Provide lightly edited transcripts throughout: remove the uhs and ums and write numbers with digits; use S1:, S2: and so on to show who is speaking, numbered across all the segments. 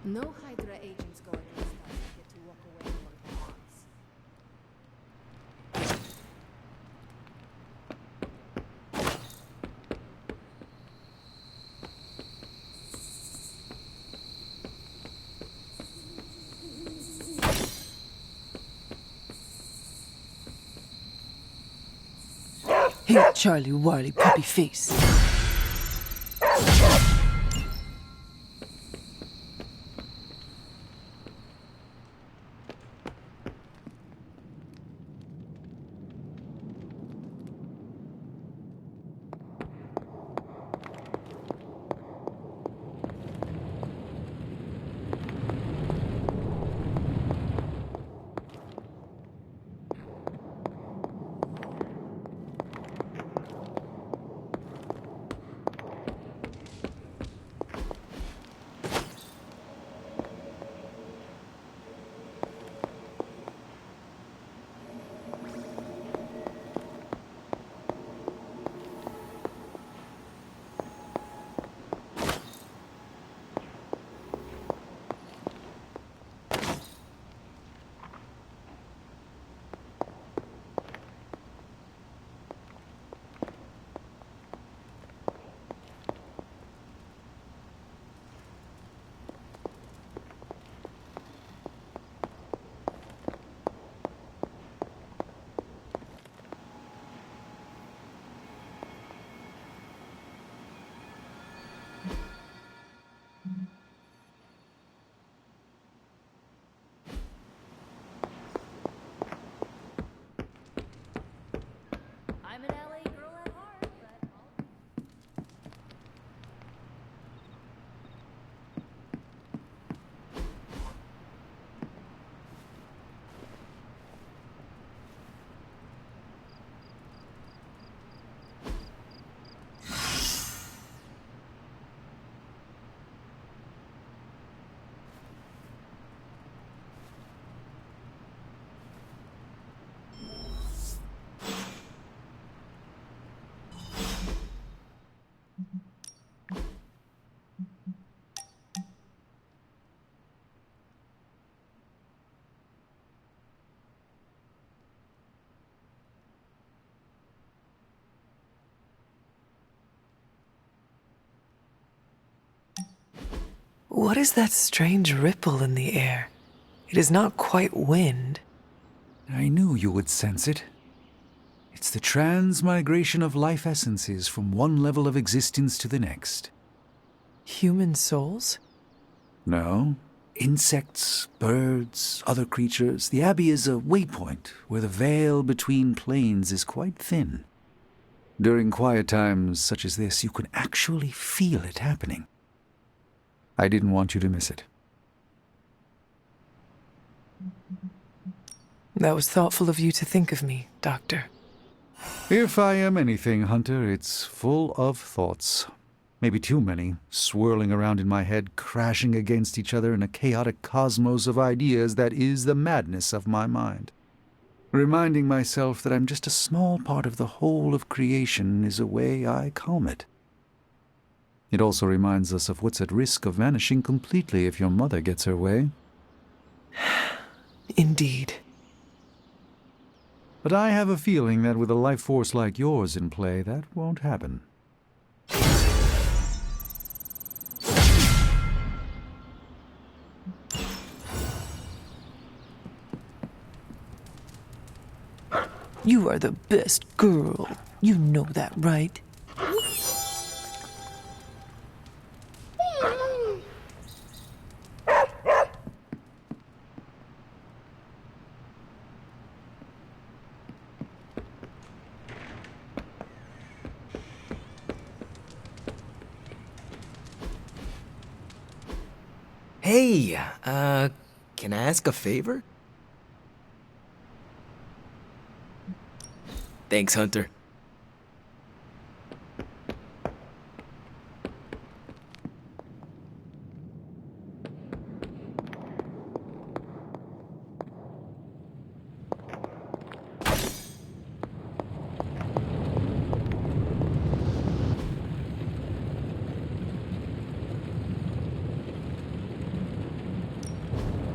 S1: No Hydra agents go against us and get to walk away from their wants.
S2: Here, Charlie Warley puppy face.
S1: I'm an LA girl at heart, but
S2: What is that strange ripple in the air? It is not quite wind.
S3: I knew you would sense it. It's the transmigration of life essences from one level of existence to the next.
S2: Human souls?
S3: No. Insects, birds, other creatures. The Abbey is a waypoint where the veil between planes is quite thin. During quiet times such as this, you can actually feel it happening. I didn't want you to miss it.
S2: That was thoughtful of you to think of me, Doctor.
S3: If I am anything, Hunter, it's full of thoughts. Maybe too many, swirling around in my head, crashing against each other in a chaotic cosmos of ideas that is the madness of my mind. Reminding myself that I'm just a small part of the whole of creation is a way I calm it. It also reminds us of what's at risk of vanishing completely if your mother gets her way.
S2: Indeed.
S3: But I have a feeling that with a life force like yours in play, that won't happen.
S2: You are the best girl. You know that, right?
S4: Hey, can I ask a favor? Thanks, Hunter.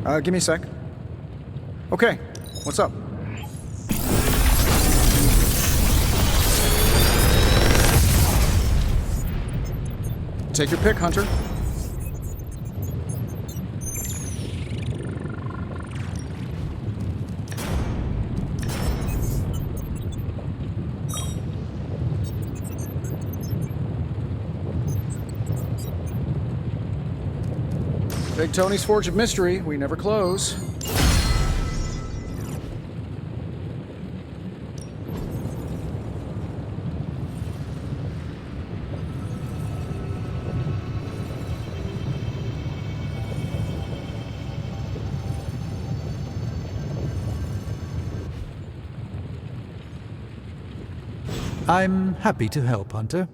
S5: Give me a sec. Okay, what's up? Take your pick, Hunter. Big Tony's Forge of Mystery. We never close.
S3: I'm happy to help, Hunter.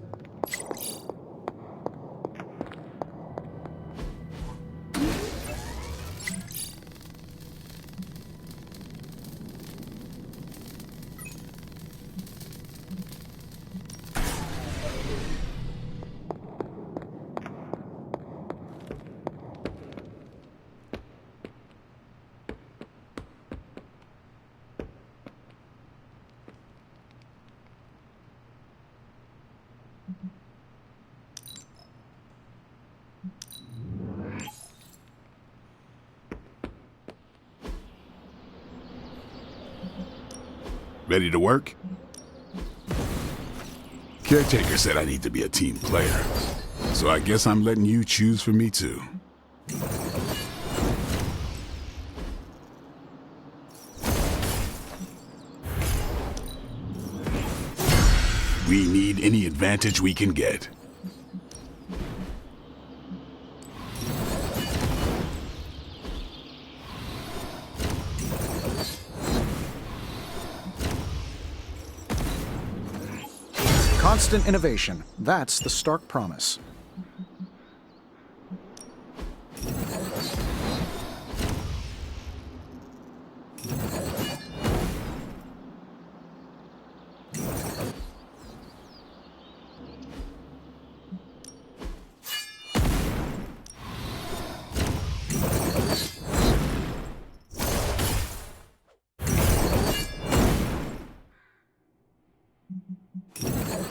S6: Ready to work? Caretaker said I need to be a team player, so I guess I'm letting you choose for me too. We need any advantage we can get.
S5: Constant innovation. That's the stark promise.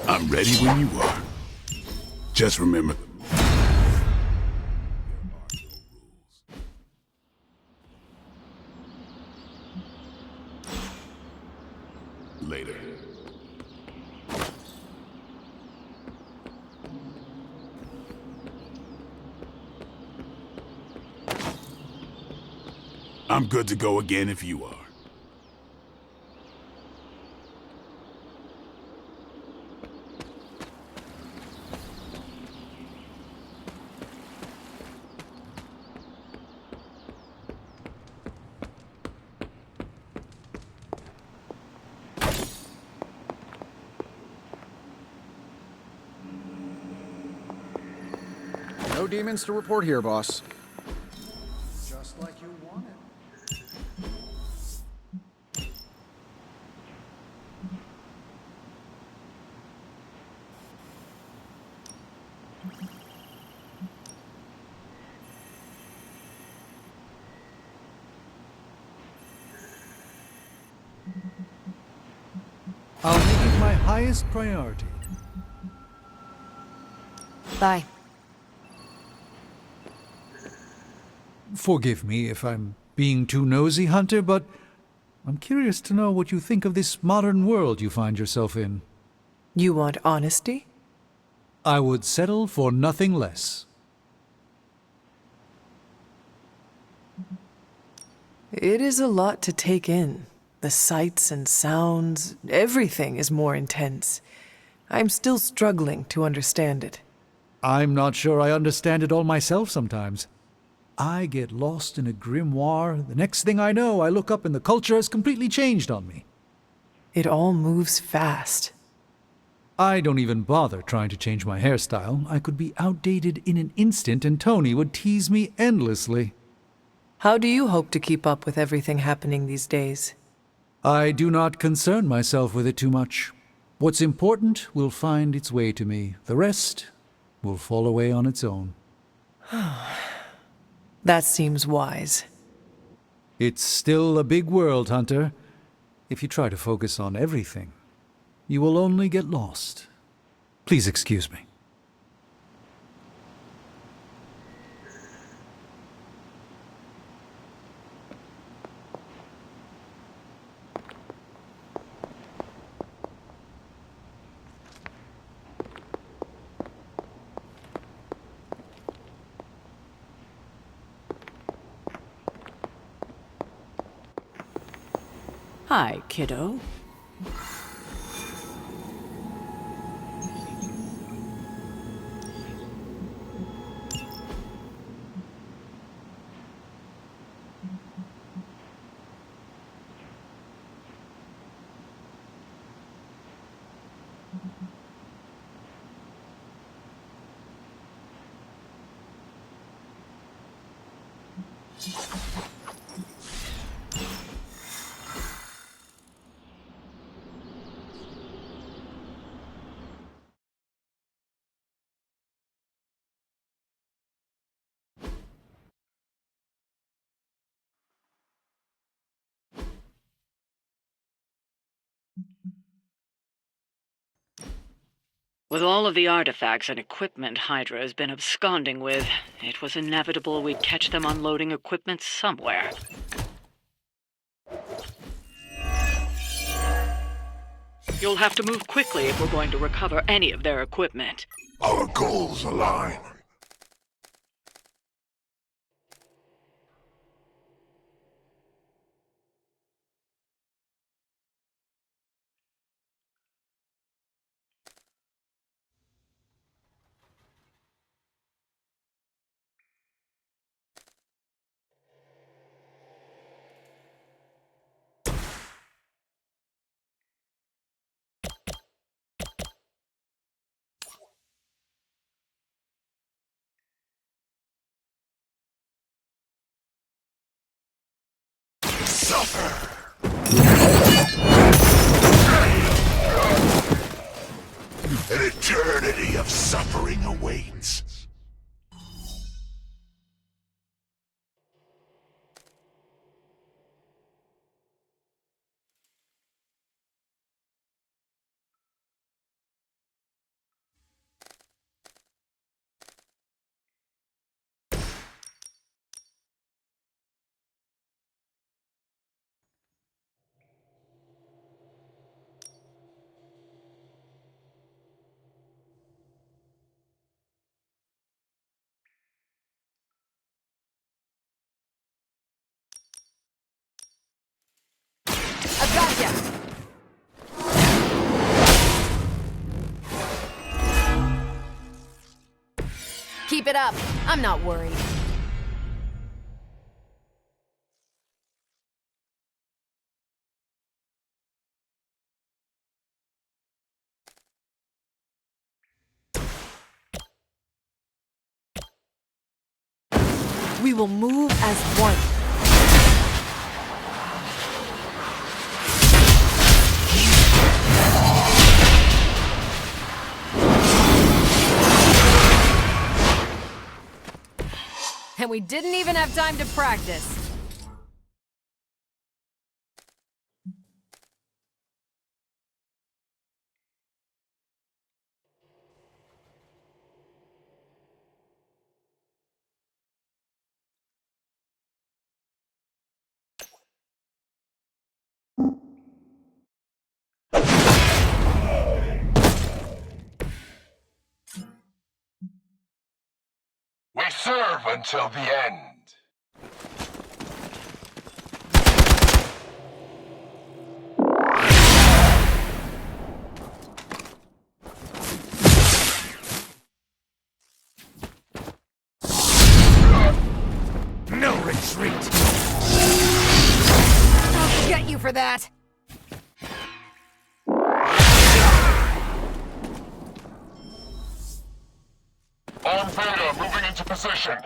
S6: I'm ready when you are. Just remember, later. I'm good to go again if you are.
S5: No demons to report here, boss. Just like you wanted.
S3: I'll make it my highest priority.
S1: Bye.
S3: Forgive me if I'm being too nosy, Hunter, but I'm curious to know what you think of this modern world you find yourself in.
S2: You want honesty?
S3: I would settle for nothing less.
S2: It is a lot to take in. The sights and sounds, everything is more intense. I'm still struggling to understand it.
S3: I'm not sure I understand it all myself sometimes. I get lost in a grimoire. The next thing I know, I look up and the culture has completely changed on me.
S2: It all moves fast.
S3: I don't even bother trying to change my hairstyle. I could be outdated in an instant and Tony would tease me endlessly.
S2: How do you hope to keep up with everything happening these days?
S3: I do not concern myself with it too much. What's important will find its way to me. The rest will fall away on its own.
S2: That seems wise.
S3: It's still a big world, Hunter. If you try to focus on everything, you will only get lost. Please excuse me.
S2: Hi, kiddo.
S7: With all of the artifacts and equipment Hydra has been absconding with, it was inevitable we'd catch them unloading equipment somewhere. You'll have to move quickly if we're going to recover any of their equipment.
S6: Our goals align. Suffer! An eternity of suffering awaits.
S1: I've got ya! Keep it up. I'm not worried.
S2: We will move as one.
S1: And we didn't even have time to practice.
S6: We serve until the end.
S4: No retreat!
S1: I'll get you for that!
S6: On Vega, moving into position.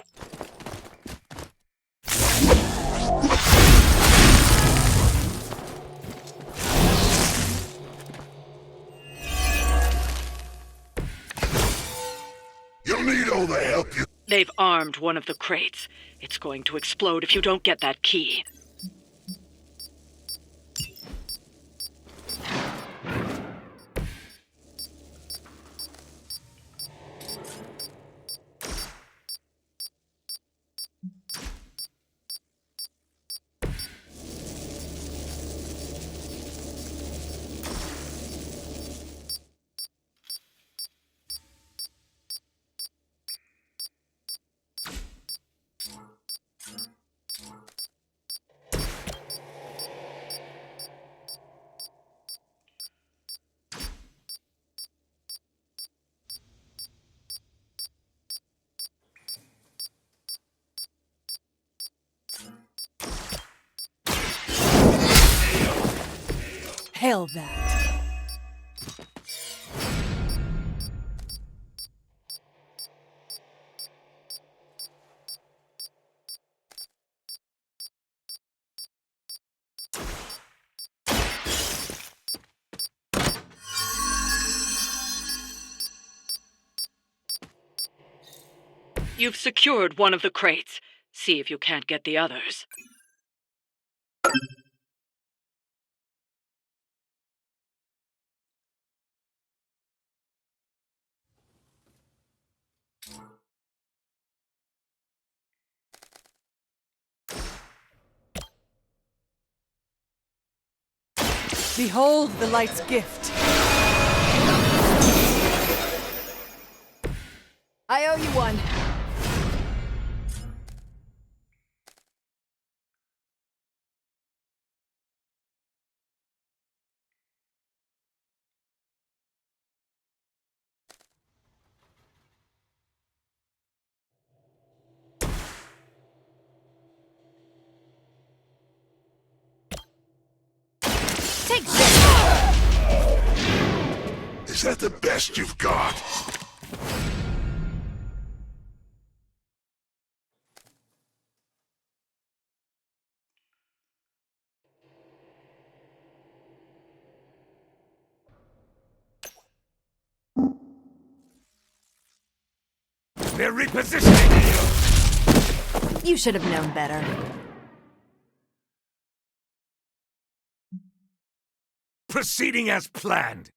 S6: You'll need all the help you...
S7: They've armed one of the crates. It's going to explode if you don't get that key.
S2: Inhale that.
S7: You've secured one of the crates. See if you can't get the others.
S2: Behold the light's gift. I owe you one.
S1: Take this!
S6: Is that the best you've got?
S8: They're repositioning you!
S1: You should have known better.
S8: Proceeding as planned.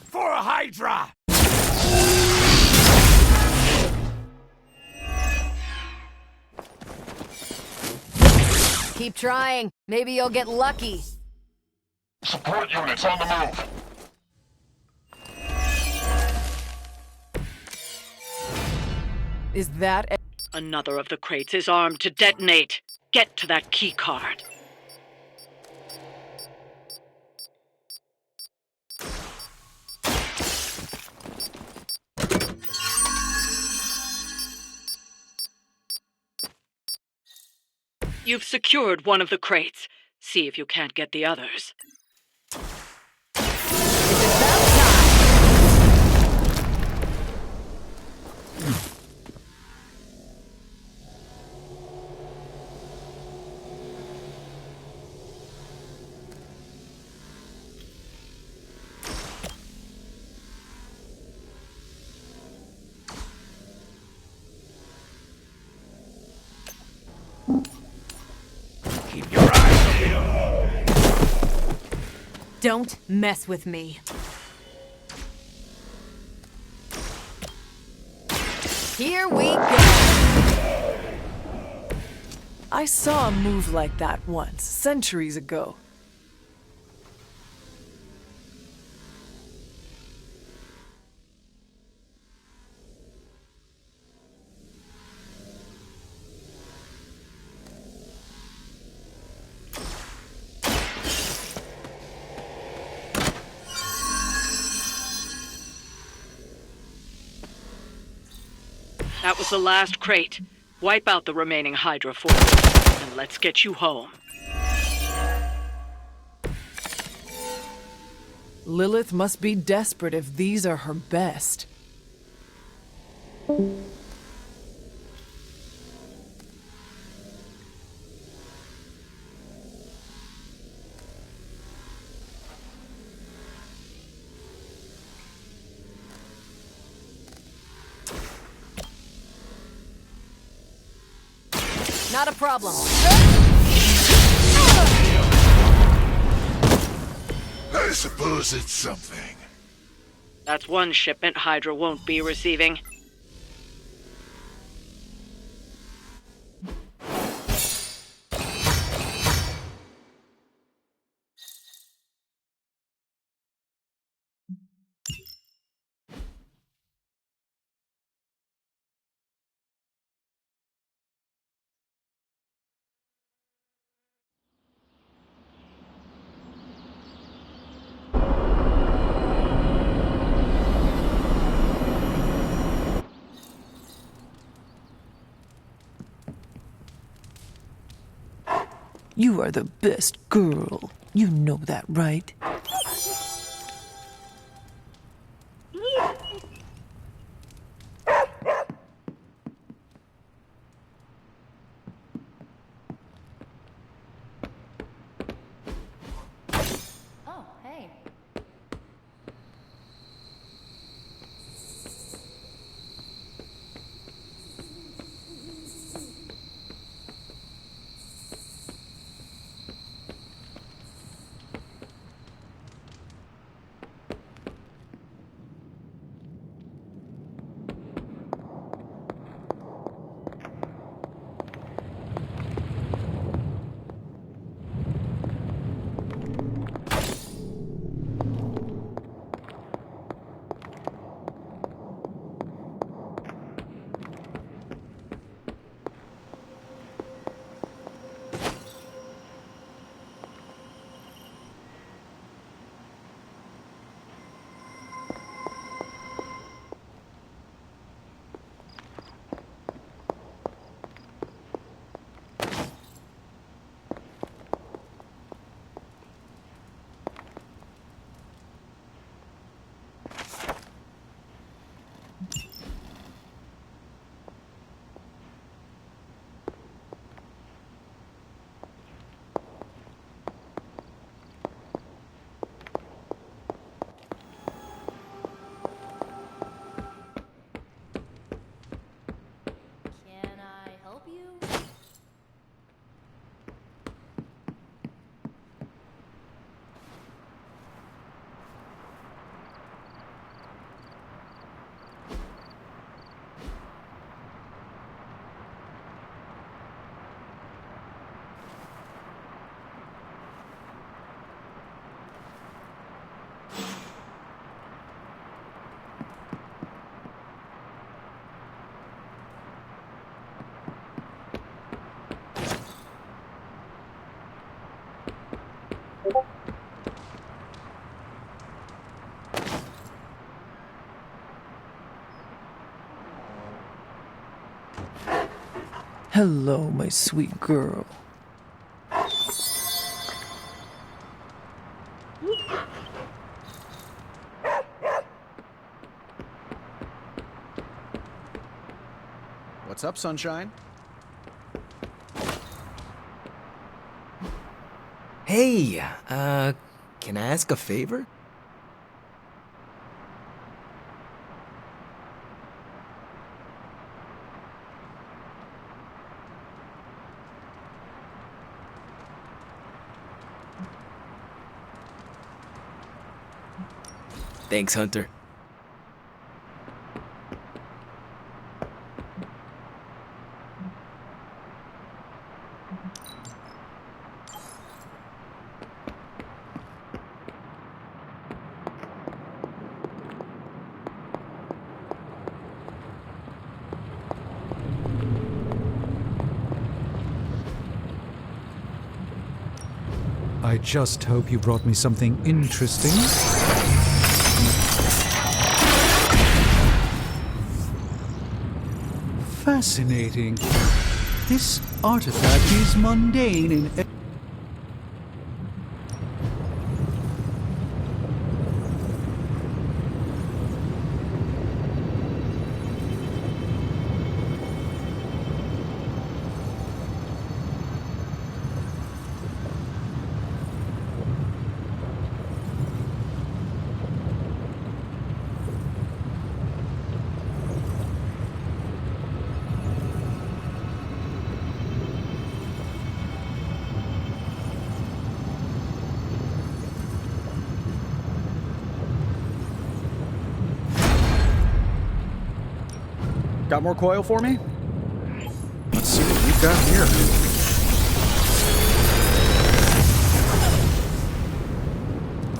S8: For a Hydra!
S1: Keep trying. Maybe you'll get lucky.
S9: Support units on the move.
S2: Is that
S7: Another of the crates is armed to detonate. Get to that key card. You've secured one of the crates. See if you can't get the others.
S8: Keep your eyes peeled!
S1: Don't mess with me. Here we go!
S2: I saw a move like that once, centuries ago.
S7: That was the last crate. Wipe out the remaining Hydra forces, and let's get you home.
S2: Lilith must be desperate if these are her best.
S1: Not a problem.
S6: I suppose it's something.
S7: That's one shipment Hydra won't be receiving.
S2: You are the best girl. You know that, right?
S1: Oh, hey. Can I help you?
S2: Hello, my sweet girl.
S5: What's up, sunshine?
S4: Hey, can I ask a favor? Thanks, Hunter.
S3: I just hope you brought me something interesting. Fascinating. This artifact is mundane in
S5: Got more coil for me? Let's see what we've got here.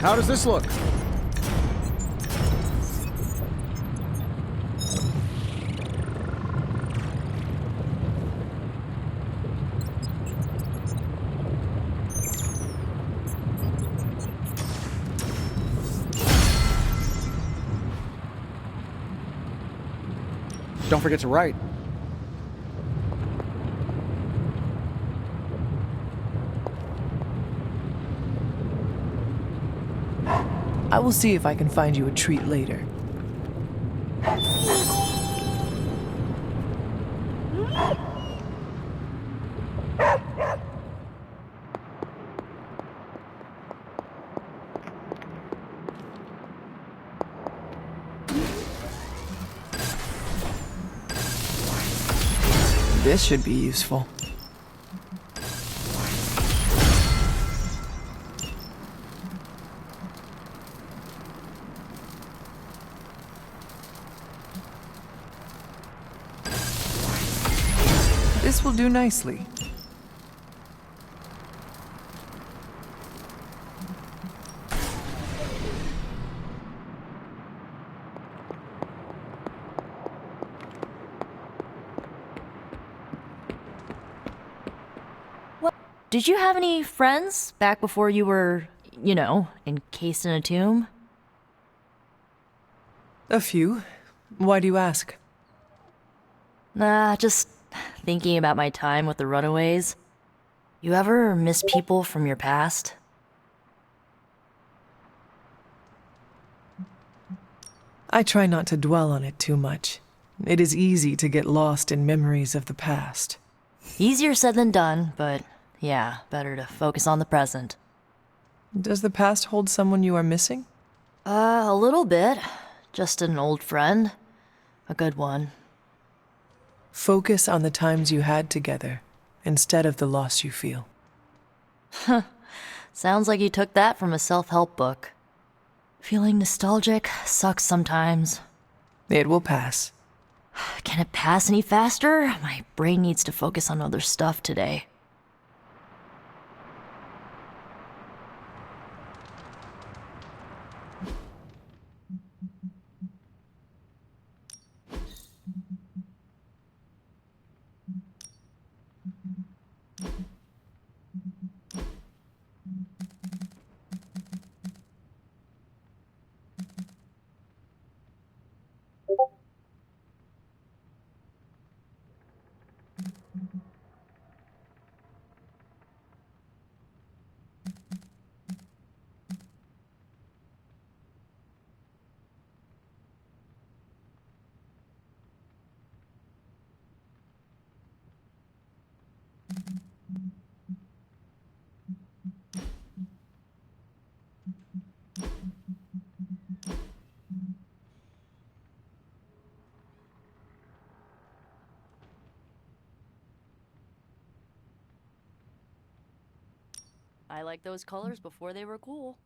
S5: How does this look? Don't forget to write.
S2: I will see if I can find you a treat later. This should be useful. This will do nicely.
S10: Did you have any friends back before you were, encased in a tomb?
S2: A few. Why do you ask?
S10: Nah, just thinking about my time with the Runaways. You ever miss people from your past?
S2: I try not to dwell on it too much. It is easy to get lost in memories of the past.
S10: Easier said than done, but yeah, better to focus on the present.
S2: Does the past hold someone you are missing?
S10: A little bit. Just an old friend. A good one.
S2: Focus on the times you had together, instead of the loss you feel.
S10: Sounds like you took that from a self-help book. Feeling nostalgic sucks sometimes.
S2: It will pass.
S10: Can it pass any faster? My brain needs to focus on other stuff today. I liked those colors before they were cool.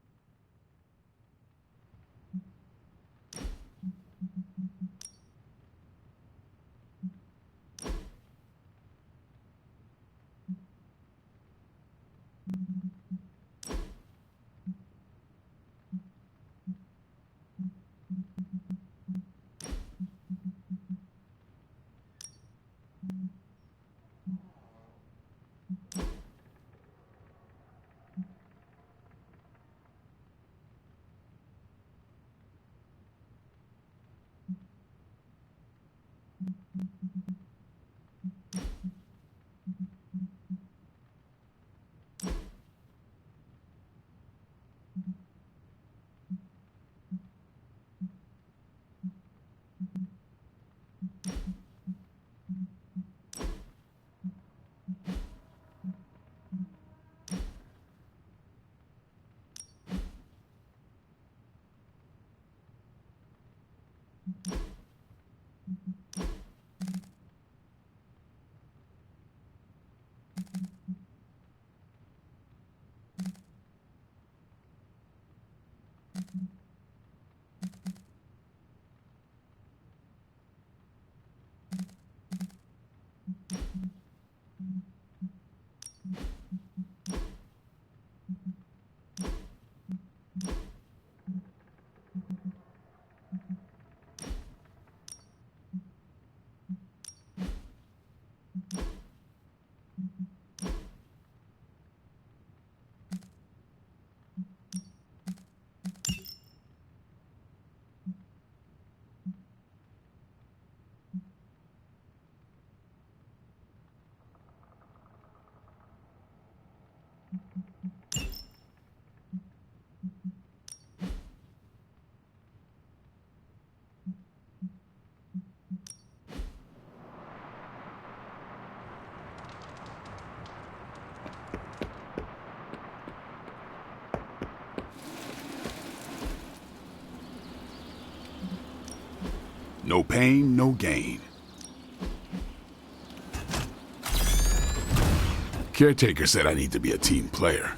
S6: No pain, no gain. Caretaker said I need to be a team player.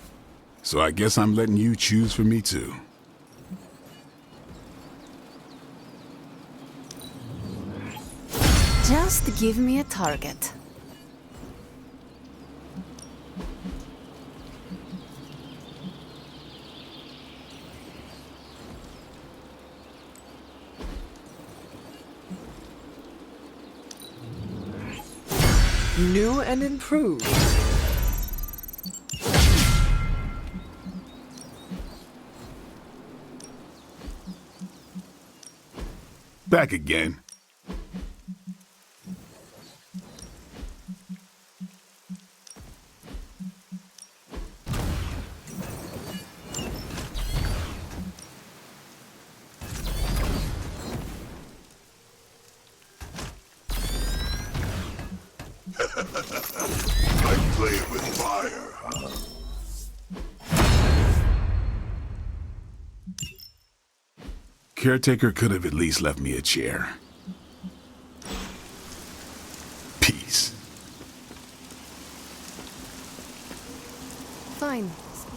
S6: So I guess I'm letting you choose for me too.
S1: Just give me a target.
S2: New and improved.
S6: Back again. Like playing with fire, huh? Caretaker could have at least left me a chair. Peace.
S1: Fine. Speak.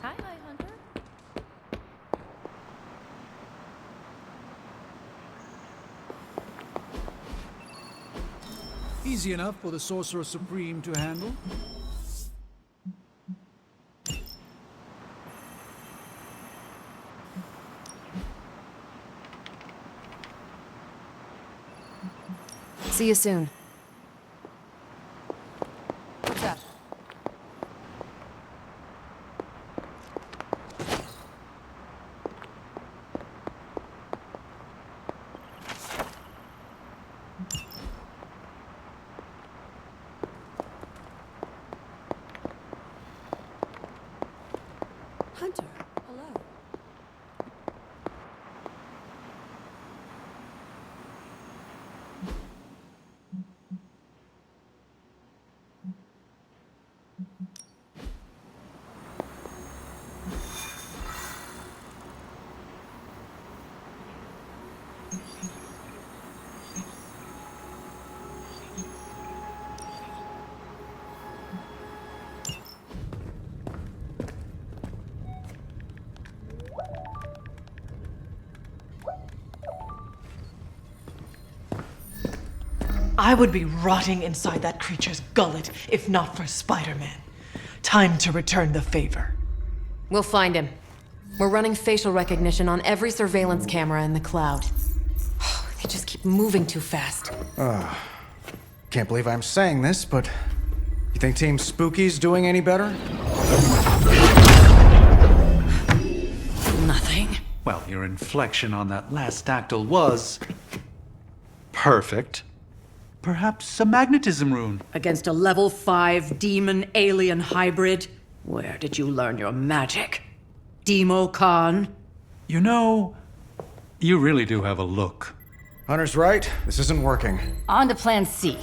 S10: Hi, Hunter.
S3: Easy enough for the Sorcerer Supreme to handle.
S1: See you soon. What's up? Hunter, hello.
S2: I would be rotting inside that creature's gullet if not for Spider-Man. Time to return the favor.
S11: We'll find him. We're running facial recognition on every surveillance camera in the cloud. They just keep moving too fast.
S5: Can't believe I'm saying this, but you think Team Spooky's doing any better?
S11: Nothing.
S3: Well, your inflection on that last dactyl was perfect. Perhaps a magnetism rune.
S7: Against a level 5 demon alien hybrid? Where did you learn your magic? Demo Khan?
S3: You know, you really do have a look.
S5: Hunter's right. This isn't working.
S12: On to plan C.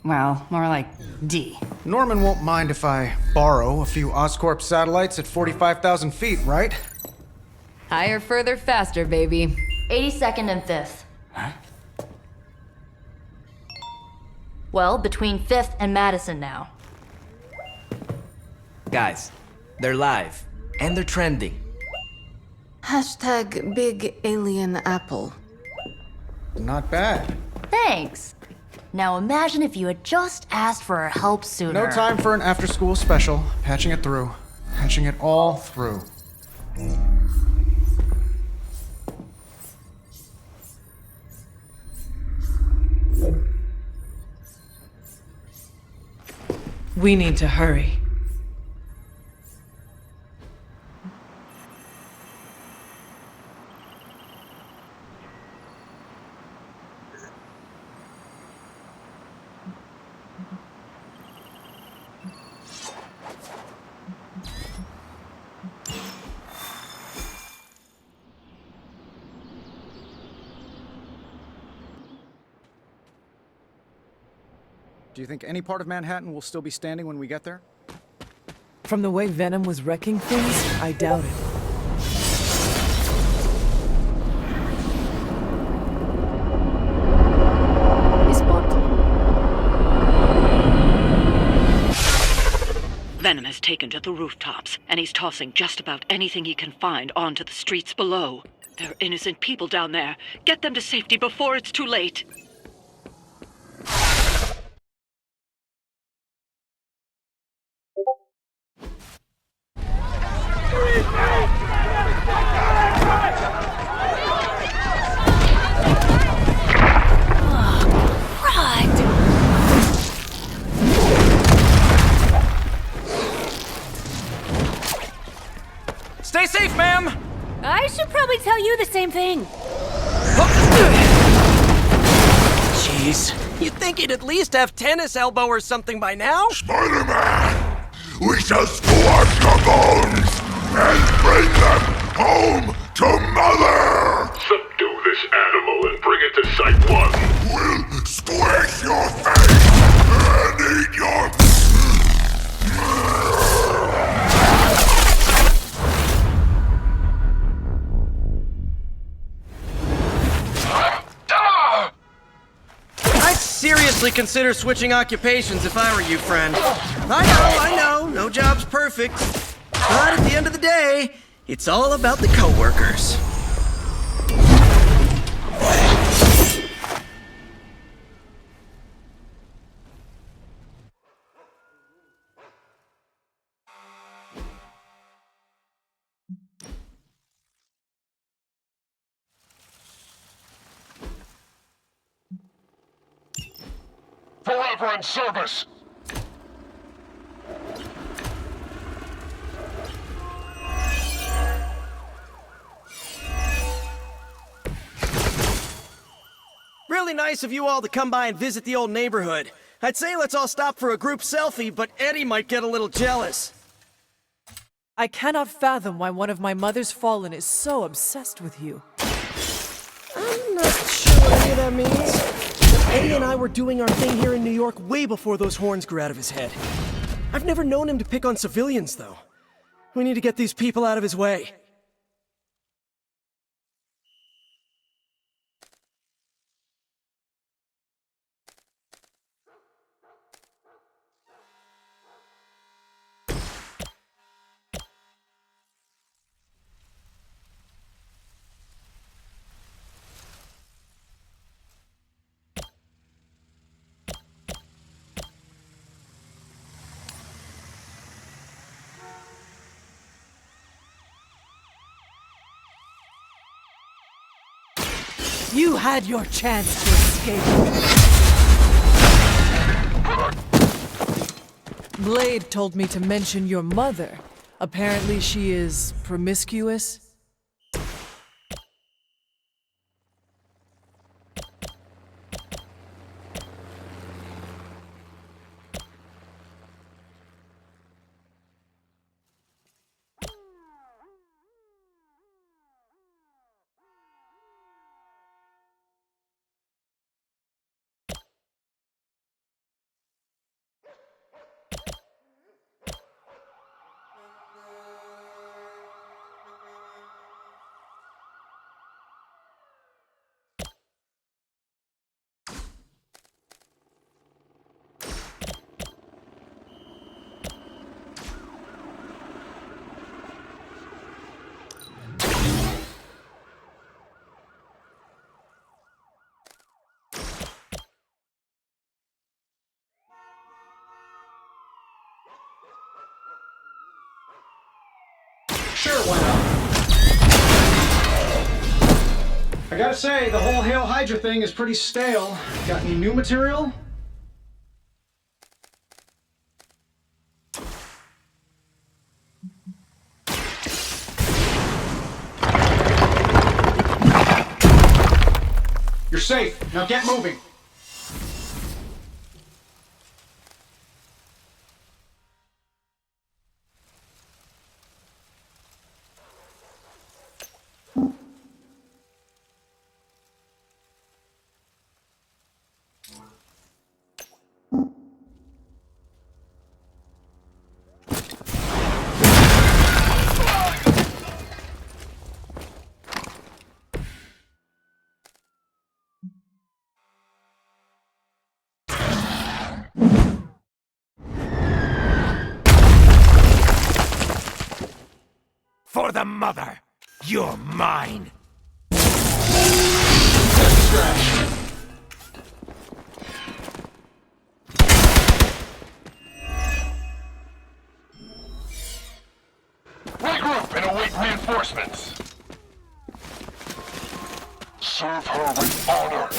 S12: Well, more like D.
S5: Norman won't mind if I borrow a few Oscorp satellites at 45,000 feet, right?
S11: Higher, further, faster, baby.
S10: 82nd and 5th. Well, between 5th and Madison now.
S4: Guys, they're live. And they're trending.
S1: Hashtag Big Alien Apple.
S5: Not bad.
S10: Thanks. Now imagine if you had just asked for our help sooner.
S5: No time for an after-school special. Patching it through. Patching it all through.
S2: We need to hurry.
S5: Do you think any part of Manhattan will still be standing when we get there?
S2: From the way Venom was wrecking things, I doubt it.
S7: Venom has taken to the rooftops, and he's tossing just about anything he can find onto the streets below. There are innocent people down there. Get them to safety before it's too late.
S4: Stay safe, ma'am!
S1: I should probably tell you the same thing.
S4: Jeez, you'd think he'd at least have tennis elbow or something by now?
S8: Spider-Man! We shall squash your bones and bring them home to Mother!
S9: Subdue this animal and bring it to Site 1.
S8: We'll squish your face and eat your...
S4: I'd seriously consider switching occupations if I were you, friend. I know, no job's perfect. But at the end of the day, it's all about the coworkers.
S9: Forever in service!
S4: Really nice of you all to come by and visit the old neighborhood. I'd say let's all stop for a group selfie, but Eddie might get a little jealous.
S2: I cannot fathom why one of my mother's fallen is so obsessed with you.
S4: I'm not sure what any of that means. Eddie and I were doing our thing here in New York way before those horns grew out of his head. I've never known him to pick on civilians, though. We need to get these people out of his way.
S2: You had your chance to escape. Blade told me to mention your mother. Apparently she is promiscuous.
S5: Sure, why not? I gotta say, the whole Hail Hydra thing is pretty stale. Got any new material? You're safe. Now get moving.
S8: For the mother! You're mine!
S9: Regroup and await reinforcements. Serve her with honor.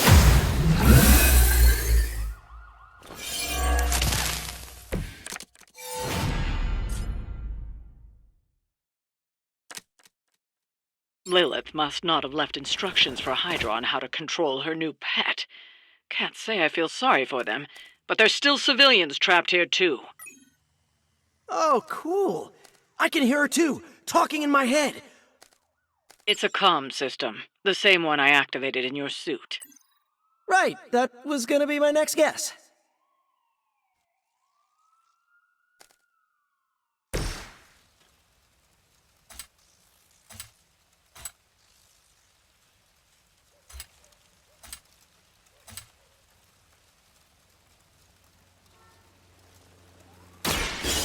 S7: Lilith must not have left instructions for Hydra on how to control her new pet. Can't say I feel sorry for them, but there's still civilians trapped here too.
S4: Oh, cool. I can hear her too, talking in my head.
S7: It's a comm system, the same one I activated in your suit.
S4: Right, that was gonna be my next guess.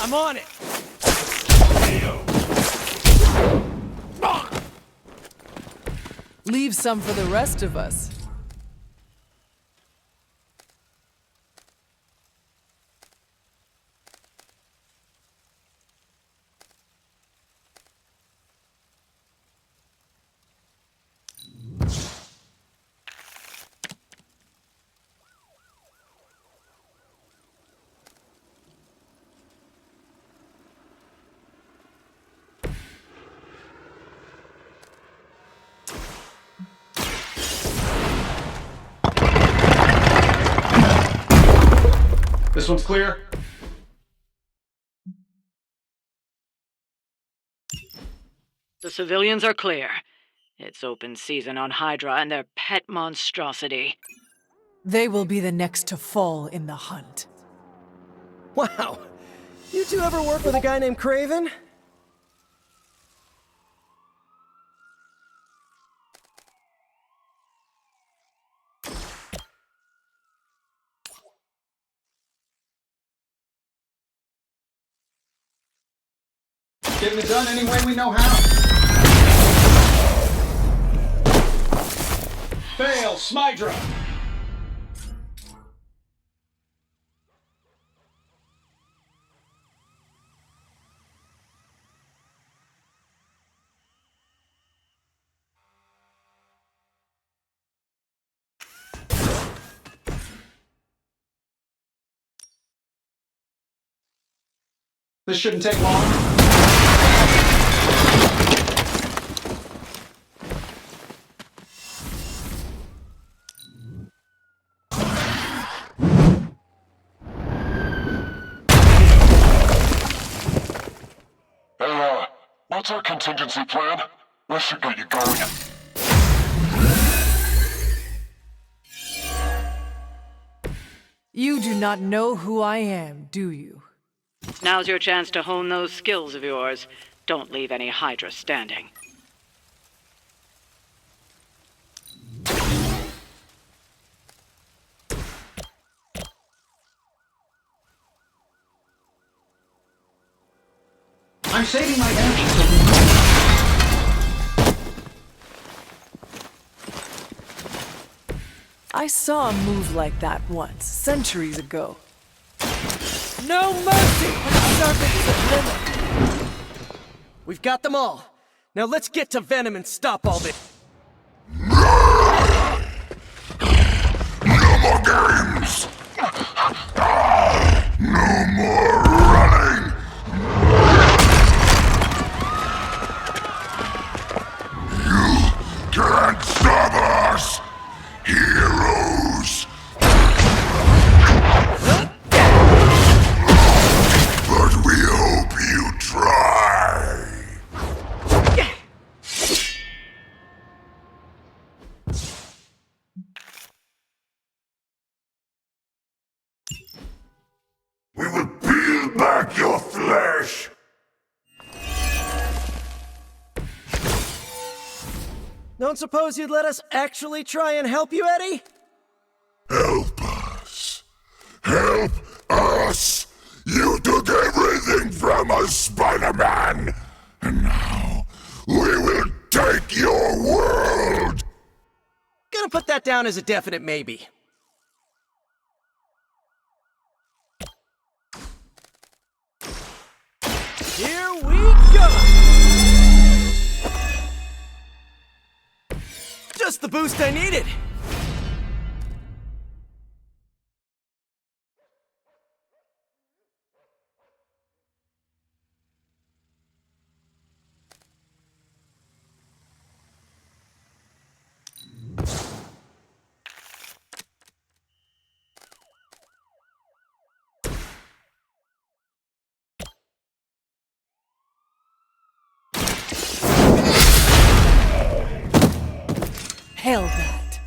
S4: I'm on it!
S2: Leave some for the rest of us.
S5: This one's clear.
S7: The civilians are clear. It's open season on Hydra and their pet monstrosity.
S2: They will be the next to fall in the hunt.
S4: Wow. You two ever work with a guy named Craven?
S5: Getting it done any way we know how. Fail, Smydra! This shouldn't take long.
S9: What's our contingency plan? This should get you going.
S2: You do not know who I am, do you?
S7: Now's your chance to hone those skills of yours. Don't leave any Hydra standing.
S5: I'm saving my energy.
S2: I saw a move like that once, centuries ago. No mercy for the servants of Lilith!
S4: We've got them all. Now let's get to Venom and stop all this.
S8: No more games! No more running! You can't stop us! Heroes! But we hope you try! We will peel back your flesh!
S4: Don't suppose you'd let us actually try and help you, Eddie?
S8: Help us! Help us! You took everything from us, Spider-Man! And now, We will take your world!
S4: Gonna put that down as a definite maybe. Here we go! Just the boost I needed!
S2: Hell that.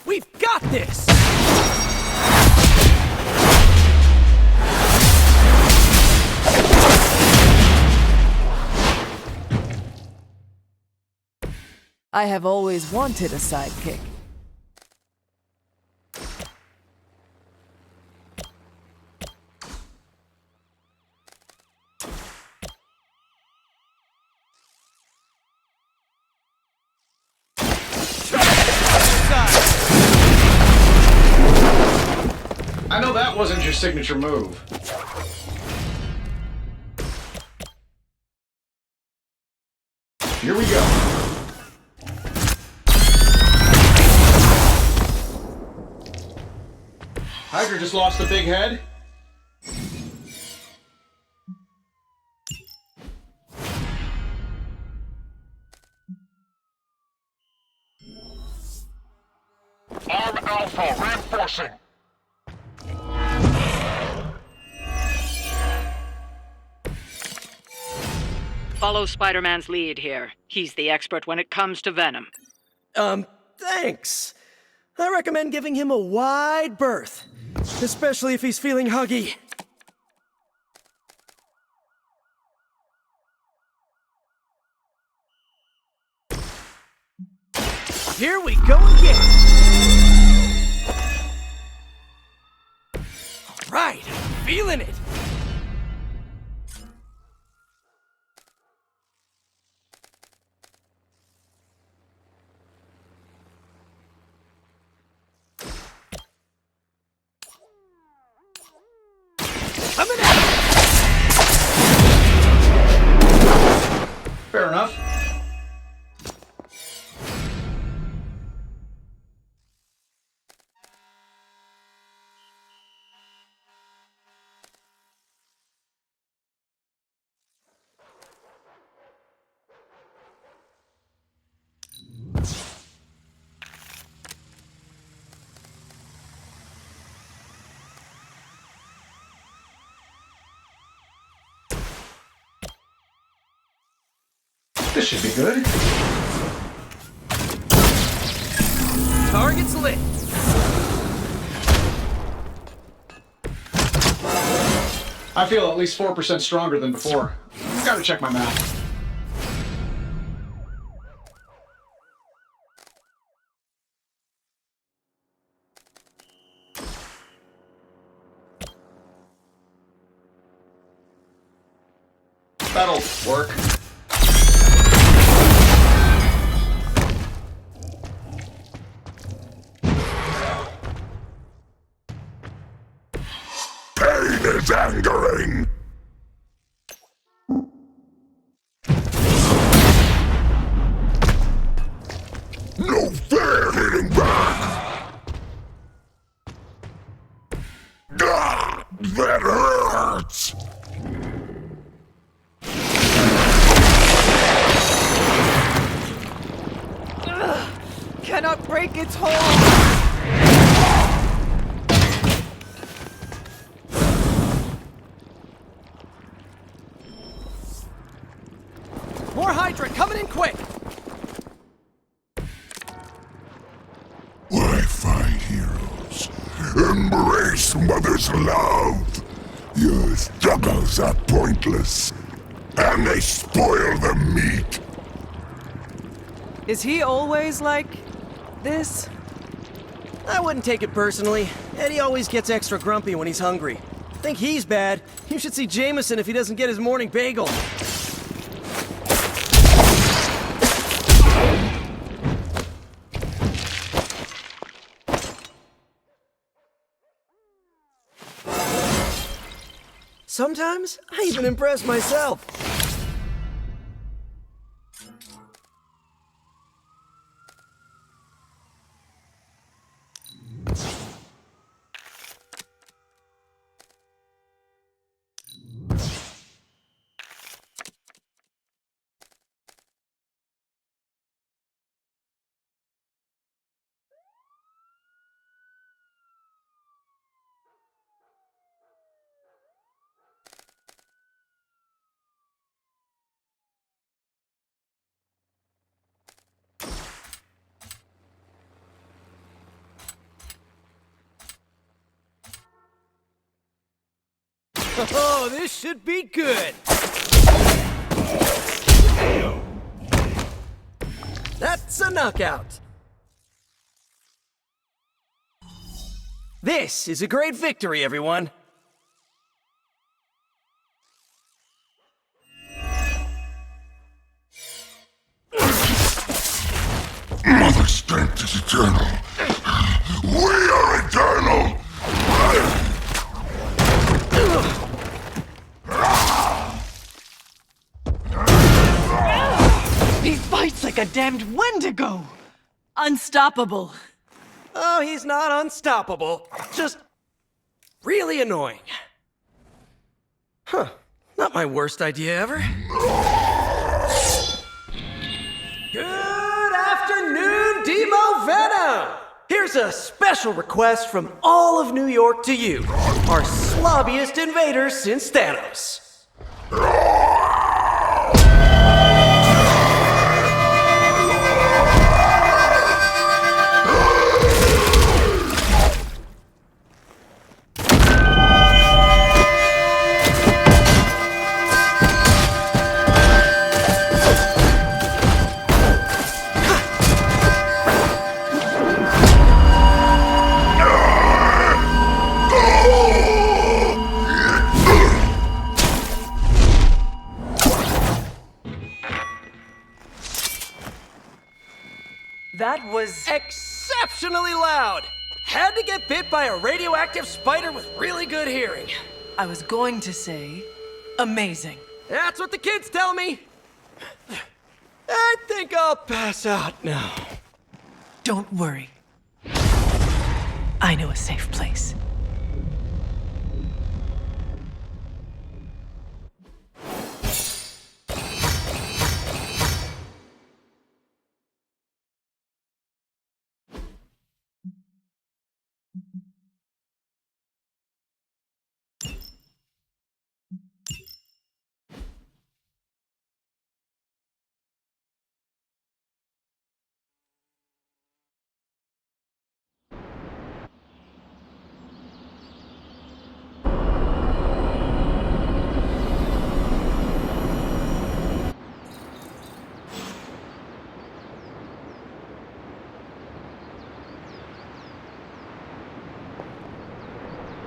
S4: We've got this!
S2: I have always wanted a sidekick.
S5: I know that wasn't your signature move. Here we go. Hydra just lost a big head.
S9: Arm Alpha reinforcing.
S7: Follow Spider-Man's lead here. He's the expert when it comes to Venom.
S4: Thanks. I recommend giving him a wide berth, especially if he's feeling huggy. Here we go again. All right, I'm feeling it. Coming out.
S5: Fair enough. This should be good.
S4: Target's lit.
S5: I feel at least 4% stronger than before. Gotta check my math. That'll work.
S8: Pain is angering! No fair hitting back! Ah, that hurts!
S2: Cannot break its hold!
S4: More Hydra coming in quick!
S8: Why fight heroes Embrace Mother's love. Your struggles are pointless, and they spoil the meat.
S2: Is he always like this?
S4: I wouldn't take it personally. Eddie always gets extra grumpy when he's hungry. Think he's bad? You should see Jameson if he doesn't get his morning bagel. Sometimes, I even impress myself. Oh, this should be good! That's a knockout! This is a great victory, everyone!
S8: Mother's strength is eternal. We are eternal!
S2: He fights like a damned Wendigo! Unstoppable!
S4: Oh, he's not unstoppable. Just really annoying. Huh. Not my worst idea ever. Good afternoon, Demo Venom! Here's a special request from all of New York to you, our slobbiest invaders since Thanos.
S2: That was
S4: Exceptionally loud! Had to get bit by a radioactive spider with really good hearing.
S2: I was going to say, amazing.
S4: That's what the kids tell me. I think I'll pass out now.
S2: Don't worry. I know a safe place.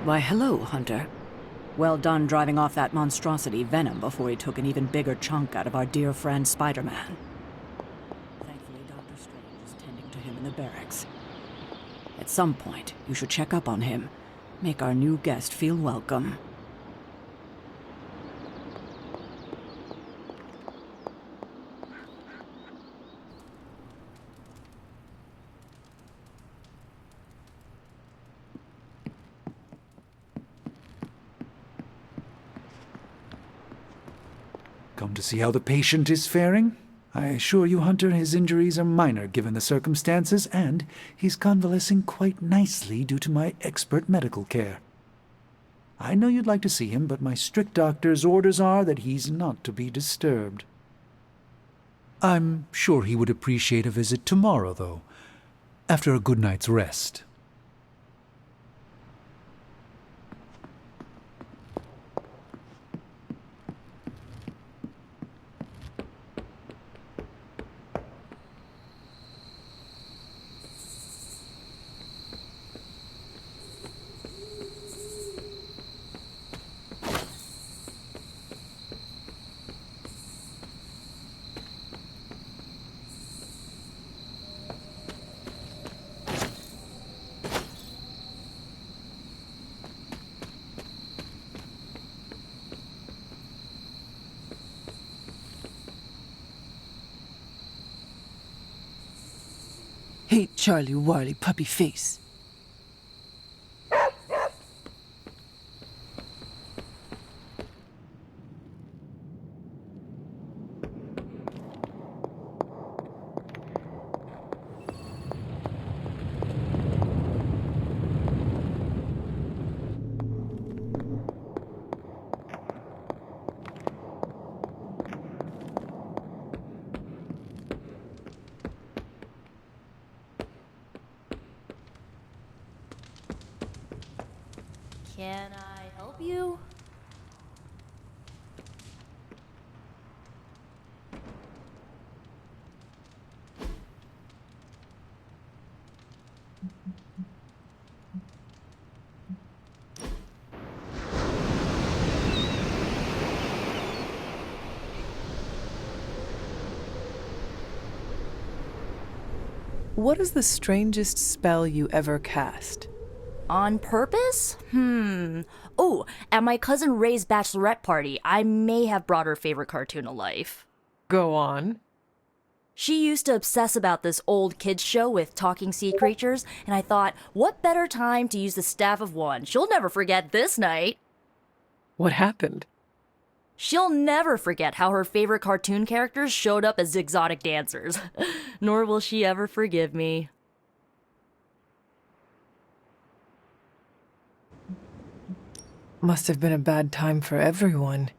S1: Why, hello, Hunter. Well done driving off that monstrosity Venom before he took an even bigger chunk out of our dear friend Spider-Man. Thankfully, Dr. Strange is tending to him in the barracks. At some point, you should check up on him. Make our new guest feel welcome.
S3: Come to see how the patient is faring? I assure you, Hunter, his injuries are minor given the circumstances, and he's convalescing quite nicely due to my expert medical care. I know you'd like to see him, but my strict doctor's orders are that he's not to be disturbed. I'm sure he would appreciate a visit tomorrow, though, after a good night's rest.
S2: hate Charlie Warley puppy face.
S10: Can I help you?
S2: What is the strangest spell you ever cast?
S10: On purpose? Oh, at my cousin Ray's bachelorette party, I may have brought her favorite cartoon to life.
S2: Go on.
S10: She used to obsess about this old kids show with talking sea creatures, and I thought, what better time to use the staff of one? She'll never forget this night.
S2: What happened?
S10: She'll never forget how her favorite cartoon characters showed up as exotic dancers. Nor will she ever forgive me.
S2: Must have been a bad time for everyone.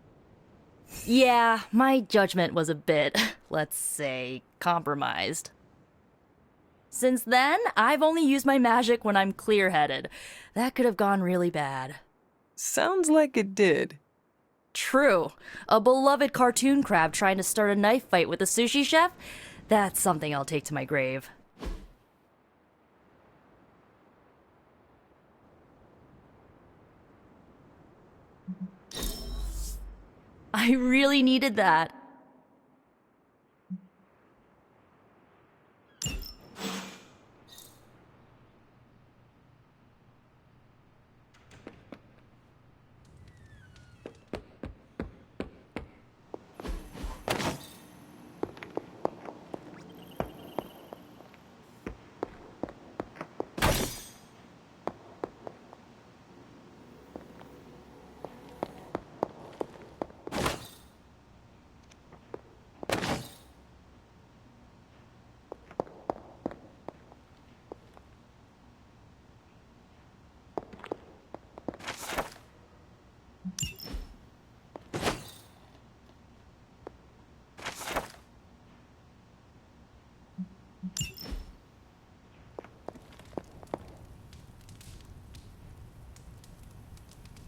S10: Yeah, my judgment was a bit, let's say, compromised. Since then, I've only used my magic when I'm clear-headed. That could have gone really bad.
S2: Sounds like it did.
S10: True. A beloved cartoon crab trying to start a knife fight with a sushi chef? That's something I'll take to my grave. I really needed that.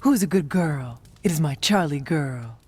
S2: Who's a good girl? It is my Charlie girl.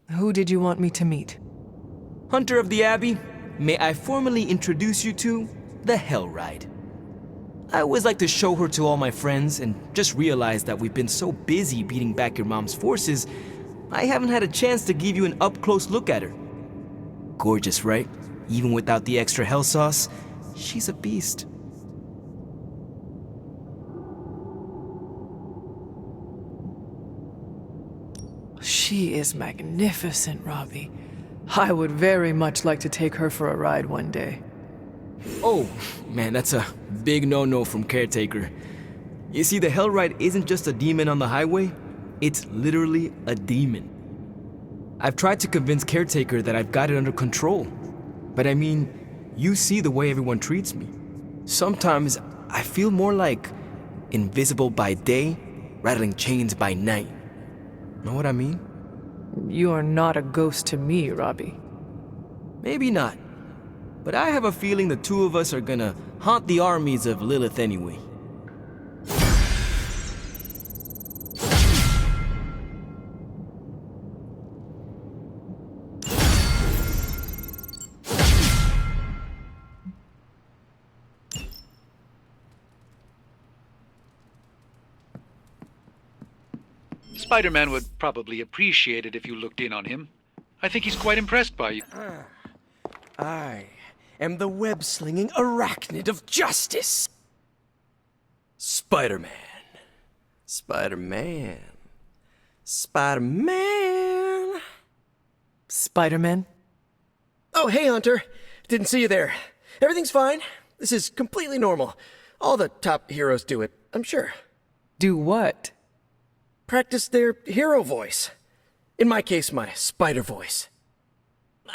S2: Who did you want me to meet?
S13: Hunter of the Abbey, may I formally introduce you to the Hell Ride. I always like to show her to all my friends and just realized that we've been so busy beating back your mom's forces, I haven't had a chance to give you an up-close look at her. Gorgeous, right? Even without the extra hell sauce, she's a beast.
S2: She is magnificent, Robbie. I would very much like to take her for a ride one day.
S13: Oh, man, that's a big no-no from Caretaker. You see, the Hell Ride isn't just a demon on the highway, it's literally a demon. I've tried to convince Caretaker that I've got it under control, but I mean, You see the way everyone treats me. Sometimes I feel more like invisible by day, rattling chains by night. Know what I mean?
S2: You are not a ghost to me, Robbie.
S13: Maybe not. But I have a feeling the two of us are gonna haunt the armies of Lilith anyway.
S3: Spider-Man would probably appreciate it if you looked in on him. I think he's quite impressed by you.
S4: I am the web-slinging arachnid of justice! Spider-Man. Spider-Man. Spider-Man.
S2: Spider-Man?
S4: Oh, hey, Hunter. Didn't see you there. Everything's fine. This is completely normal. All the top heroes do it, I'm sure.
S2: Do what?
S4: Practice their hero voice. In my case, my spider voice.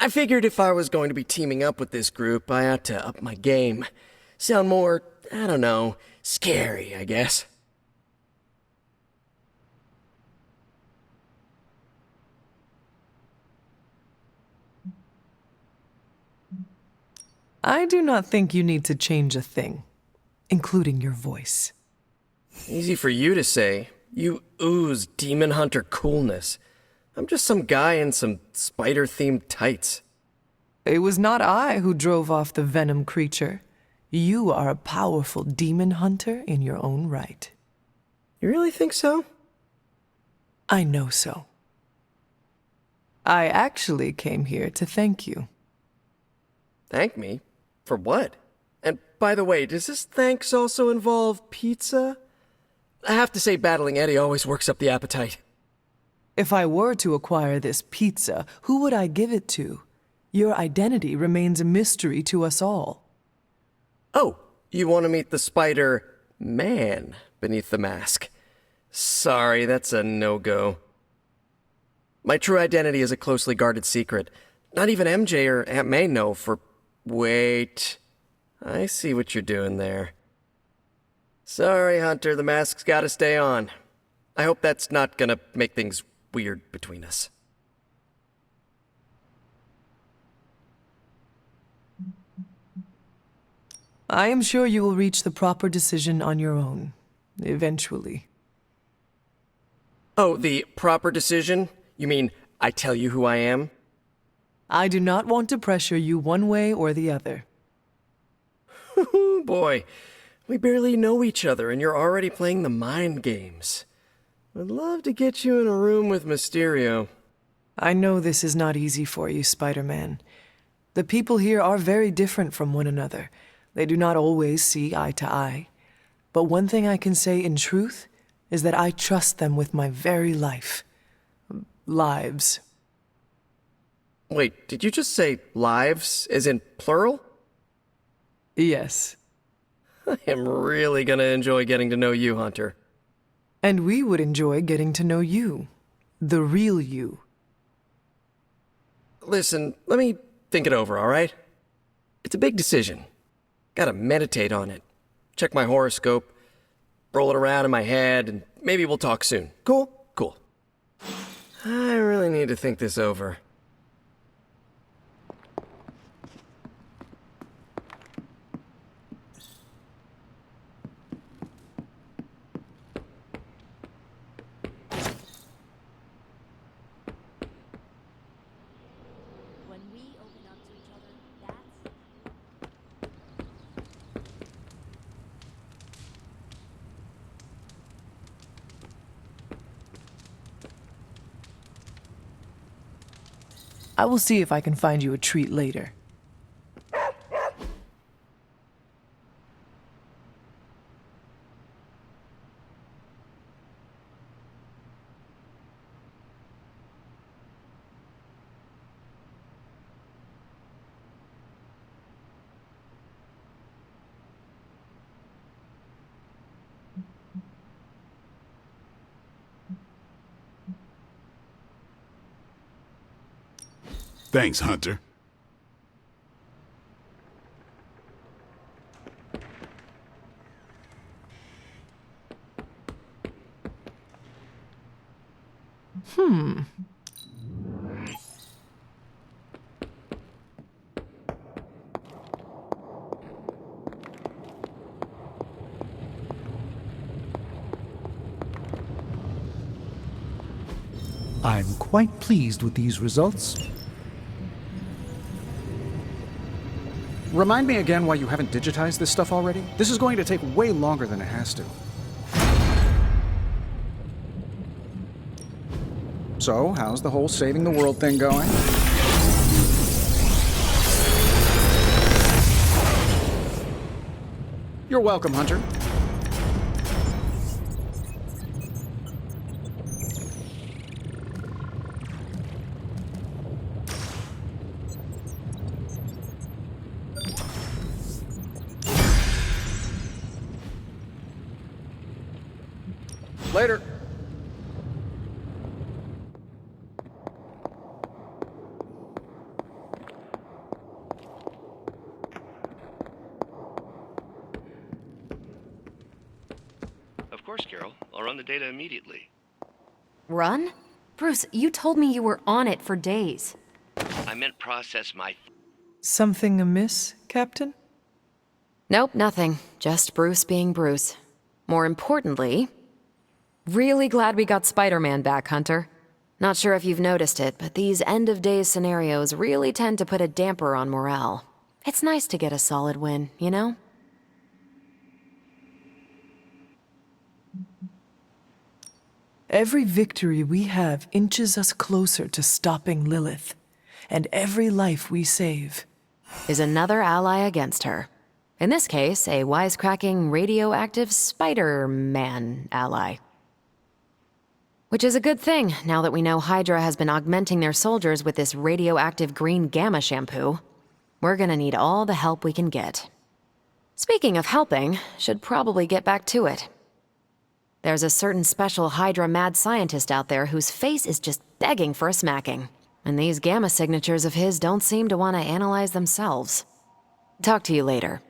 S4: I figured if I was going to be teaming up with this group, I ought to up my game. Sound more, I don't know, scary, I guess.
S2: I do not think you need to change a thing, including your voice.
S4: Easy for you to say. You ooze demon hunter coolness. I'm just some guy in some spider-themed tights.
S2: It was not I who drove off the venom creature. You are a powerful demon hunter in your own right.
S4: You really think so?
S2: I know so. I actually came here to thank you.
S4: Thank me? For what? And by the way, does this thanks also involve pizza? I have to say battling Eddie always works up the appetite.
S2: If I were to acquire this pizza, who would I give it to? Your identity remains a mystery to us all.
S4: Oh, you want to meet the Spider-Man beneath the mask. Sorry, that's a no-go. My true identity is a closely guarded secret. Not even MJ or Aunt May know for... Wait. I see what you're doing there. Sorry, Hunter, the mask's gotta stay on. I hope that's not gonna make things weird between us.
S2: I am sure you will reach the proper decision on your own, eventually.
S4: Oh, the proper decision? You mean I tell you who I am?
S2: I do not want to pressure you one way or the other.
S4: Boy, we barely know each other and you're already playing the mind games. I'd love to get you in a room with Mysterio.
S2: I know this is not easy for you, Spider-Man. The people here are very different from one another. They do not always see eye to eye. But one thing I can say in truth is that I trust them with my very life. Lives.
S4: Wait, did you just say lives, as in plural?
S2: Yes.
S4: I am really gonna enjoy getting to know you, Hunter.
S2: And we would enjoy getting to know you. The real you.
S4: Listen, let me think it over, alright? It's a big decision. Gotta meditate on it. Check my horoscope, roll it around in my head, and maybe we'll talk soon. Cool? Cool. I really need to think this over.
S2: I will see if I can find you a treat later.
S6: Thanks, Hunter.
S3: I'm quite pleased with these results.
S5: Remind me again why you haven't digitized this stuff already? This is going to take way longer than it has to. So, how's the whole saving the world thing going? You're welcome, Hunter. Later.
S14: Of course, Carol. I'll run the data immediately.
S11: Run? Bruce, you told me you were on it for days.
S14: I meant process my...
S2: Something amiss, Captain?
S11: Nope, nothing. Just Bruce being Bruce. More importantly, really glad we got Spider-Man back, Hunter. Not sure if you've noticed it, but these end-of-days scenarios really tend to put a damper on morale. It's nice to get a solid win, you know?
S2: Every victory we have inches us closer to stopping Lilith. And every life we save
S11: is another ally against her. In this case, a wisecracking, radioactive Spider-Man ally. Which is a good thing, now that we know Hydra has been augmenting their soldiers with this radioactive green gamma shampoo. We're gonna need all the help we can get. Speaking of helping, should probably get back to it. There's a certain special Hydra mad scientist out there whose face is just begging for a smacking. And these gamma signatures of his don't seem to want to analyze themselves. Talk to you later.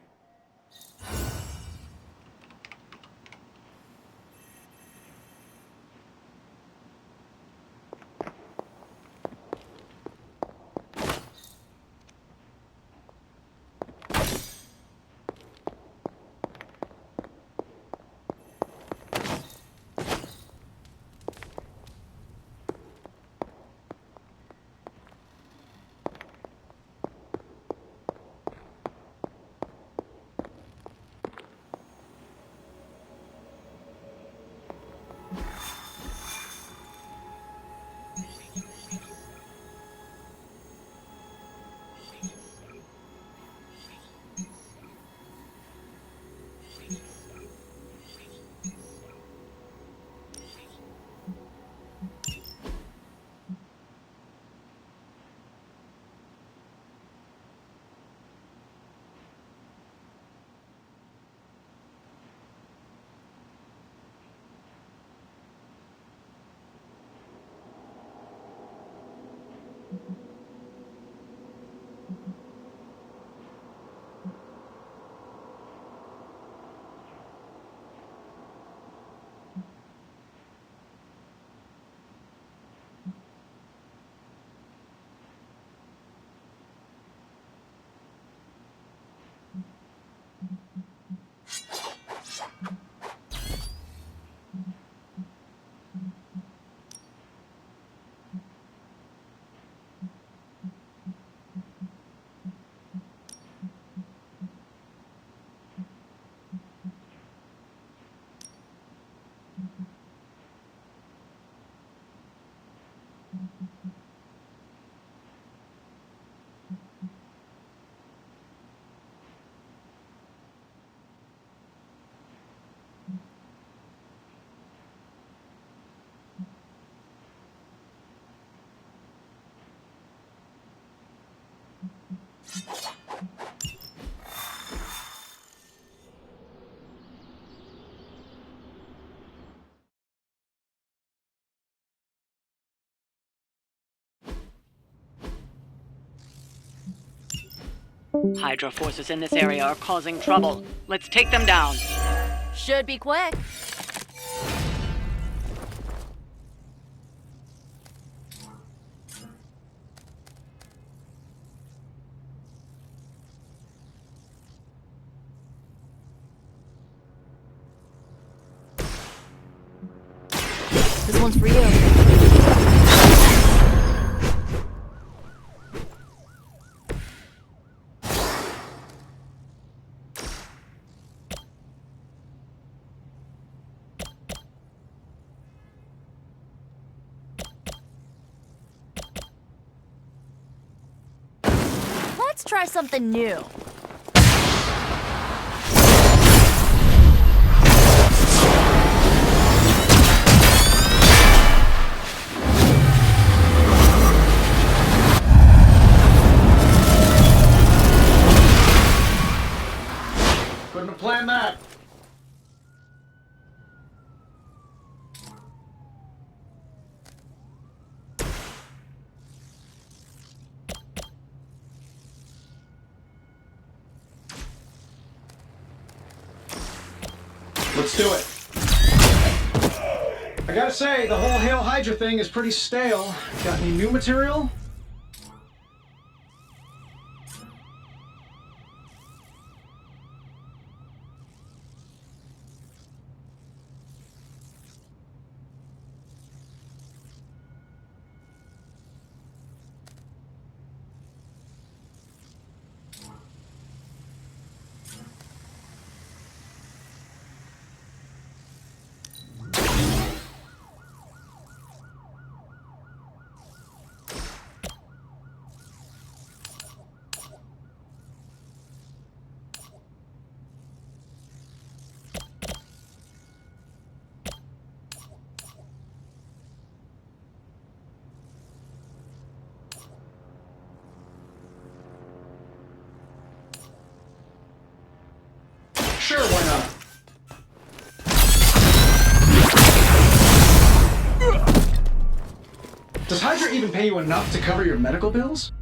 S7: Hydra forces in this area are causing trouble. Let's take them down.
S10: Should be quick. one's for you. Let's try something new.
S5: Couldn't have planned that. Let's do it. I gotta say, the whole Hail Hydra thing is pretty stale. Got any new material? Sure, why not? Does Hydra even pay you enough to cover your medical bills?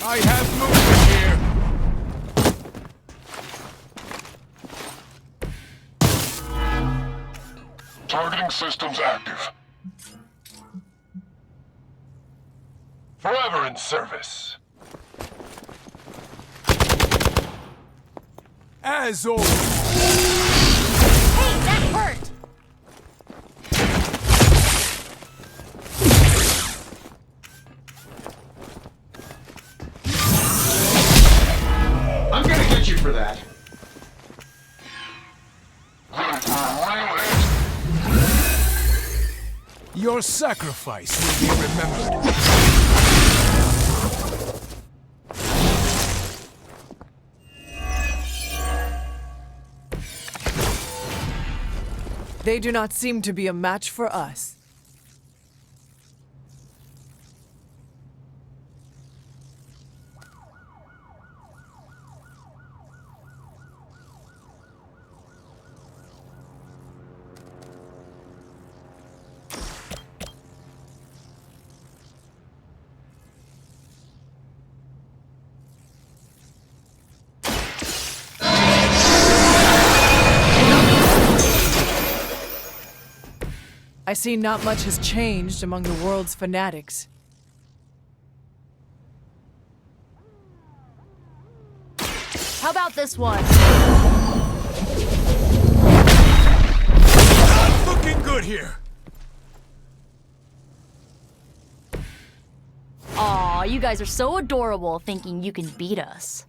S8: I have movement here.
S9: Targeting systems active. Forever in service.
S8: As always.
S10: Hey, that hurt!
S5: I'm gonna get you for that.
S8: Your sacrifice will be remembered.
S2: They do not seem to be a match for us. I see not much has changed among the world's fanatics.
S10: How about this one?
S8: Not looking good here.
S10: Aw, you guys are so adorable thinking you can beat us.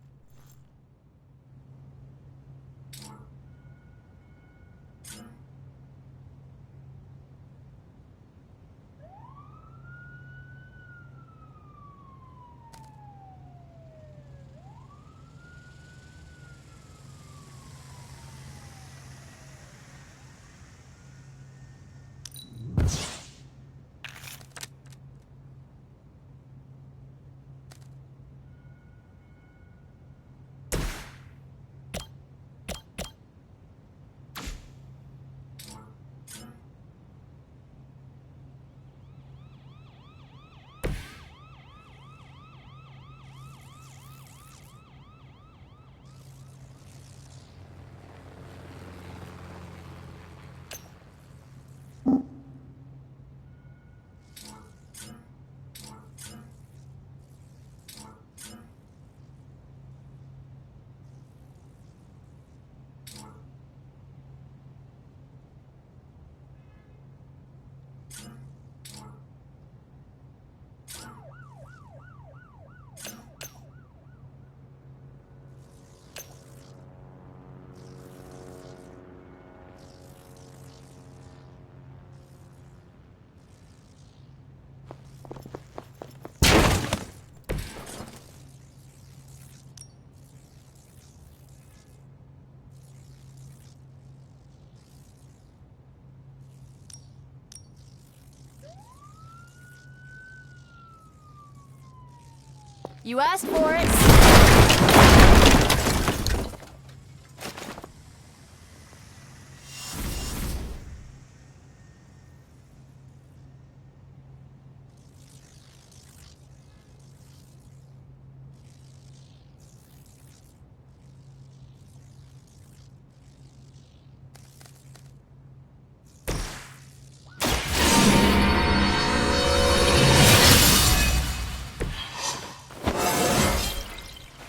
S10: You asked for it.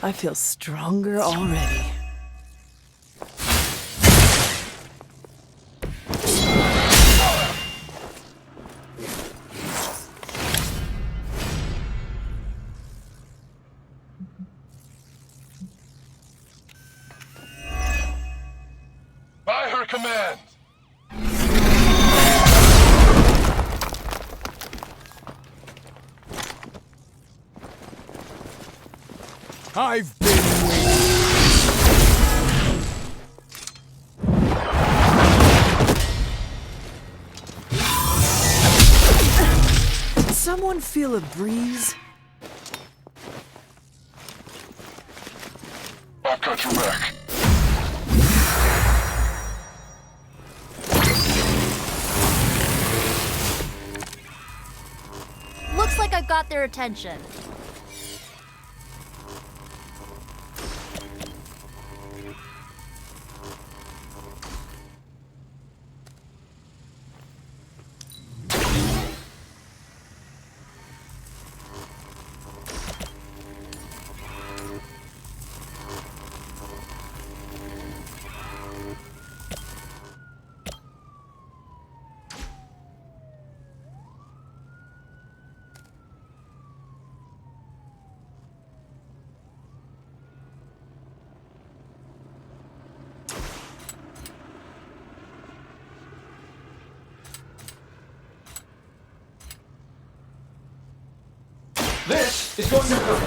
S2: I feel stronger already.
S9: By her command.
S15: I've been waiting.
S2: Someone feel a breeze?
S9: I've got your back.
S10: Looks like I've got their attention.
S5: This is going to hurt.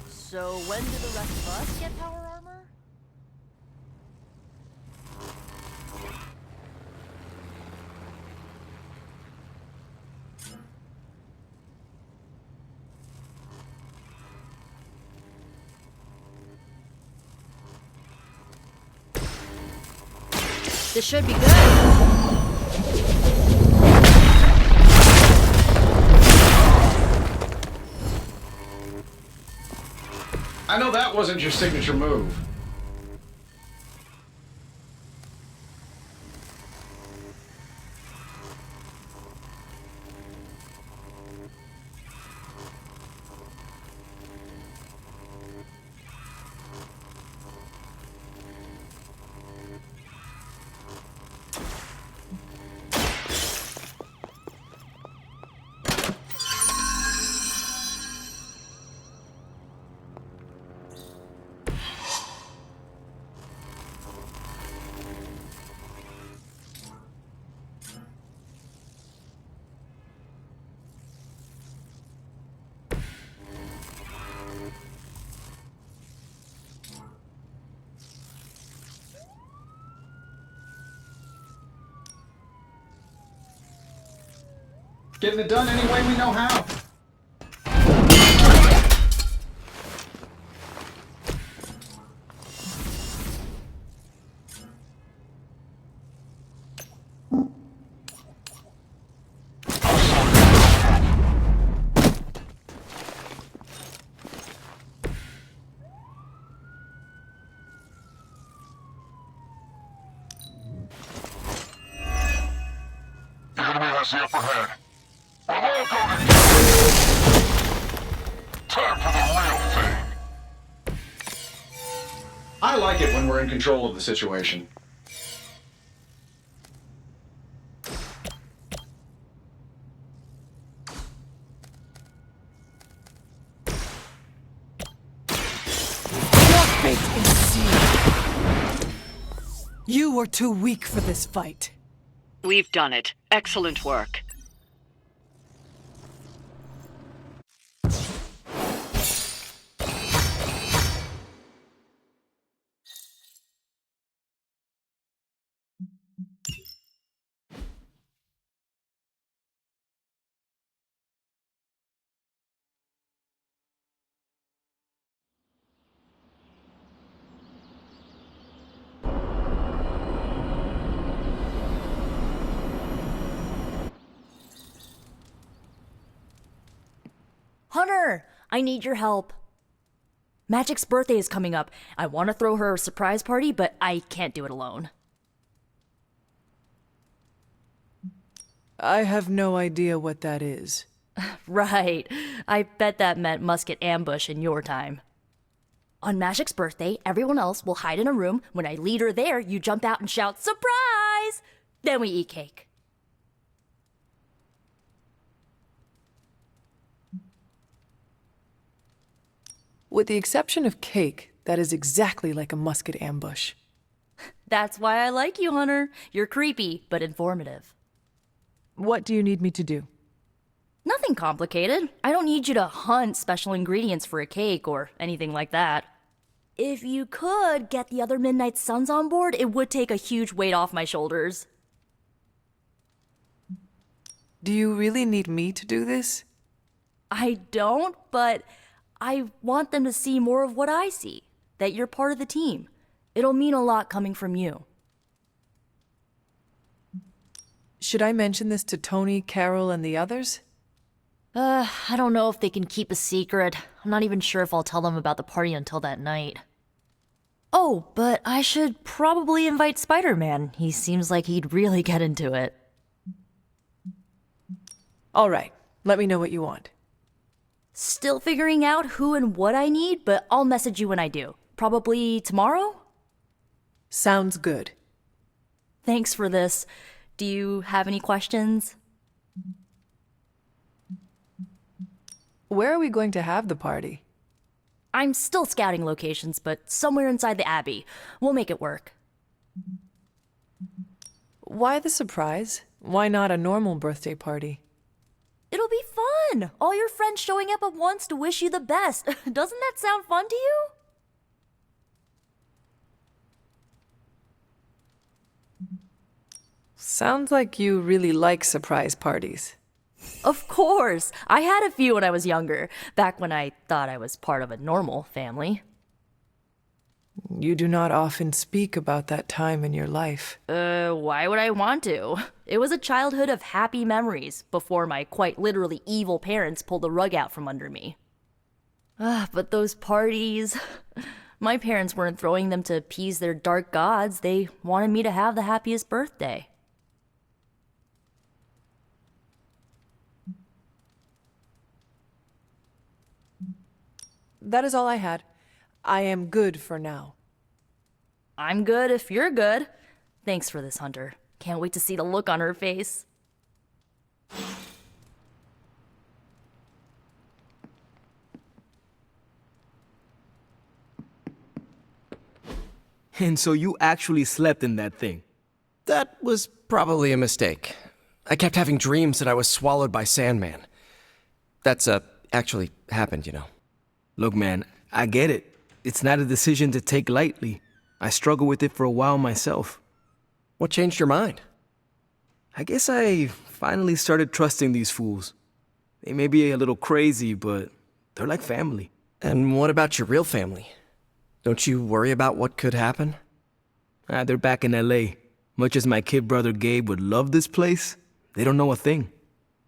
S10: So when do the rest of us get power armor? This should be good.
S5: I know that wasn't your signature move. Getting it done any way we know how.
S9: The enemy has the upper hand. We're all going. Time for the real thing.
S5: I like it when we're in control of the situation.
S2: Your fate is sealed. You were too weak for this fight.
S7: We've done it. Excellent work.
S10: Hunter, I need your help. Magic's birthday is coming up. I want to throw her a surprise party, but I can't do it alone.
S2: I have no idea what that is.
S10: Right. I bet that meant musket ambush in your time. On Magic's birthday, everyone else will hide in a room. When I lead her there, you jump out and shout, "Surprise!" Then we eat cake.
S2: With the exception of cake, that is exactly like a musket ambush.
S10: That's why I like you, Hunter. You're creepy, but informative.
S2: What do you need me to do?
S10: Nothing complicated. I don't need you to hunt special ingredients for a cake or anything like that. If you could get the other Midnight Suns on board, it would take a huge weight off my shoulders.
S2: Do you really need me to do this?
S10: I don't, but I want them to see more of what I see. That you're part of the team. It'll mean a lot coming from you.
S2: Should I mention this to Tony, Carol, and the others?
S10: I don't know if they can keep a secret. I'm not even sure if I'll tell them about the party until that night. Oh, but I should probably invite Spider-Man. He seems like he'd really get into it.
S2: All right, let me know what you want.
S10: Still figuring out who and what I need, but I'll message you when I do. Probably tomorrow?
S2: Sounds good.
S10: Thanks for this. Do you have any questions?
S2: Where are we going to have the party?
S10: I'm still scouting locations, but somewhere inside the Abbey. We'll make it work.
S2: Why the surprise? Why not a normal birthday party?
S10: It'll be fun! All your friends showing up at once to wish you the best. Doesn't that sound fun to you?
S2: Sounds like you really like surprise parties.
S10: Of course! I had a few when I was younger, back when I thought I was part of a normal family.
S2: You do not often speak about that time in your life.
S10: Why would I want to? It was a childhood of happy memories, before my quite literally evil parents pulled the rug out from under me. But those parties... My parents weren't throwing them to appease their dark gods, they wanted me to have the happiest birthday.
S2: That is all I had. I am good for now.
S10: I'm good if you're good. Thanks for this, Hunter. Can't wait to see the look on her face.
S13: And so you actually slept in that thing?
S4: That was probably a mistake. I kept having dreams that I was swallowed by Sandman. That's, actually happened, you know.
S13: Look, man, I get it. It's not a decision to take lightly. I struggled with it for a while myself.
S4: What changed your mind?
S13: I guess I finally started trusting these fools. They may be a little crazy, but they're like family.
S4: And what about your real family? Don't you worry about what could happen?
S13: They're back in LA. Much as my kid brother Gabe would love this place, they don't know a thing.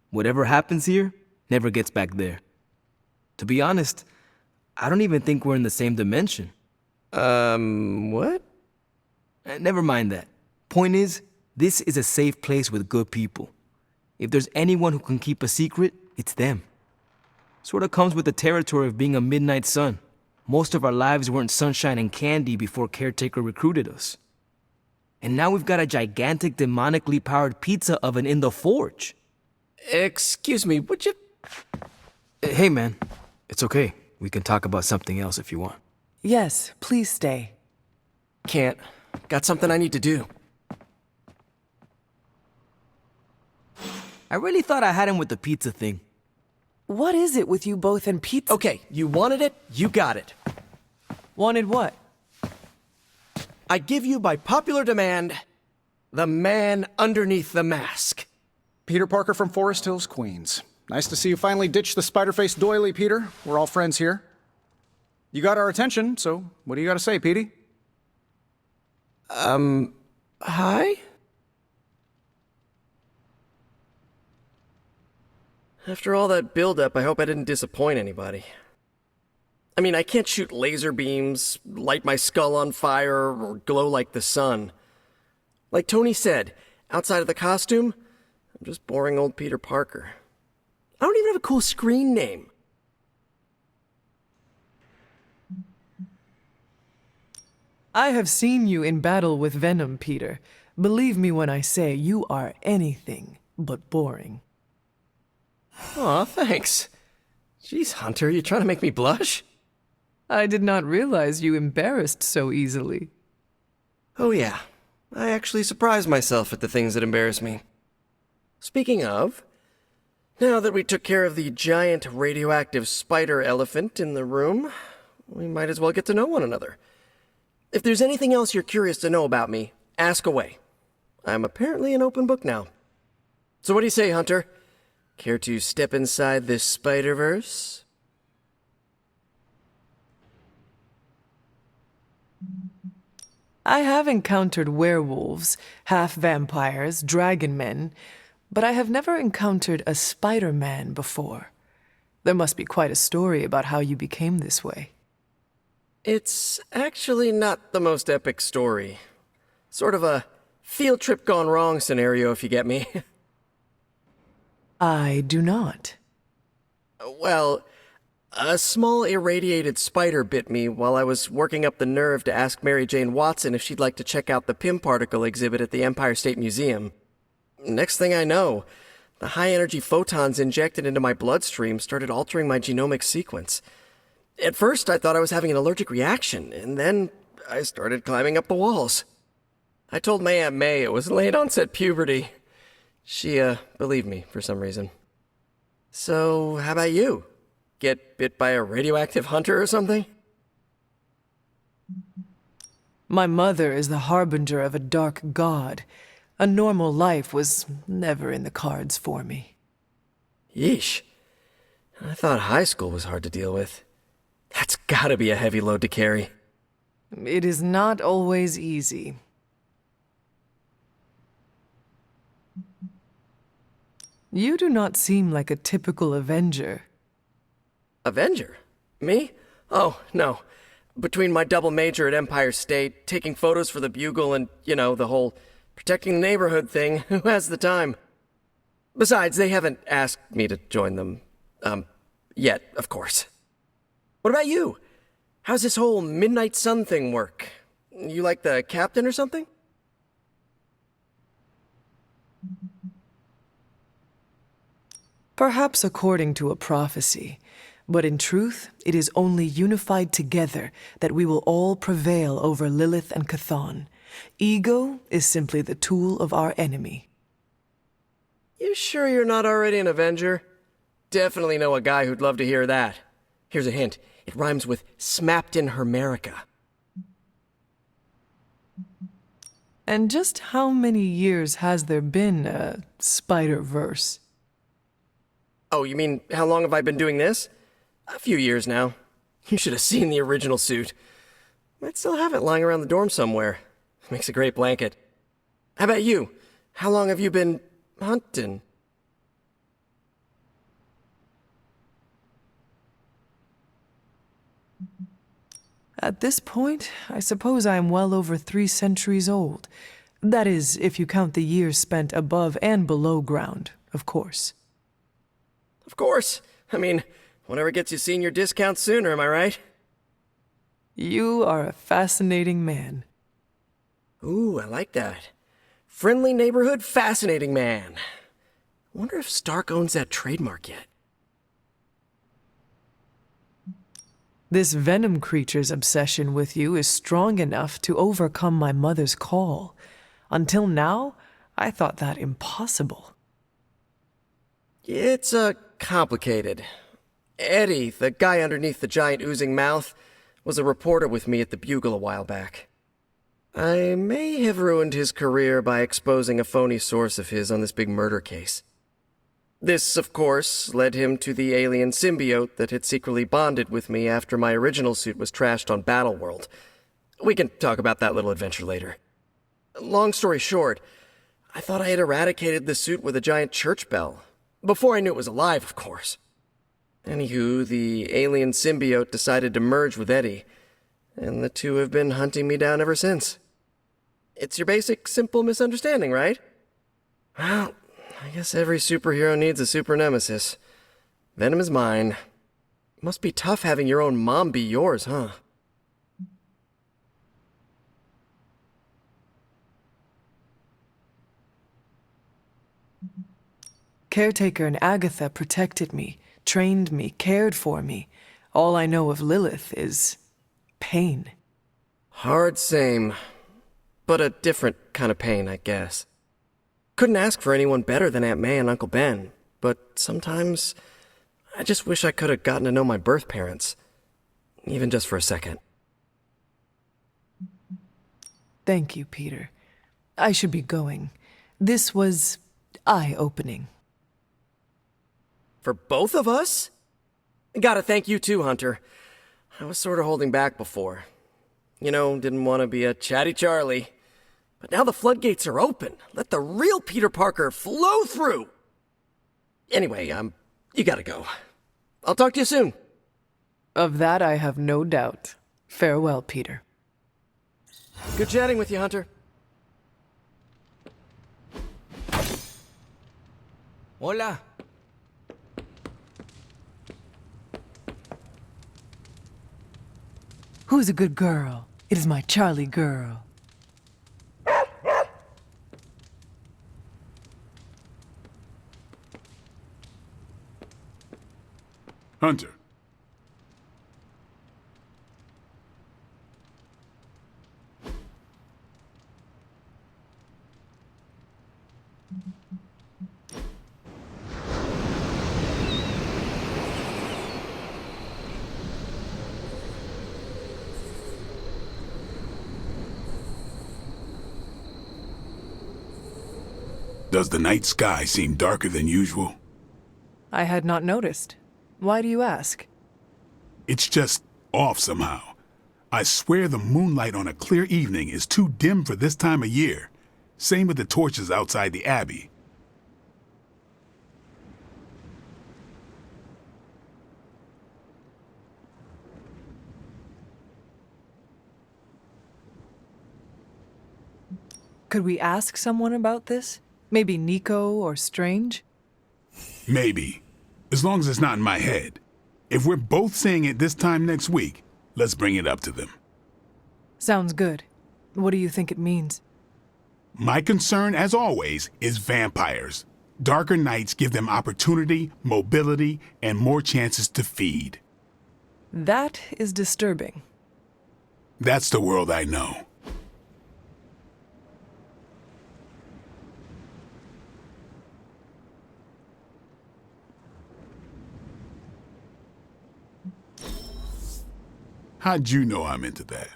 S13: Whatever happens here never gets back there. To be honest, I don't even think we're in the same dimension.
S4: What?
S13: Never mind that. Point is, this is a safe place with good people. If there's anyone who can keep a secret, it's them. Sorta comes with the territory of being a Midnight Sun. Most of our lives weren't sunshine and candy before Caretaker recruited us. And now we've got a gigantic demonically powered pizza oven in the forge.
S4: Excuse me, would you...
S13: Hey man, it's okay. We can talk about something else if you want.
S2: Yes, please stay.
S4: Can't. Got something I need to do.
S13: I really thought I had him with the pizza thing.
S2: What is it with you both and pizza?
S4: Okay, you wanted it, you got it.
S2: Wanted what?
S4: I give you, by popular demand, the man underneath the mask.
S5: Peter Parker from Forest Hills, Queens. Nice to see you finally ditch the spider-faced doily, Peter. We're all friends here. You got our attention, so what do you got to say, Petey?
S4: Hi? After all that buildup, I hope I didn't disappoint anybody. I mean, I can't shoot laser beams, light my skull on fire, or glow like the sun. Like Tony said, outside of the costume, I'm just boring old Peter Parker. I don't even have a cool screen name.
S2: I have seen you in battle with Venom, Peter. Believe me when I say you are anything but boring.
S4: Aw, thanks. Jeez, Hunter, you trying to make me blush?
S2: I did not realize you embarrassed so easily.
S4: Oh yeah, I actually surprise myself at the things that embarrass me. Speaking of, now that we took care of the giant radioactive spider elephant in the room, we might as well get to know one another. If there's anything else you're curious to know about me, ask away. I'm apparently an open book now. So what do you say, Hunter? Care to step inside this Spider-Verse?
S2: I have encountered werewolves, half-vampires, dragon men, but I have never encountered a Spider-Man before. There must be quite a story about how you became this way.
S4: It's actually not the most epic story. Sort of a field trip gone wrong scenario, if you get me.
S2: I do not.
S4: Well, a small irradiated spider bit me while I was working up the nerve to ask Mary Jane Watson if she'd like to check out the Pym particle exhibit at the Empire State Museum. Next thing I know, the high-energy photons injected into my bloodstream started altering my genomic sequence. At first, I thought I was having an allergic reaction, and then I started climbing up the walls. I told my Aunt May it was late-onset puberty. She, believed me for some reason. So, how about you? Get bit by a radioactive hunter or something?
S2: My mother is the harbinger of a dark god. A normal life was never in the cards for me.
S4: Yeesh. I thought high school was hard to deal with. That's gotta be a heavy load to carry.
S2: It is not always easy. You do not seem like a typical Avenger.
S4: Avenger? Me? Oh, no. Between my double major at Empire State, taking photos for the Bugle, and, the whole protecting the neighborhood thing, who has the time? Besides, they haven't asked me to join them, yet, of course. What about you? How's this whole Midnight Sun thing work? You like the captain or something?
S2: Perhaps according to a prophecy, but in truth, it is only unified together that we will all prevail over Lilith and Chthon. Ego is simply the tool of our enemy.
S4: You sure you're not already an Avenger? Definitely know a guy who'd love to hear that. Here's a hint. It rhymes with smapped in Hermerica.
S2: And just how many years has there been a Spider-Verse?
S4: Oh, you mean, how long have I been doing this? A few years now. You should have seen the original suit. Might still have it lying around the dorm somewhere. Makes a great blanket. How about you? How long have you been hunting?
S2: At this point, I suppose I am well over 3 centuries old. That is, if you count the years spent above and below ground, of course.
S4: Of course. I mean, whatever gets you senior discount sooner, am I right?
S2: You are a fascinating man.
S4: Ooh, I like that. Friendly neighborhood, fascinating man. Wonder if Stark owns that trademark yet.
S2: This Venom creature's obsession with you is strong enough to overcome my mother's call. Until now, I thought that impossible.
S4: It's, complicated. Eddie, the guy underneath the giant oozing mouth, was a reporter with me at the Bugle a while back. I may have ruined his career by exposing a phony source of his on this big murder case. This, of course, led him to the alien symbiote that had secretly bonded with me after my original suit was trashed on Battleworld. We can talk about that little adventure later. Long story short, I thought I had eradicated the suit with a giant church bell. Before I knew it was alive, of course. Anywho, the alien symbiote decided to merge with Eddie, and the two have been hunting me down ever since. It's your basic, simple misunderstanding, right? Well, I guess every superhero needs a super nemesis. Venom is mine. Must be tough having your own mom be yours, huh?
S2: Caretaker and Agatha protected me, trained me, cared for me. All I know of Lilith is pain.
S4: Hard same, but a different kind of pain, I guess. Couldn't ask for anyone better than Aunt May and Uncle Ben, but sometimes I just wish I could have gotten to know my birth parents, even just for a second.
S2: Thank you, Peter. I should be going. This was eye-opening.
S4: For both of us? Gotta thank you too, Hunter. I was sort of holding back before. You know, didn't want to be a chatty Charlie. But now the floodgates are open. Let the real Peter Parker flow through! Anyway, you gotta go. I'll talk to you soon.
S2: Of that I have no doubt. Farewell, Peter.
S4: Good chatting with you, Hunter.
S13: Hola.
S2: Who's a good girl? It is my Charlie girl.
S6: Hunter. Does the night sky seem darker than usual?
S2: I had not noticed. Why do you ask?
S6: It's just off somehow. I swear the moonlight on a clear evening is too dim for this time of year. Same with the torches outside the Abbey.
S2: Could we ask someone about this? Maybe Nico or Strange?
S6: Maybe. As long as it's not in my head. If we're both saying it this time next week, let's bring it up to them.
S2: Sounds good. What do you think it means?
S6: My concern, as always, is vampires. Darker nights give them opportunity, mobility, and more chances to feed.
S2: That is disturbing.
S6: That's the world I know. How'd you know I'm into that?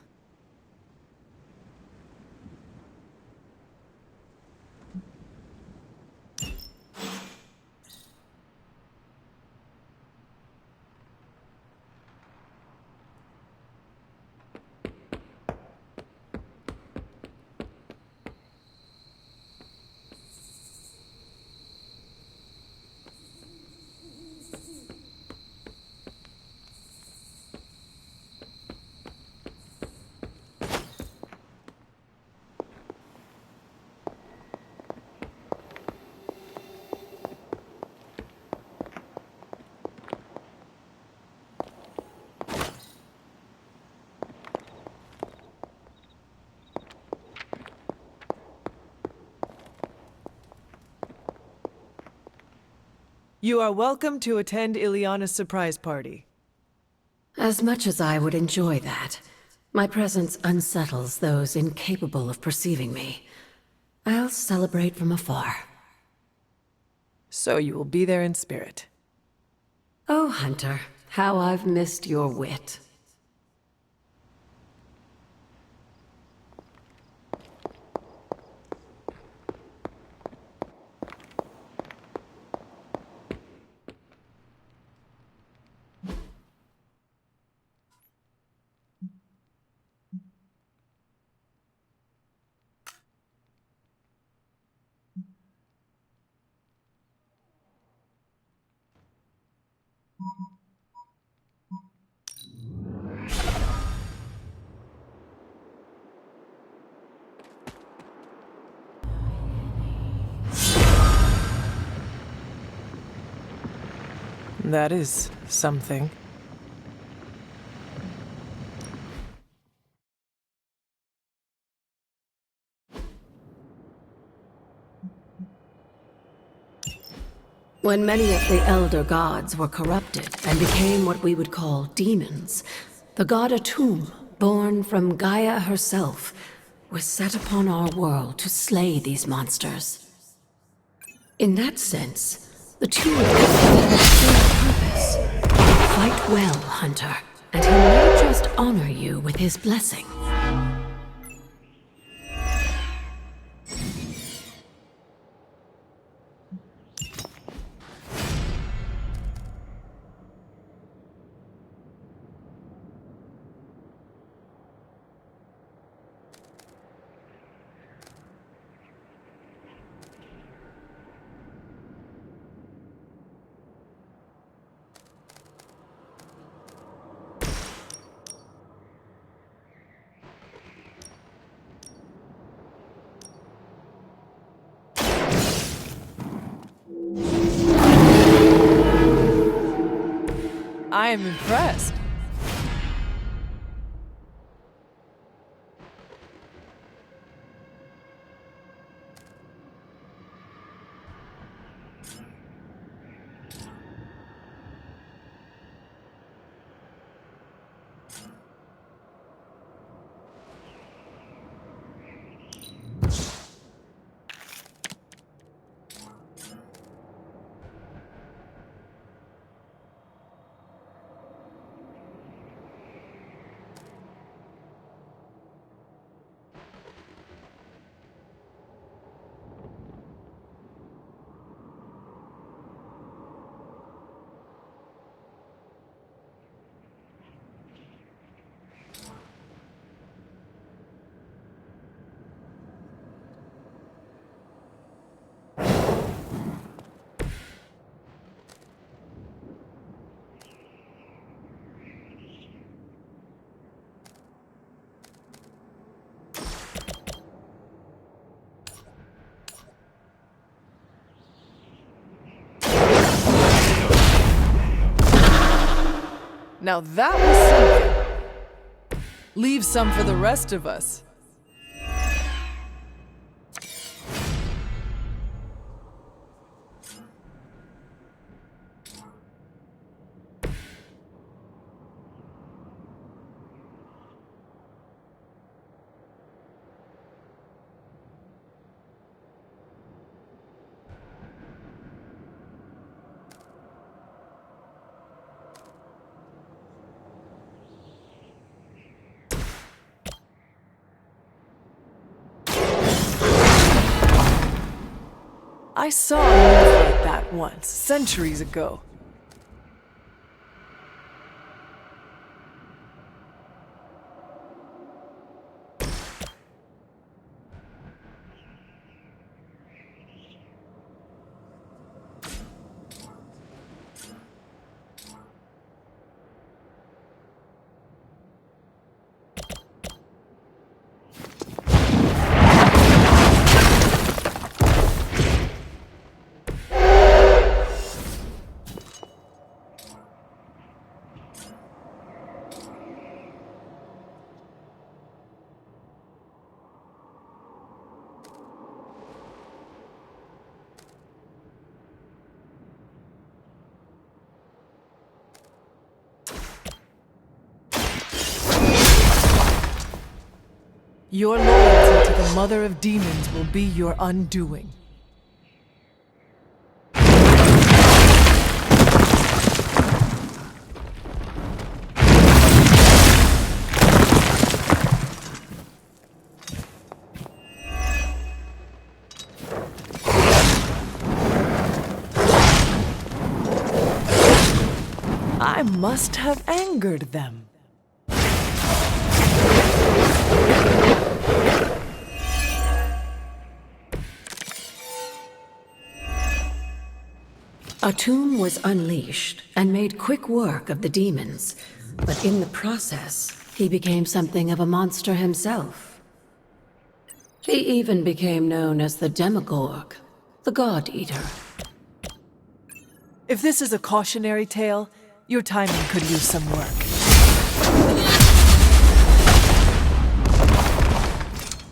S2: You are welcome to attend Ileana's surprise party.
S16: As much as I would enjoy that, my presence unsettles those incapable of perceiving me. I'll celebrate from afar.
S2: So you will be there in spirit.
S16: Oh, Hunter, how I've missed your wit.
S2: That is something.
S16: When many of the elder gods were corrupted and became what we would call demons, the god Atum, born from Gaia herself, was set upon our world to slay these monsters. In that sense, the two of them had the same purpose. Fight well, Hunter, and he may just honor you with his blessing.
S2: I am impressed. Now that was something. Leave some for the rest of us. I saw a move like that once, centuries ago. Your loyalty to the Mother of Demons will be your undoing. I must have angered them.
S16: A tomb was unleashed and made quick work of the demons, but in the process, he became something of a monster himself. He even became known as the Demogorg, the God Eater.
S2: If this is a cautionary tale, your timing could use some work.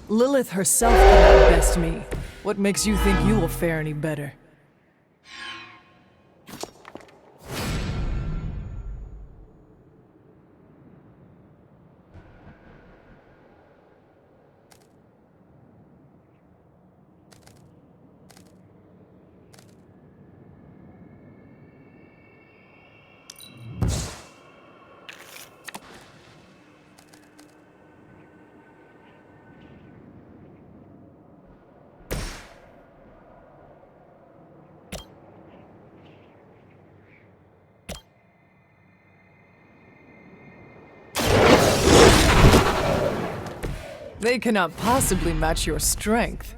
S2: Lilith herself cannot best me. What makes you think you will fare any better? They cannot possibly match your strength.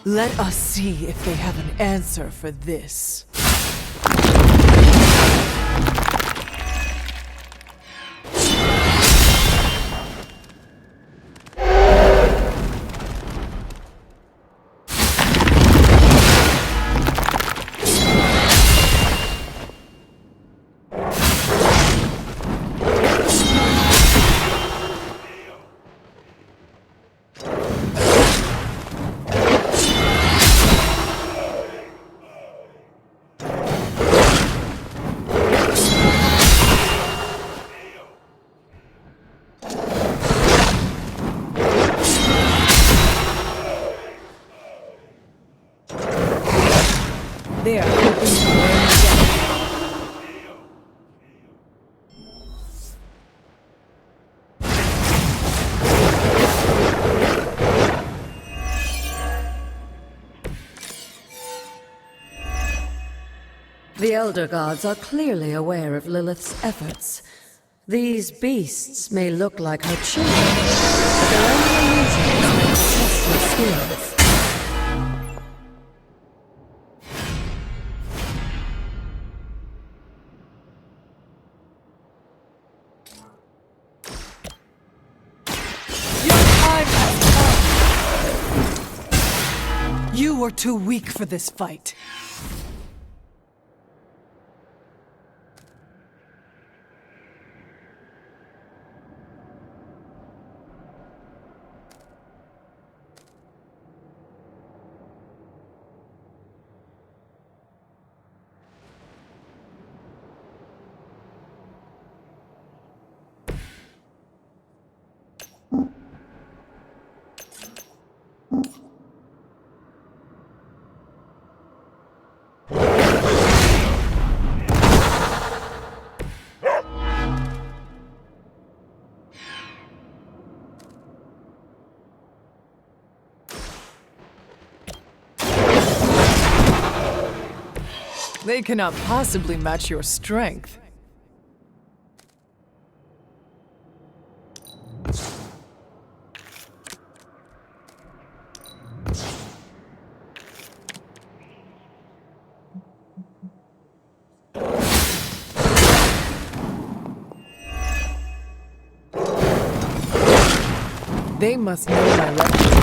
S2: Let us see if they have an answer for this. They are hoping to learn death.
S16: The Elder Gods are clearly aware of Lilith's efforts. These beasts may look like her children, but their only illusions may test her skills.
S2: You are too weak for this fight. They cannot possibly match your strength. They must know my reputation.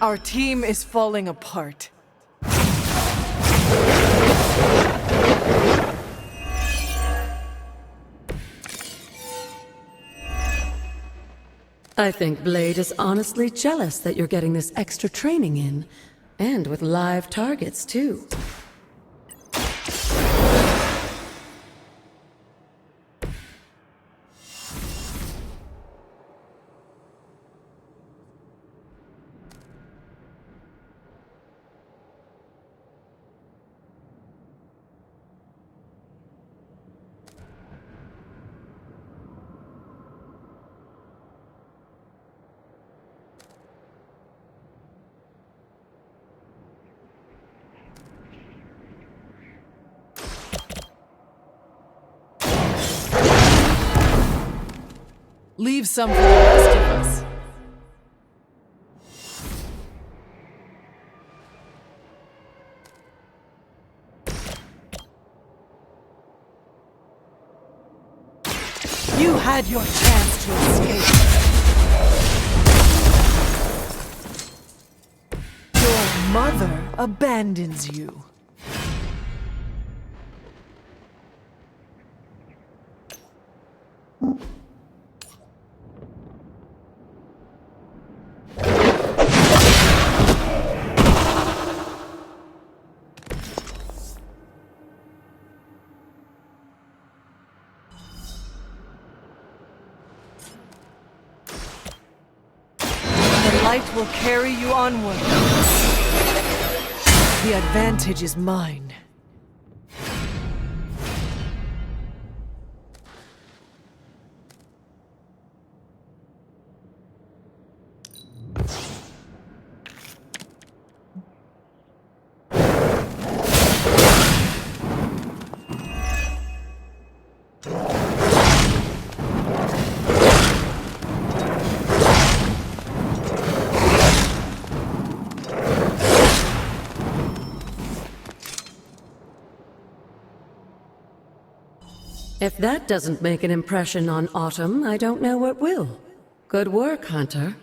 S2: Our team is falling apart.
S16: I think Blade is honestly jealous that you're getting this extra training in. And with live targets, too.
S2: Leave some for the rest of us. You had your chance to escape. Your mother abandons you. The light will carry you onward. The advantage is mine.
S16: If that doesn't make an impression on Autumn, I don't know what will. Good work, Hunter.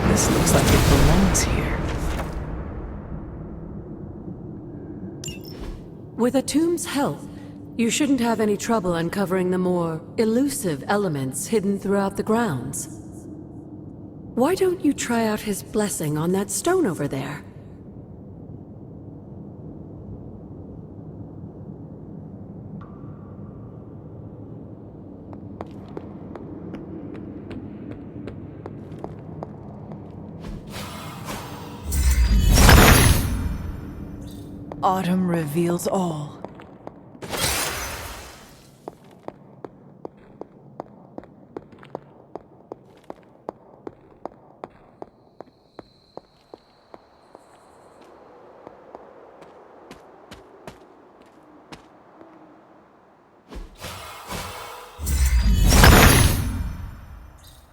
S2: This looks like it belongs here.
S16: With Atum's help, you shouldn't have any trouble uncovering the more elusive elements hidden throughout the grounds. Why don't you try out his blessing on that stone over there?
S2: Autumn reveals all.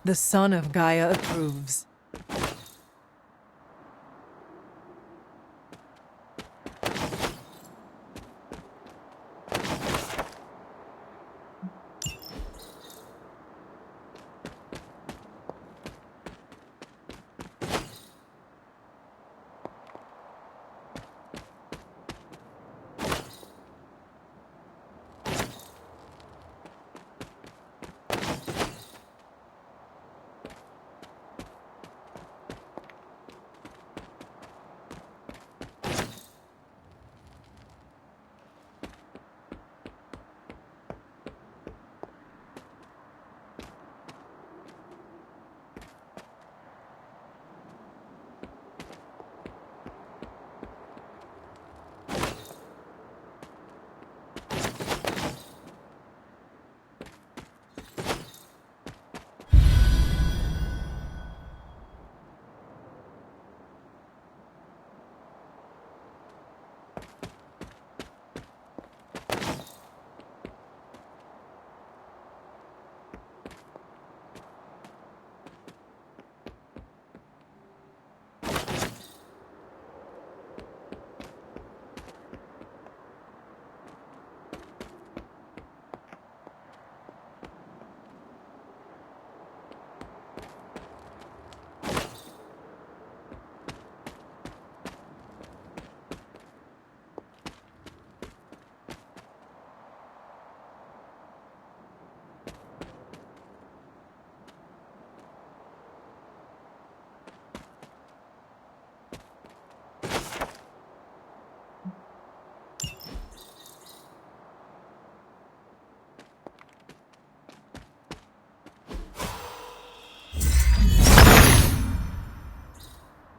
S2: The son of Gaia approves.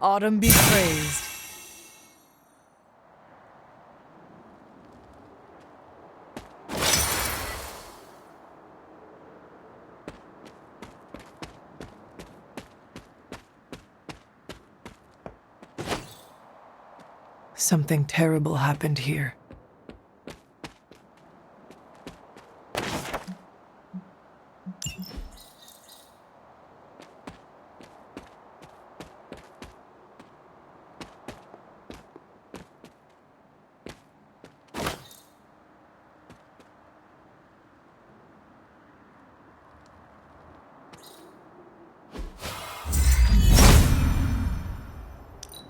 S2: Autumn be praised. Something terrible happened here.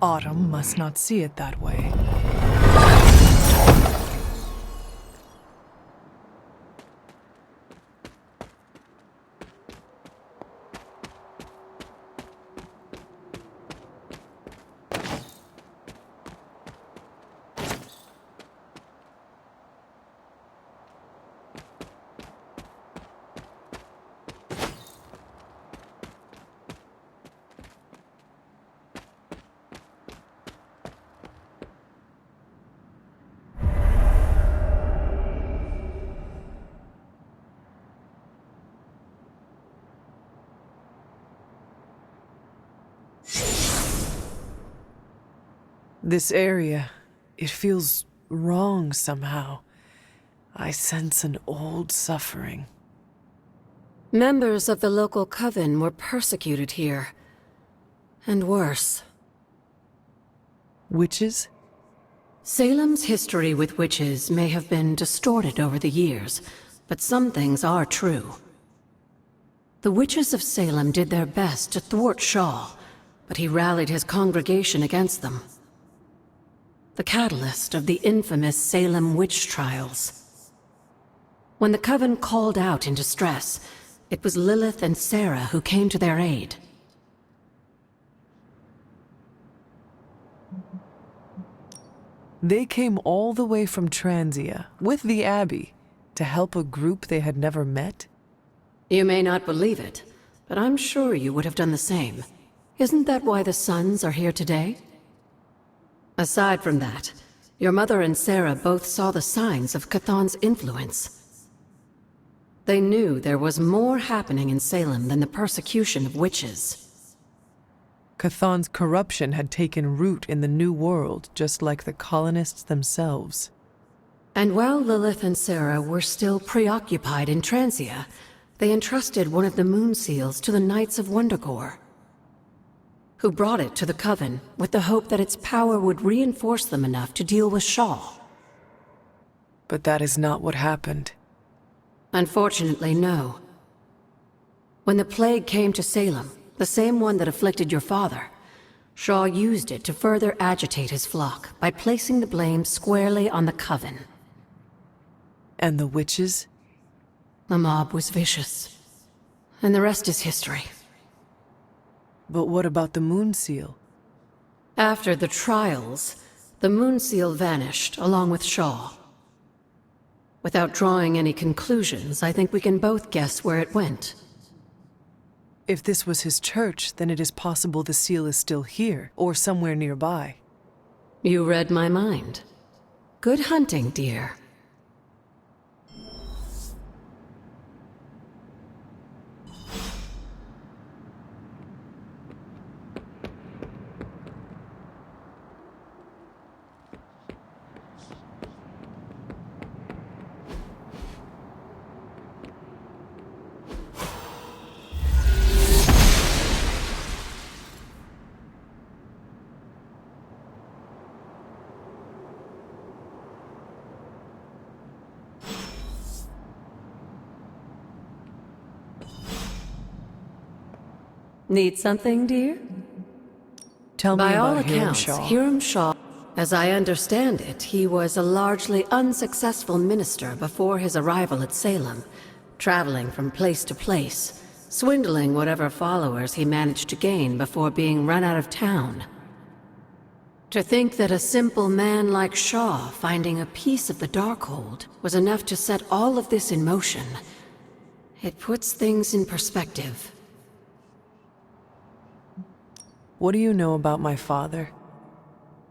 S2: Autumn must not see it that way. This area, it feels wrong somehow. I sense an old suffering.
S16: Members of the local coven were persecuted here. And worse.
S2: Witches?
S16: Salem's history with witches may have been distorted over the years, but some things are true. The witches of Salem did their best to thwart Shaw, but he rallied his congregation against them. The catalyst of the infamous Salem witch trials. When the coven called out in distress, it was Lilith and Sarah who came to their aid.
S2: They came all the way from Transia, with the Abbey, to help a group they had never met?
S16: You may not believe it, but I'm sure you would have done the same. Isn't that why the Sons are here today? Aside from that, your mother and Sarah both saw the signs of Chthon's influence. They knew there was more happening in Salem than the persecution of witches.
S2: Chthon's corruption had taken root in the New World, just like the colonists themselves.
S16: And while Lilith and Sarah were still preoccupied in Transia, they entrusted one of the moon seals to the Knights of Wondergore, who brought it to the Coven with the hope that its power would reinforce them enough to deal with Shaw.
S2: But that is not what happened.
S16: Unfortunately, no. When the plague came to Salem, the same one that afflicted your father, Shaw used it to further agitate his flock by placing the blame squarely on the Coven.
S2: And the witches?
S16: The mob was vicious. And the rest is history.
S2: But what about the moon seal?
S16: After the trials, the moon seal vanished along with Shaw. Without drawing any conclusions, I think we can both guess where it went.
S2: If this was his church, then it is possible the seal is still here, or somewhere nearby.
S16: You read my mind. Good hunting, dear. Need something, dear?
S2: Tell me
S16: By all
S2: about Hiram
S16: accounts,
S2: Shaw.
S16: Hiram Shaw, as I understand it, he was a largely unsuccessful minister before his arrival at Salem, traveling from place to place, swindling whatever followers he managed to gain before being run out of town. To think that a simple man like Shaw finding a piece of the Darkhold was enough to set all of this in motion, it puts things in perspective.
S2: What do you know about my father?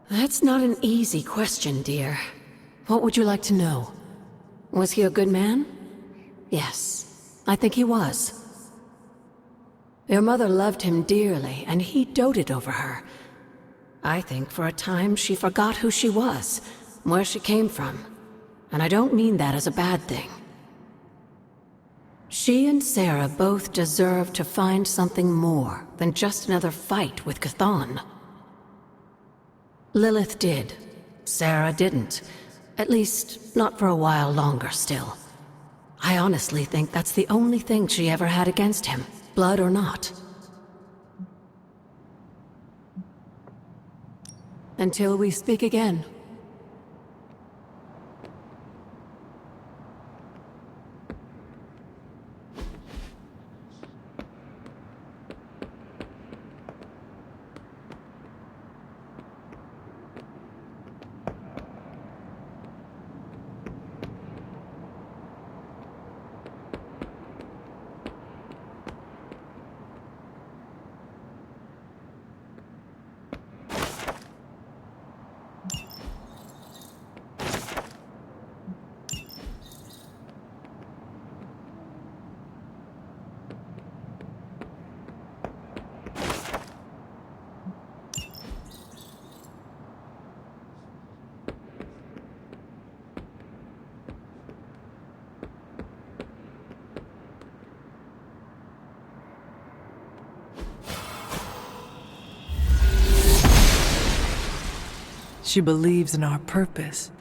S16: That's not an easy question, dear. What would you like to know? Was he a good man? Yes, I think he was. Your mother loved him dearly, and he doted over her. I think for a time she forgot who she was, where she came from. And I don't mean that as a bad thing. She and Sarah both deserve to find something more than just another fight with Chthon. Lilith did. Sarah didn't. At least, not for a while longer still. I honestly think that's the only thing she ever had against him, blood or not. Until we speak again.
S2: She believes in our purpose.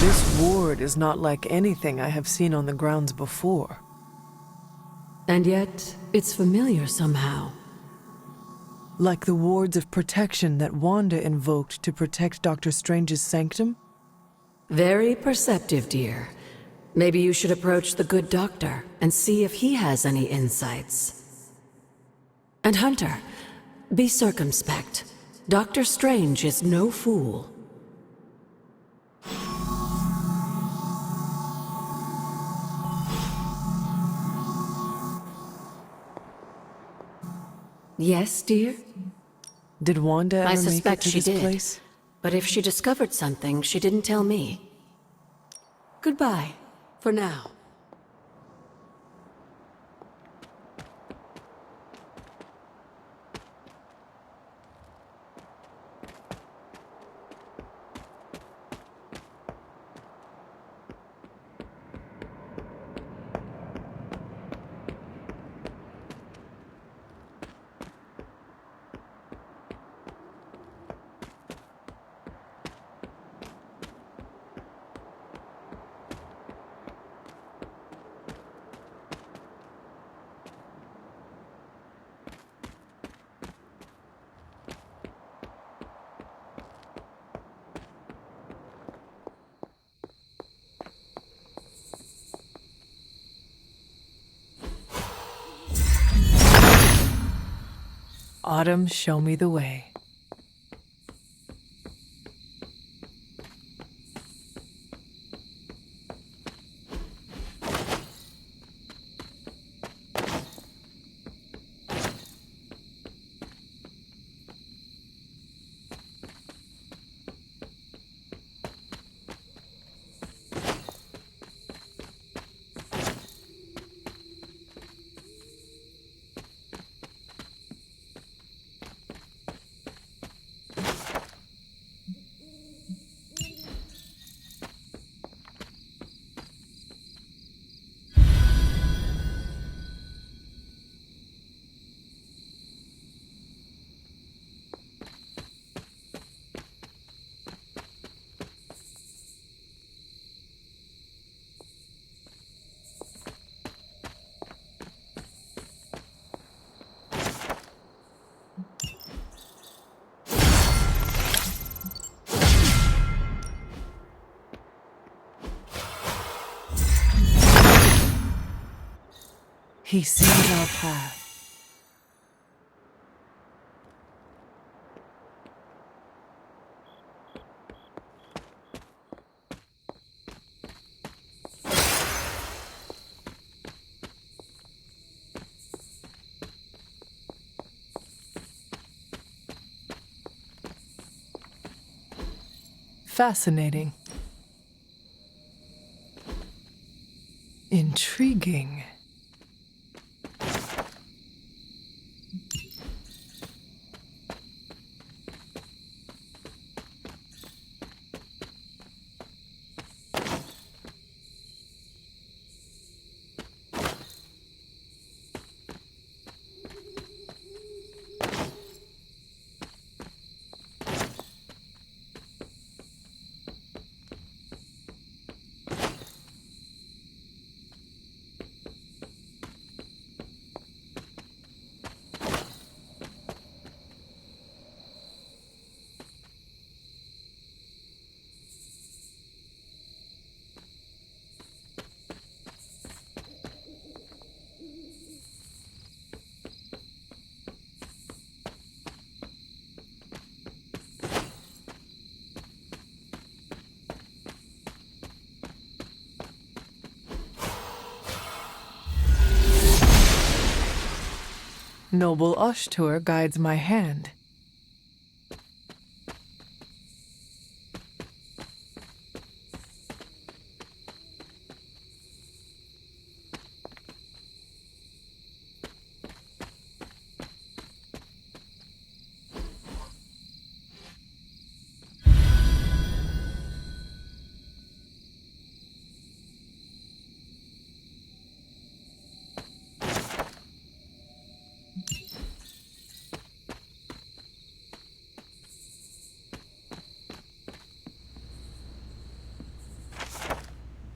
S2: This ward is not like anything I have seen on the grounds before.
S16: And yet, it's familiar somehow.
S2: Like the wards of protection that Wanda invoked to protect Dr. Strange's sanctum?
S16: Very perceptive, dear. Maybe you should approach the good doctor and see if he has any insights. And Hunter, be circumspect. Dr. Strange is no fool. Yes, dear?
S2: Did Wanda ever
S16: I
S2: make it
S16: suspect
S2: to
S16: she
S2: this
S16: did.
S2: place?
S16: But if she discovered something, she didn't tell me. Goodbye, for now.
S2: Autumn, show me the way. He sees our path. Fascinating. Intriguing. Noble Ashtur guides my hand.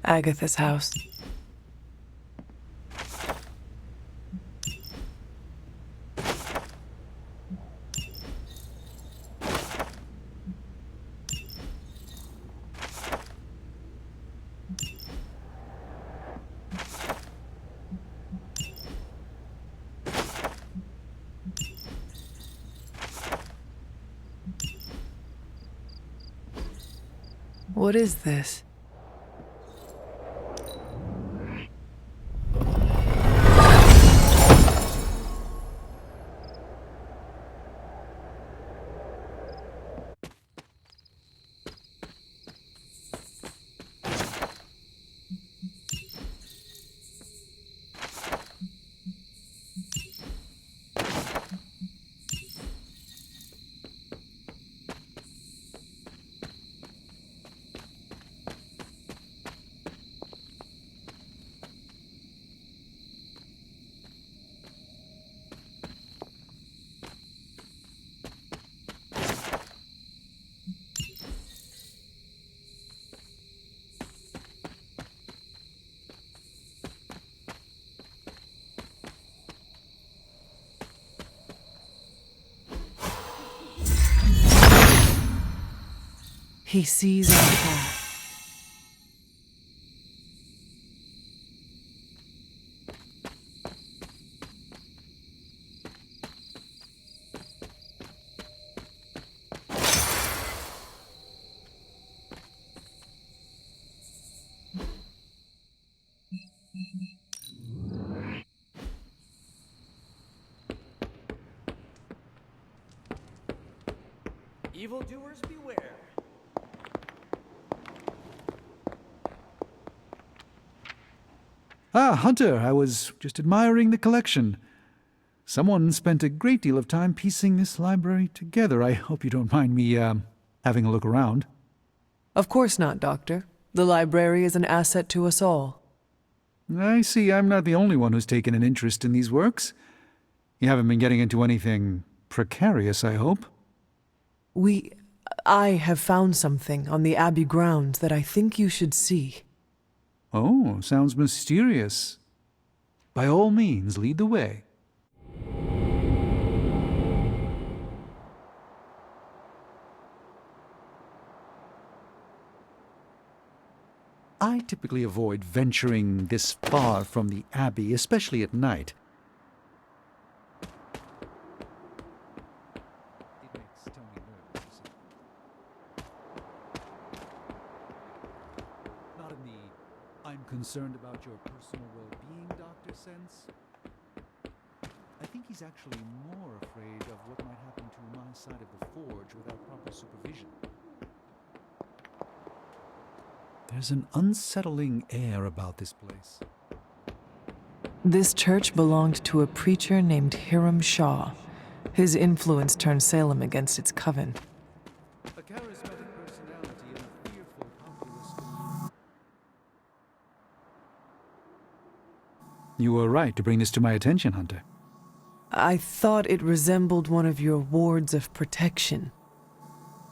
S2: Agatha's house. What is this? He sees our path.
S4: Evildoers beware.
S3: Ah, Hunter, I was just admiring the collection. Someone spent a great deal of time piecing this library together. I hope you don't mind me, having a look around.
S2: Of course not, Doctor. The library is an asset to us all.
S3: I see I'm not the only one who's taken an interest in these works. You haven't been getting into anything precarious, I hope?
S2: I have found something on the Abbey grounds that I think you should see.
S3: Oh, sounds mysterious. By all means, lead the way. I typically avoid venturing this far from the Abbey, especially at night. It makes Tony nervous, you see. Not in the "I'm concerned about your personal well-being" doctor sense. I think he's actually more afraid of what might happen to my side of the forge without proper supervision. There's an unsettling air about this place.
S2: This church belonged to a preacher named Hiram Shaw. His influence turned Salem against its coven.
S3: A charismatic personality and a fearful populace. You were right to bring this to my attention, Hunter.
S2: I thought it resembled one of your wards of protection.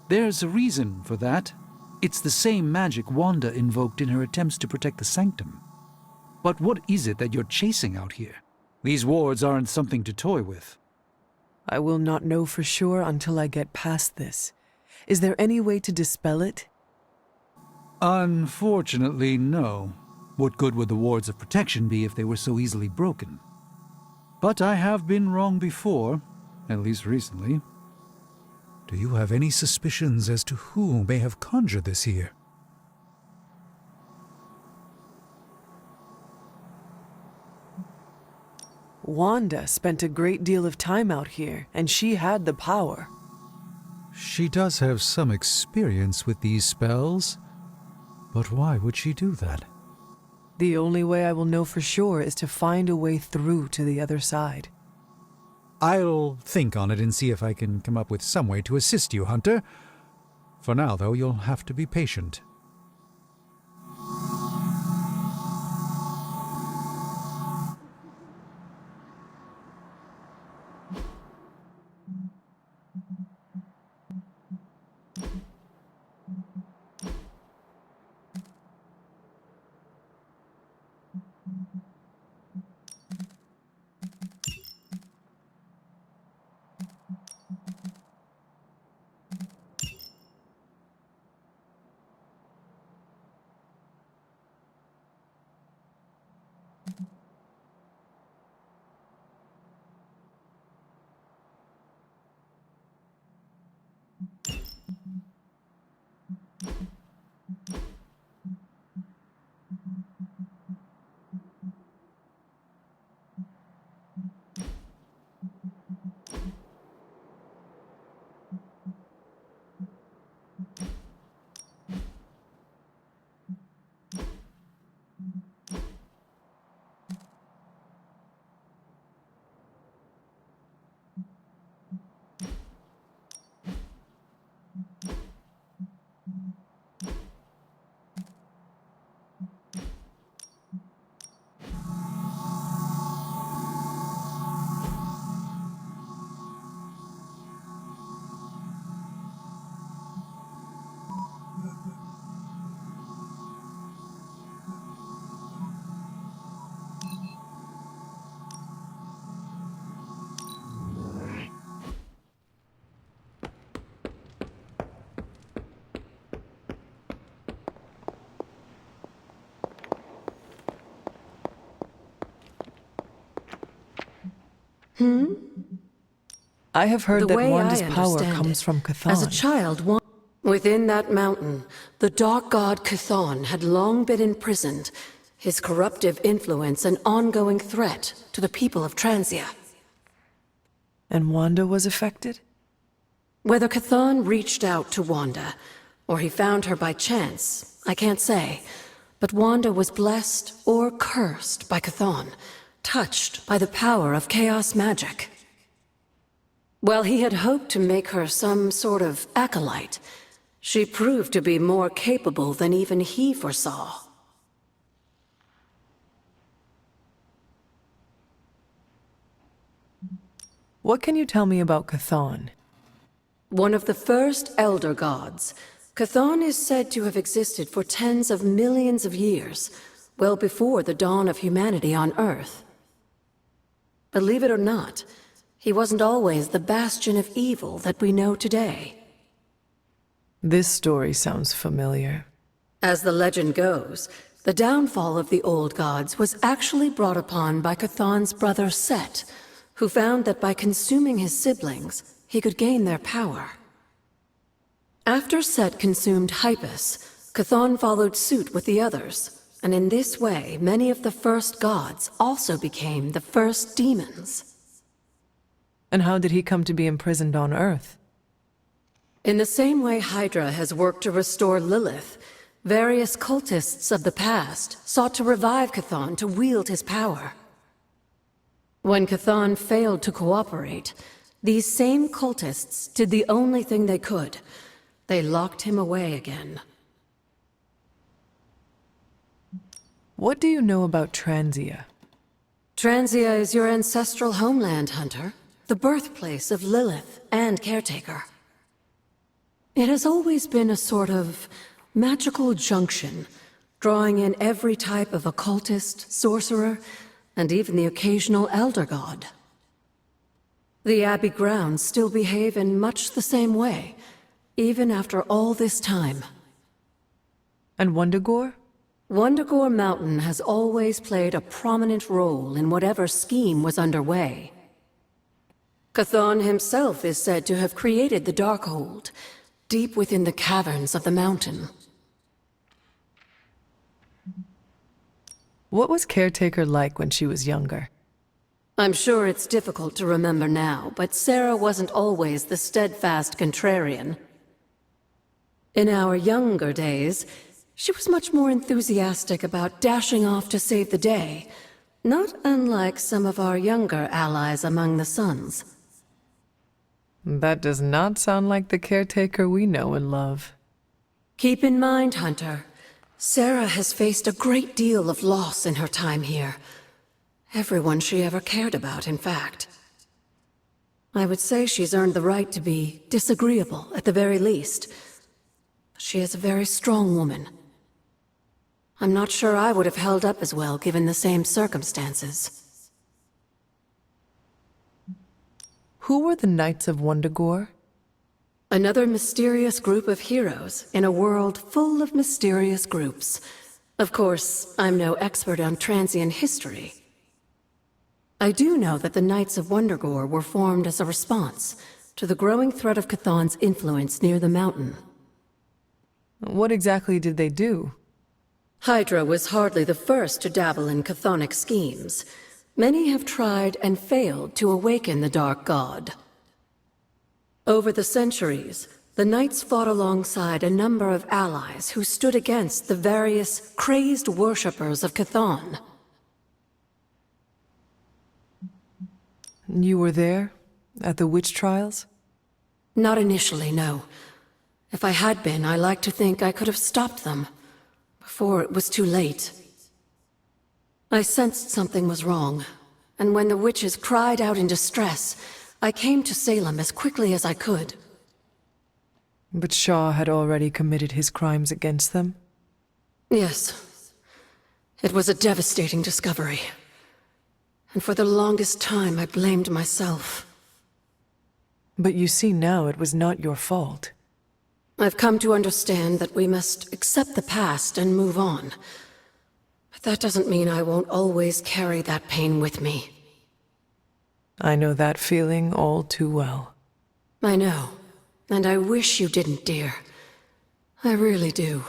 S3: There's a reason for that. It's the same magic Wanda invoked in her attempts to protect the sanctum. But what is it that you're chasing out here? These wards aren't something to toy with.
S2: I will not know for sure until I get past this. Is there any way to dispel it?
S3: Unfortunately, no. What good would the wards of protection be if they were so easily broken? But I have been wrong before, at least recently. Do you have any suspicions as to who may have conjured this here?
S2: Wanda spent a great deal of time out here, and she had the power.
S3: She does have some experience with these spells, but why would she do that?
S2: The only way I will know for sure is to find a way through to the other side.
S3: I'll think on it and see if I can come up with some way to assist you, Hunter. For now, though, you'll have to be patient.
S2: I have heard
S16: The
S2: that
S16: way
S2: Wanda's
S16: I
S2: power
S16: understand
S2: comes
S16: it,
S2: from Chthon.
S16: As a child, within that mountain, the dark god Chthon had long been imprisoned, his corruptive influence an ongoing threat to the people of Transia.
S2: And Wanda was affected?
S16: Whether Chthon reached out to Wanda, or he found her by chance, I can't say. But Wanda was blessed or cursed by Chthon, touched by the power of chaos magic. While he had hoped to make her some sort of acolyte, she proved to be more capable than even he foresaw.
S2: What can you tell me about Chthon?
S16: One of the first Elder Gods, Chthon is said to have existed for tens of millions of years, well before the dawn of humanity on Earth. Believe it or not, he wasn't always the bastion of evil that we know today.
S2: This story sounds familiar.
S16: As the legend goes, the downfall of the old gods was actually brought upon by Chthon's brother Set, who found that by consuming his siblings, he could gain their power. After Set consumed Hypus, Chthon followed suit with the others, and in this way, many of the first gods also became the first demons.
S2: And how did he come to be imprisoned on Earth?
S16: In the same way Hydra has worked to restore Lilith, various cultists of the past sought to revive Chthon to wield his power. When Chthon failed to cooperate, these same cultists did the only thing they could. They locked him away again.
S2: What do you know about Transia?
S16: Transia is your ancestral homeland, Hunter. The birthplace of Lilith and Caretaker. It has always been a sort of magical junction, drawing in every type of occultist, sorcerer, and even the occasional elder god. The Abbey grounds still behave in much the same way, even after all this time.
S2: And Wundagore?
S16: Wundagore Mountain has always played a prominent role in whatever scheme was underway. Chthon himself is said to have created the Darkhold, deep within the caverns of the mountain.
S2: What was Caretaker like when she was younger?
S16: I'm sure it's difficult to remember now, but Sarah wasn't always the steadfast contrarian. In our younger days, she was much more enthusiastic about dashing off to save the day, not unlike some of our younger allies among the Suns.
S2: That does not sound like the Caretaker we know and love.
S16: Keep in mind, Hunter, Sarah has faced a great deal of loss in her time here. Everyone she ever cared about, in fact. I would say she's earned the right to be disagreeable, at the very least. She is a very strong woman. I'm not sure I would have held up as well given the same circumstances.
S2: Who were the Knights of Wundagore?
S16: Another mysterious group of heroes in a world full of mysterious groups. Of course, I'm no expert on transient history. I do know that the Knights of Wundagore were formed as a response to the growing threat of Chthon's influence near the mountain.
S2: What exactly did they do?
S16: Hydra was hardly the first to dabble in chthonic schemes. Many have tried and failed to awaken the Dark God. Over the centuries, the Knights fought alongside a number of allies who stood against the various crazed worshippers of Chthon.
S2: You were there? At the witch trials?
S16: Not initially, no. If I had been, I like to think I could have stopped them, before it was too late. I sensed something was wrong, and when the witches cried out in distress, I came to Salem as quickly as I could.
S2: But Shaw had already committed his crimes against them?
S16: Yes. It was a devastating discovery. And for the longest time, I blamed myself.
S2: But you see now it was not your fault.
S16: I've come to understand that we must accept the past and move on. But that doesn't mean I won't always carry that pain with me.
S2: I know that feeling all too well.
S16: I know. And I wish you didn't, dear. I really do.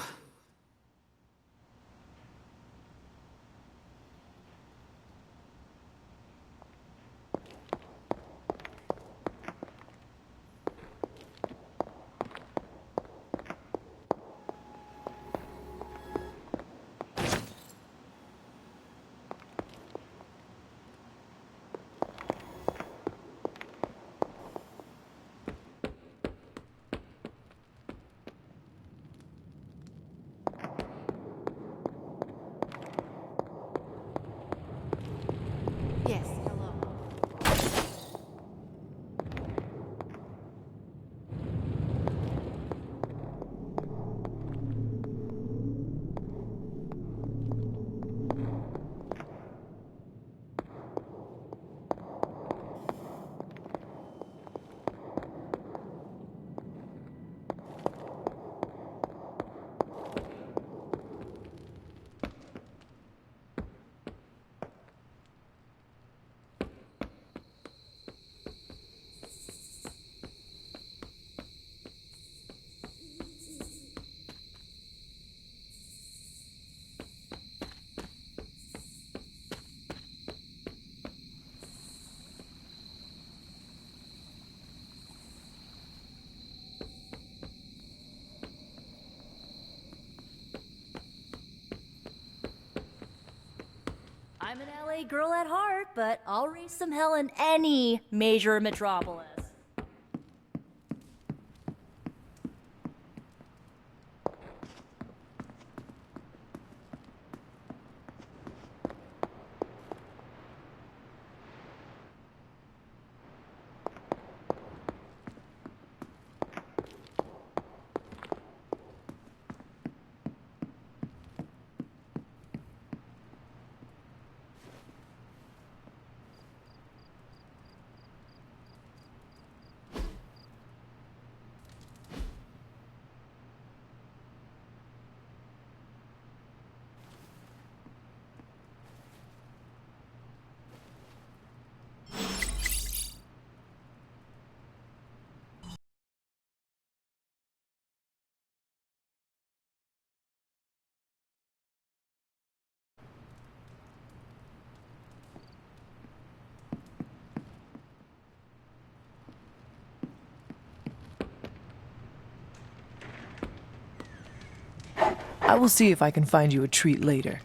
S10: LA girl at heart, but I'll raise some hell in any major metropolis.
S2: I will see if I can find you a treat later.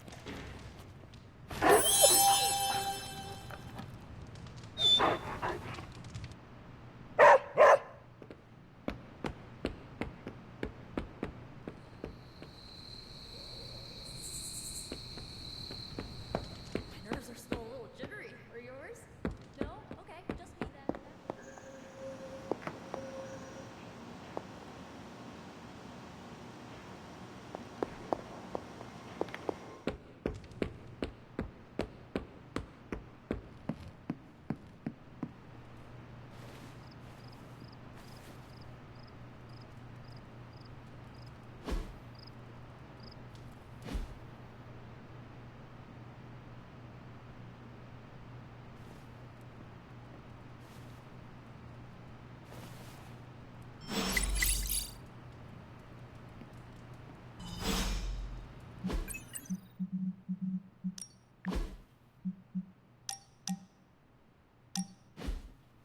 S10: Nerves are still a little jittery. Are yours? No? Okay, just me then.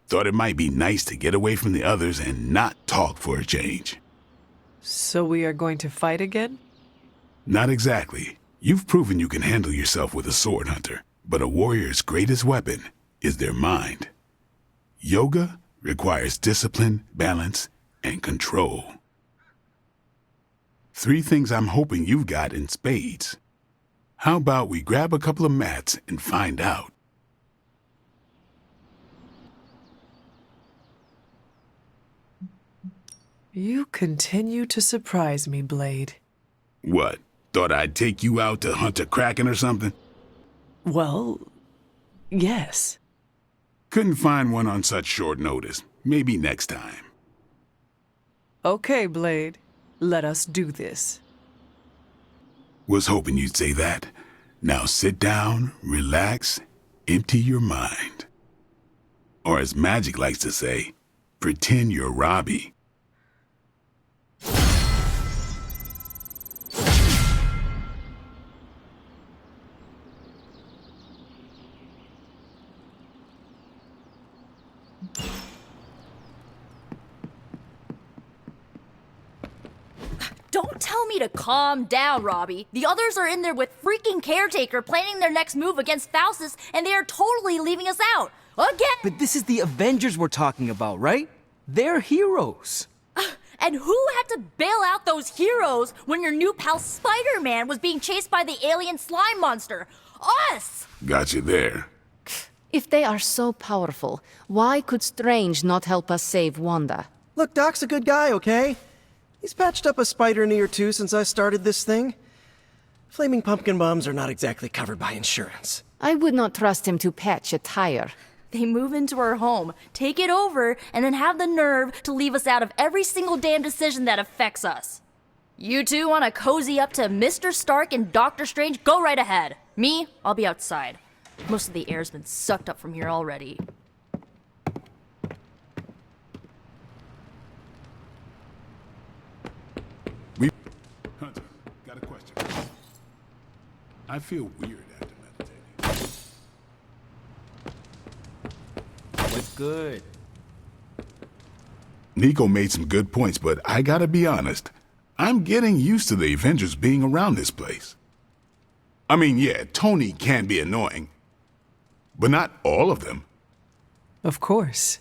S6: Thought it might be nice to get away from the others and not talk for a change.
S2: So we are going to fight again?
S6: Not exactly. You've proven you can handle yourself with a sword, Hunter, but a warrior's greatest weapon is their mind. Yoga requires discipline, balance, and control. 3 things I'm hoping you've got in spades. How about we grab a couple of mats and find out?
S2: You continue to surprise me, Blade.
S6: What? Thought I'd take you out to hunt a kraken or something?
S2: Well, yes.
S6: Couldn't find one on such short notice. Maybe next time.
S2: Okay, Blade. Let us do this.
S6: Was hoping you'd say that. Now sit down, relax, empty your mind. Or as Magic likes to say, pretend you're Robbie.
S10: Don't tell me to calm down, Robbie. The others are in there with freaking Caretaker planning their next move against Faustus, and they are totally leaving us out. Again!
S13: But this is the Avengers we're talking about, right? They're heroes.
S10: And who had to bail out those heroes when your new pal Spider-Man was being chased by the alien slime monster? Us!
S6: Got you there.
S17: If they are so powerful, why could Strange not help us save Wanda?
S4: Look, Doc's a good guy, okay? He's patched up a spider knee or two since I started this thing. Flaming pumpkin bombs are not exactly covered by insurance.
S17: I would not trust him to patch a tire.
S10: They move into our home, take it over, and then have the nerve to leave us out of every single damn decision that affects us. You two want to cozy up to Mr. Stark and Doctor Strange? Go right ahead. Me, I'll be outside. Most of the air's been sucked up from here already.
S6: Hunter, got a question. I feel weird after meditating.
S13: What's good?
S6: Nico made some good points, but I gotta be honest. I'm getting used to the Avengers being around this place. I mean, yeah, Tony can be annoying, but not all of them.
S2: Of course.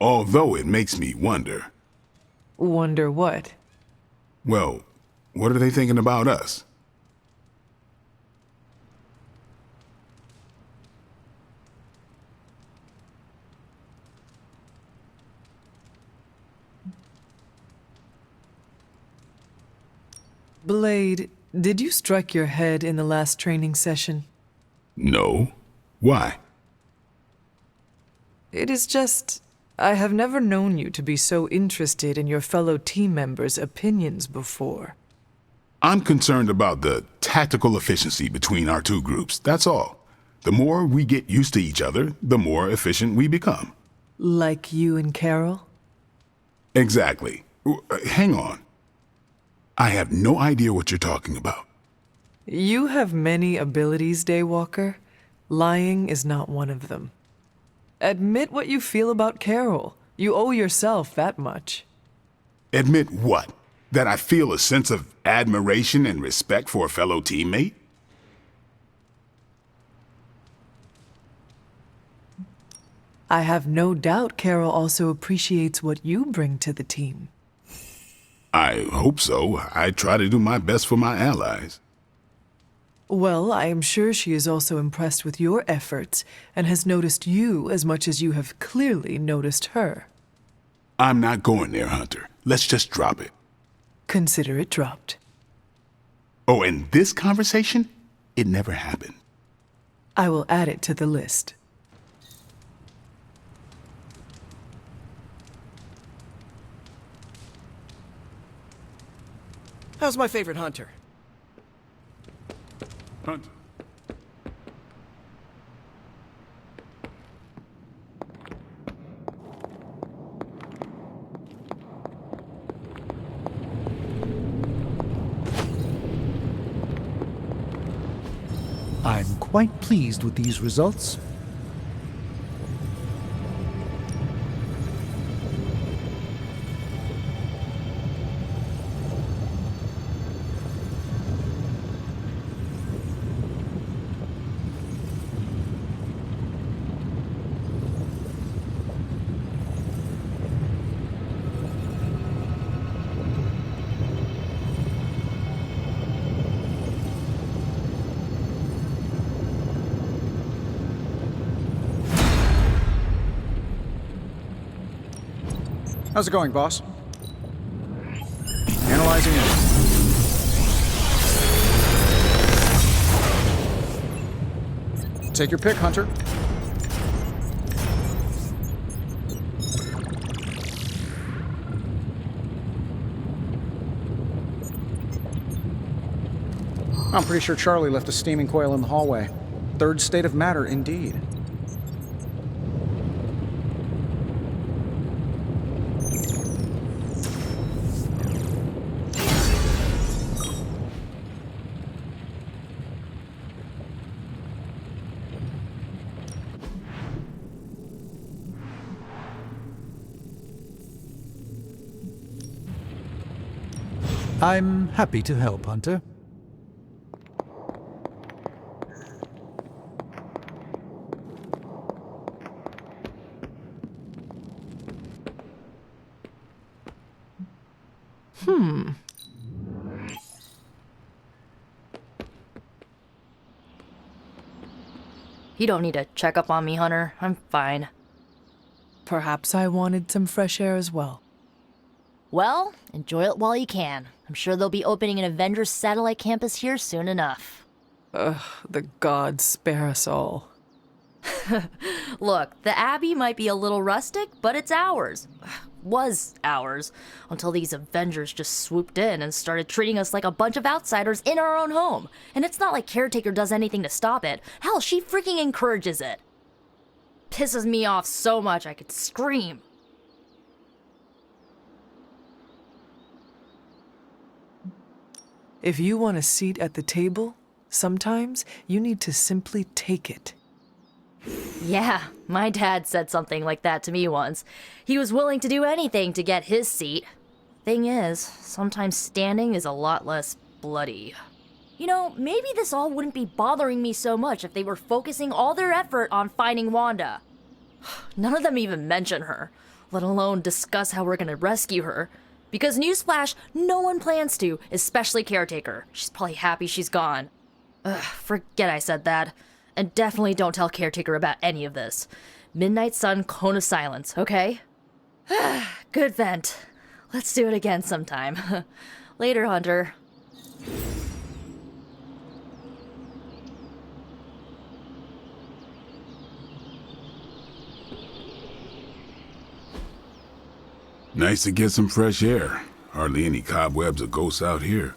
S6: Although it makes me wonder.
S2: Wonder what?
S6: Well, what are they thinking about us?
S2: Blade, did you strike your head in the last training session?
S6: No. Why?
S2: It is just, I have never known you to be so interested in your fellow team members' opinions before.
S6: I'm concerned about the tactical efficiency between our two groups, that's all. The more we get used to each other, the more efficient we become.
S2: Like you and Carol?
S6: Exactly. Hang on. I have no idea what you're talking about.
S2: You have many abilities, Daywalker. Lying is not one of them. Admit what you feel about Carol. You owe yourself that much.
S6: Admit what? That I feel a sense of admiration and respect for a fellow teammate?
S2: I have no doubt Carol also appreciates what you bring to the team.
S6: I hope so. I try to do my best for my allies.
S2: Well, I am sure she is also impressed with your efforts and has noticed you as much as you have clearly noticed her.
S6: I'm not going there, Hunter. Let's just drop it.
S2: Consider it dropped.
S6: Oh, and this conversation? It never happened.
S2: I will add it to the list.
S4: How's my favorite hunter?
S6: Hunter.
S3: I'm quite pleased with these results.
S5: How's it going, boss? Analyzing it. Take your pick, Hunter. I'm pretty sure Charlie left a steaming coil in the hallway. Third state of matter, indeed.
S3: I'm happy to help, Hunter.
S10: You don't need to check up on me, Hunter. I'm fine.
S2: Perhaps I wanted some fresh air as well.
S10: Well, enjoy it while you can. I'm sure they'll be opening an Avengers satellite campus here soon enough.
S2: Ugh, the gods spare us all.
S10: Look, the Abbey might be a little rustic, but it's ours. Was ours. Until these Avengers just swooped in and started treating us like a bunch of outsiders in our own home. And it's not like Caretaker does anything to stop it. Hell, she freaking encourages it. Pisses me off so much I could scream.
S2: If you want a seat at the table, sometimes you need to simply take it.
S10: Yeah, my dad said something like that to me once. He was willing to do anything to get his seat. Thing is, sometimes standing is a lot less bloody. You know, maybe this all wouldn't be bothering me so much if they were focusing all their effort on finding Wanda. None of them even mention her, let alone discuss how we're gonna rescue her. Because newsflash, no one plans to, especially Caretaker. She's probably happy she's gone. Ugh, forget I said that. And definitely don't tell Caretaker about any of this. Midnight Sun, Cone of Silence, okay? Good vent. Let's do it again sometime. Later, Hunter.
S6: Nice to get some fresh air. Hardly any cobwebs or ghosts out here.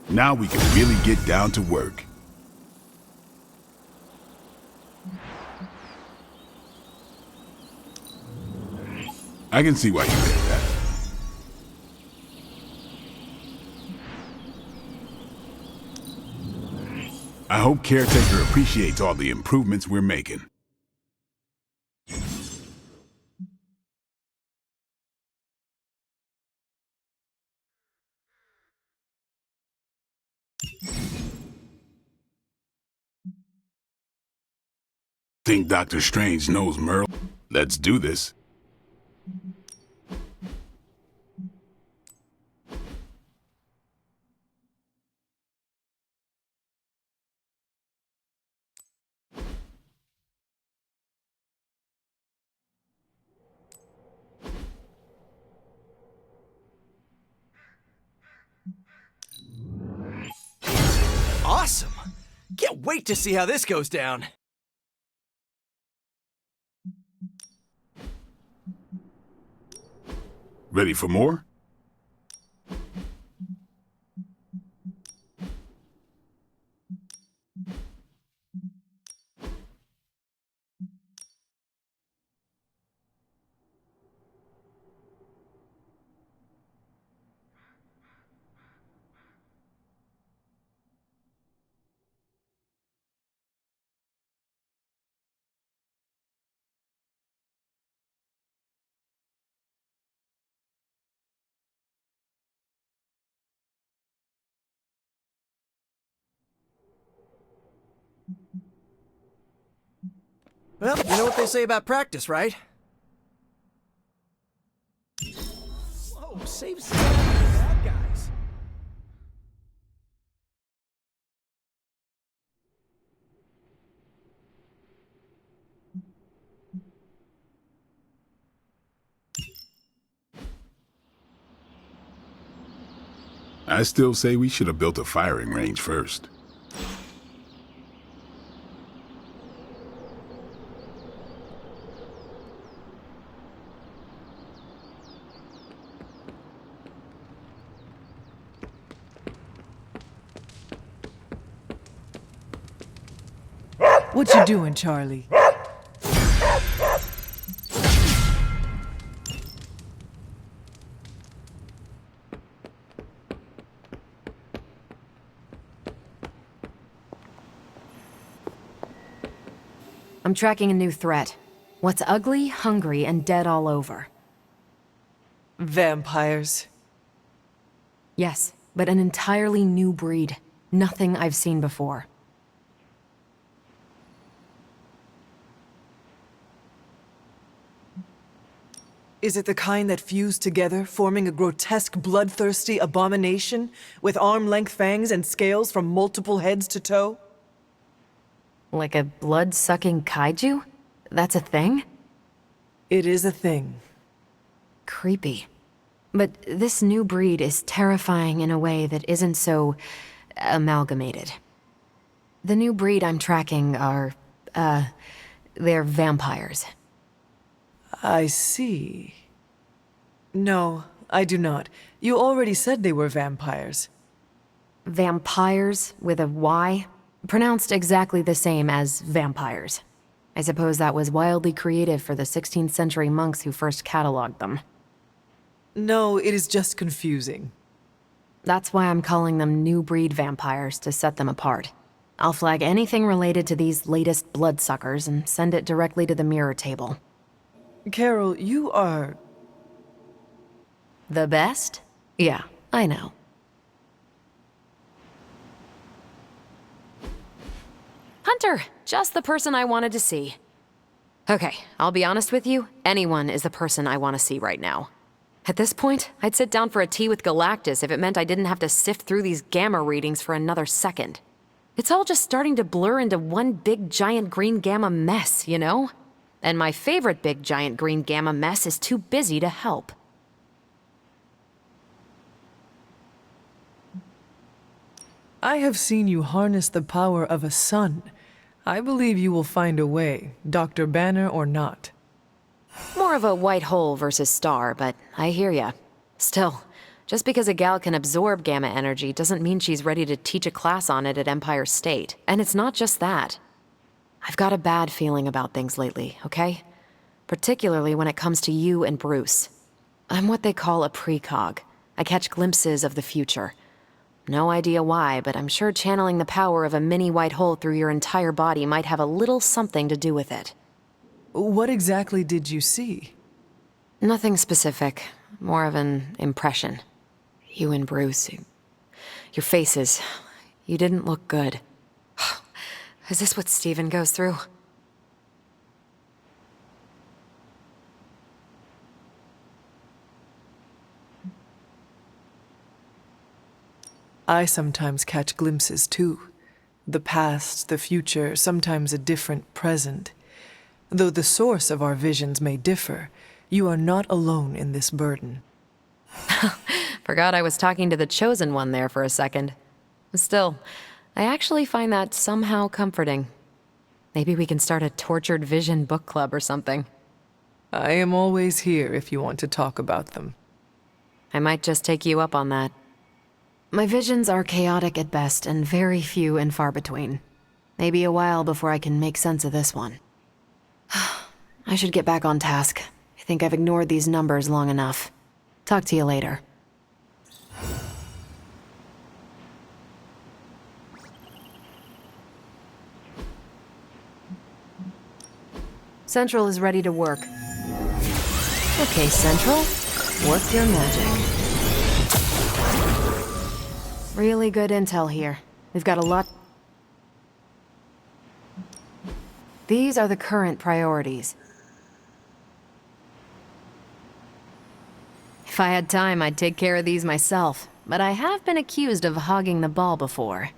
S6: Now we can really get down to work. I can see why you did that. I hope Caretaker appreciates all the improvements we're making. Think Dr. Strange knows Merle? Let's do this.
S4: Awesome! Can't wait to see how this goes down.
S6: Ready for more?
S4: Well, you know what they say about practice, right? Whoa, save some for the bad guys.
S6: I still say we should have built a firing range first.
S2: What you doing, Charlie?
S11: I'm tracking a new threat. What's ugly, hungry, and dead all over.
S2: Vampires.
S11: Yes, but an entirely new breed. Nothing I've seen before.
S2: Is it the kind that fuse together, forming a grotesque, bloodthirsty abomination with arm-length fangs and scales from multiple heads to toe?
S11: Like a blood-sucking kaiju? That's a thing?
S2: It is a thing.
S11: Creepy. But this new breed is terrifying in a way that isn't so amalgamated. The new breed I'm tracking are, they're vampires.
S2: I see. No, I do not. You already said they were vampires.
S11: Vampires with a Y? Pronounced exactly the same as vampires. I suppose that was wildly creative for the 16th century monks who first cataloged them.
S2: No, it is just confusing.
S11: That's why I'm calling them new breed vampires to set them apart. I'll flag anything related to these latest bloodsuckers and send it directly to the mirror table.
S2: Carol, you are...
S11: The best? Yeah, I know. Hunter, just the person I wanted to see. Okay, I'll be honest with you, anyone is the person I want to see right now. At this point, I'd sit down for a tea with Galactus if it meant I didn't have to sift through these gamma readings for another second. It's all just starting to blur into one big giant green gamma mess, you know? And my favorite big giant green gamma mess is too busy to help.
S2: I have seen you harness the power of a sun. I believe you will find a way, Dr. Banner or not.
S11: More of a white hole versus star, but I hear ya. Still, just because a gal can absorb gamma energy doesn't mean she's ready to teach a class on it at Empire State. And it's not just that. I've got a bad feeling about things lately, okay? Particularly when it comes to you and Bruce. I'm what they call a precog. I catch glimpses of the future. No idea why, but I'm sure channeling the power of a mini white hole through your entire body might have a little something to do with it.
S2: What exactly did you see?
S11: Nothing specific. More of an impression. You and Bruce. Your faces. You didn't look good. Is this what Steven goes through?
S2: I sometimes catch glimpses too. The past, the future, sometimes a different present. Though the source of our visions may differ, you are not alone in this burden.
S11: Forgot I was talking to the Chosen One there for a second. Still, I actually find that somehow comforting. Maybe we can start a tortured vision book club or something.
S2: I am always here if you want to talk about them.
S11: I might just take you up on that. My visions are chaotic at best and very few and far between. Maybe a while before I can make sense of this one. I should get back on task. I think I've ignored these numbers long enough. Talk to you later. Central is ready to work. Okay, Central, work your magic. Really good intel here. We've got a lot... These are the current priorities. If I had time, I'd take care of these myself, but I have been accused of hogging the ball before.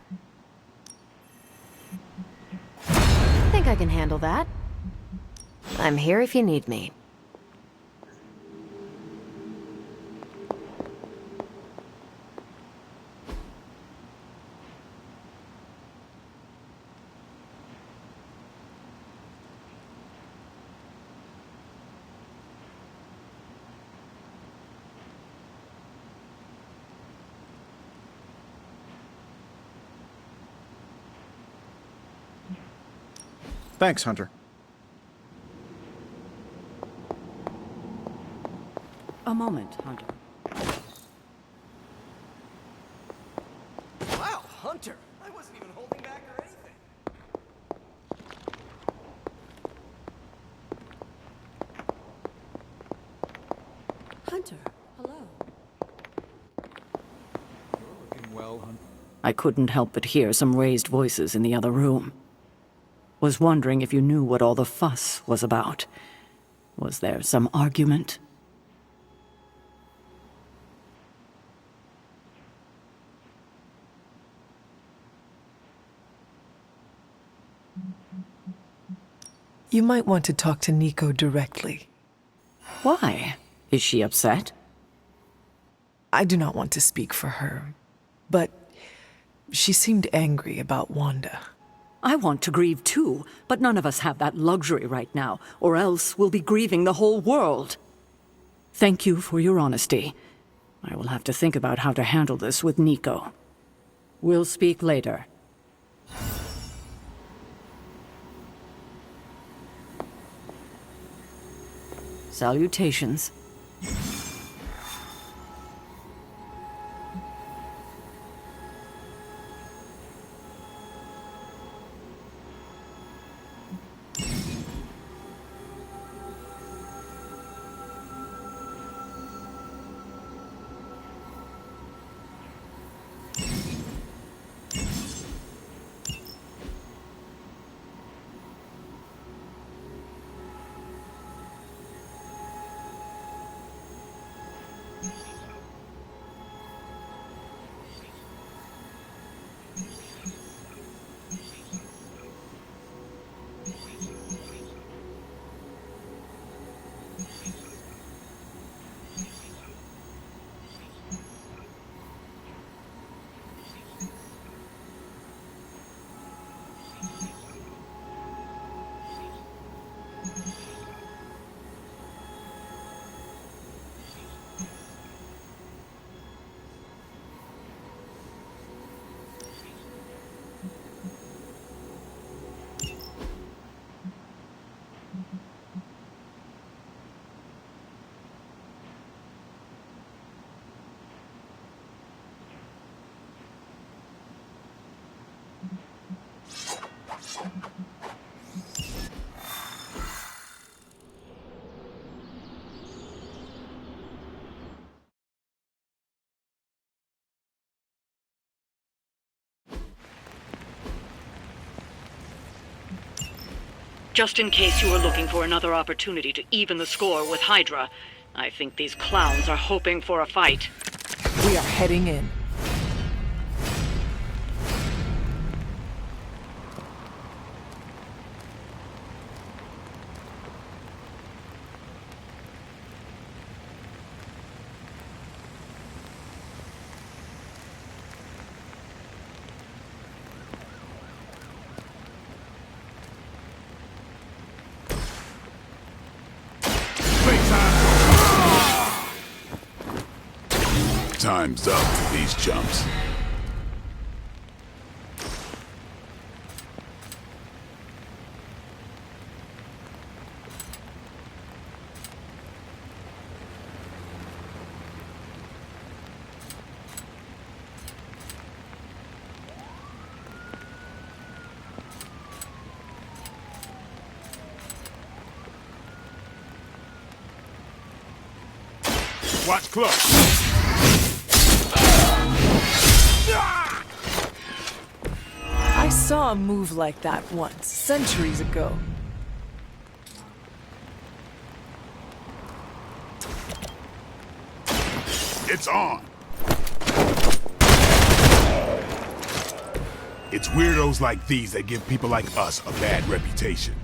S11: I think I can handle that. I'm here if you need me.
S5: Thanks, Hunter.
S1: A moment, Hunter.
S4: Wow, Hunter! I wasn't even holding back or anything.
S1: Hunter, hello.
S3: You're looking well, Hunter.
S1: I couldn't help but hear some raised voices in the other room. Was wondering if you knew what all the fuss was about. Was there some argument?
S2: You might want to talk to Nico directly.
S1: Why? Is she upset?
S2: I do not want to speak for her, but she seemed angry about Wanda.
S1: I want to grieve too, but none of us have that luxury right now, or else we'll be grieving the whole world. Thank you for your honesty. I will have to think about how to handle this with Nico. We'll speak later. Salutations.
S7: Just in case you were looking for another opportunity to even the score with Hydra, I think these clowns are hoping for a fight.
S2: We are heading in.
S6: Time's up for these chumps. Watch close.
S2: I saw a move like that once, centuries ago.
S6: It's on. It's weirdos like these that give people like us a bad reputation.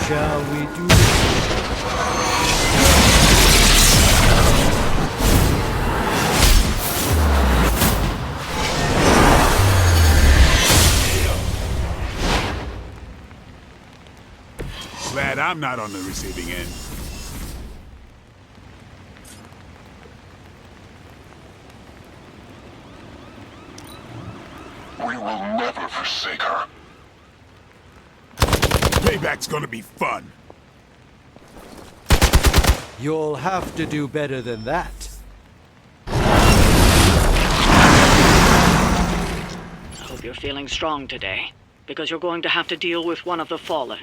S3: Shall we do this?
S6: Glad I'm not on the receiving end.
S9: We will never forsake her.
S6: Payback's gonna be fun.
S3: You'll have to do better than that.
S7: I hope you're feeling strong today, because you're going to have to deal with one of the Fallen.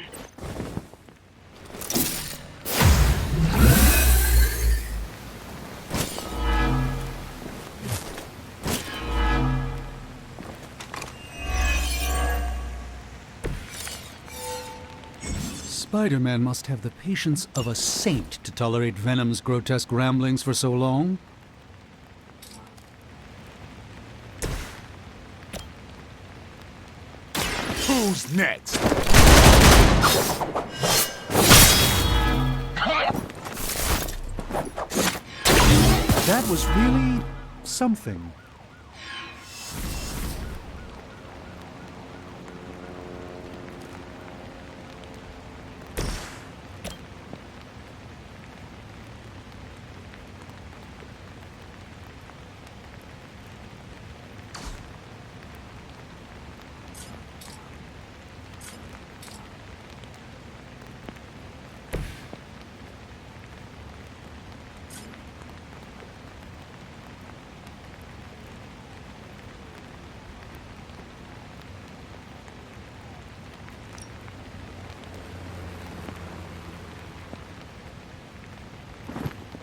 S3: Spider-Man must have the patience of a saint to tolerate Venom's grotesque ramblings for so long.
S6: Who's next?
S3: That was really something.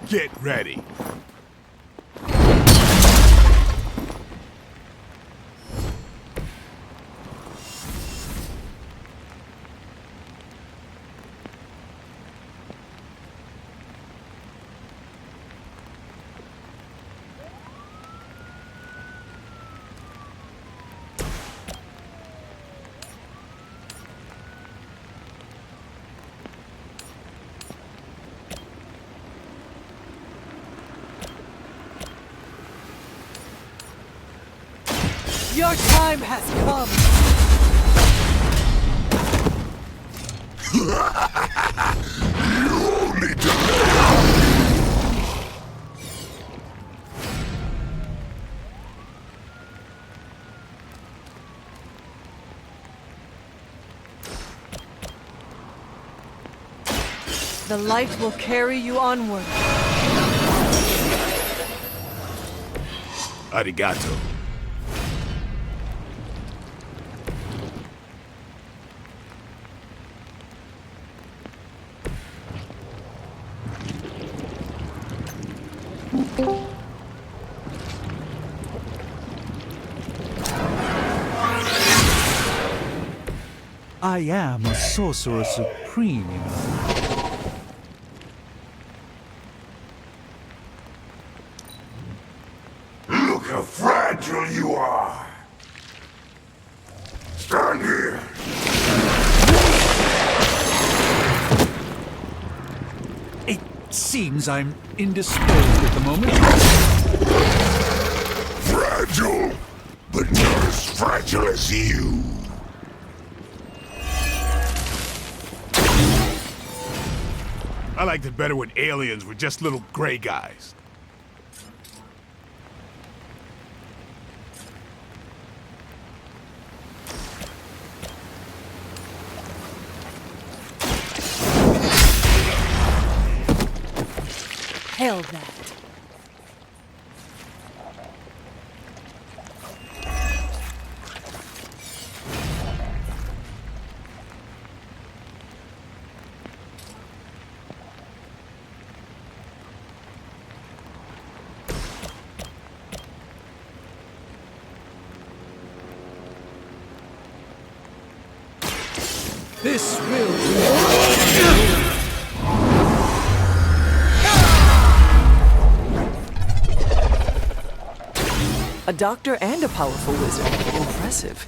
S6: Get ready.
S2: Your time has come!
S8: You only delay!
S2: The light will carry you onward.
S6: Arigato.
S3: I am a sorcerer supreme, you know.
S8: Look how fragile you are! Stand here!
S3: It seems I'm indisposed at the moment.
S8: Fragile, but not as fragile as you.
S6: I liked it better when aliens were just little gray guys.
S2: Hail that.
S3: This will
S2: A doctor and a powerful wizard. Impressive.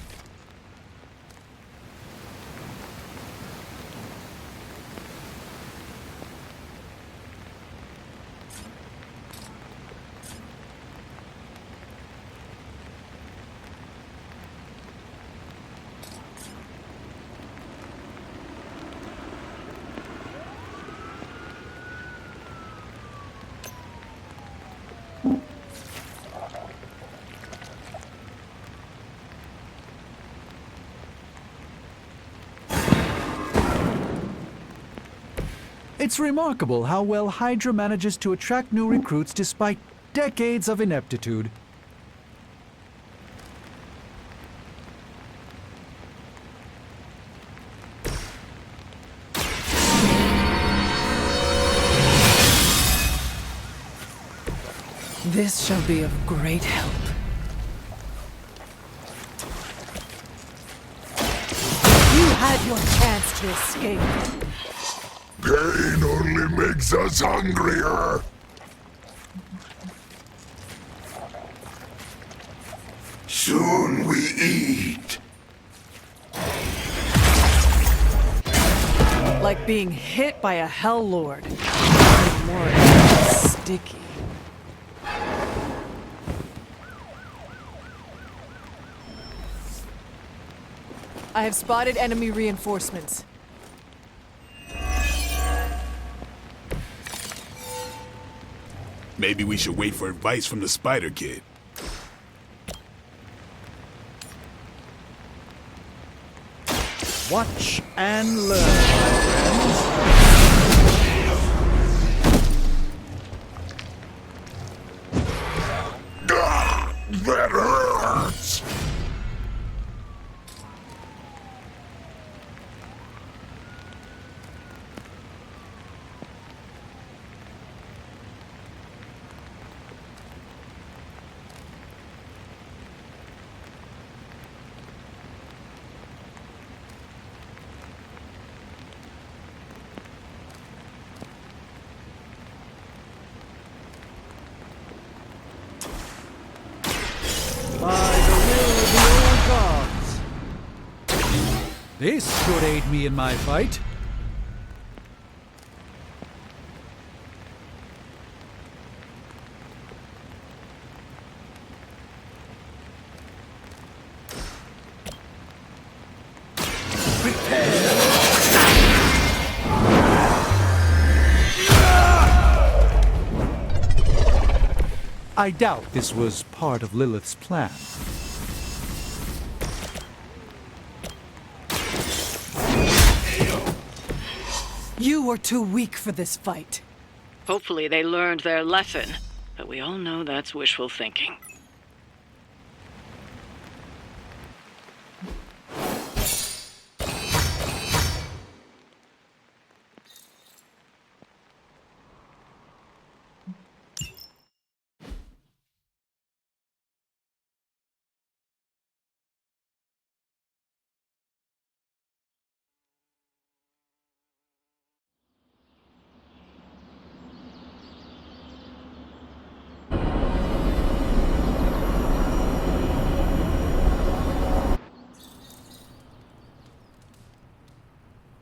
S3: It's remarkable how well Hydra manages to attract new recruits despite decades of ineptitude.
S2: This shall be of great help. You had your chance to escape.
S8: Pain only makes us hungrier. Soon we eat.
S2: Like being hit by a Hell Lord. More sticky. I have spotted enemy reinforcements.
S6: Maybe we should wait for advice from the Spider Kid.
S3: Watch and learn, my friends.
S8: That hurts!
S3: This should aid me in my fight. I doubt this was part of Lilith's plan.
S2: You are too weak for this fight.
S7: Hopefully they learned their lesson, but we all know that's wishful thinking.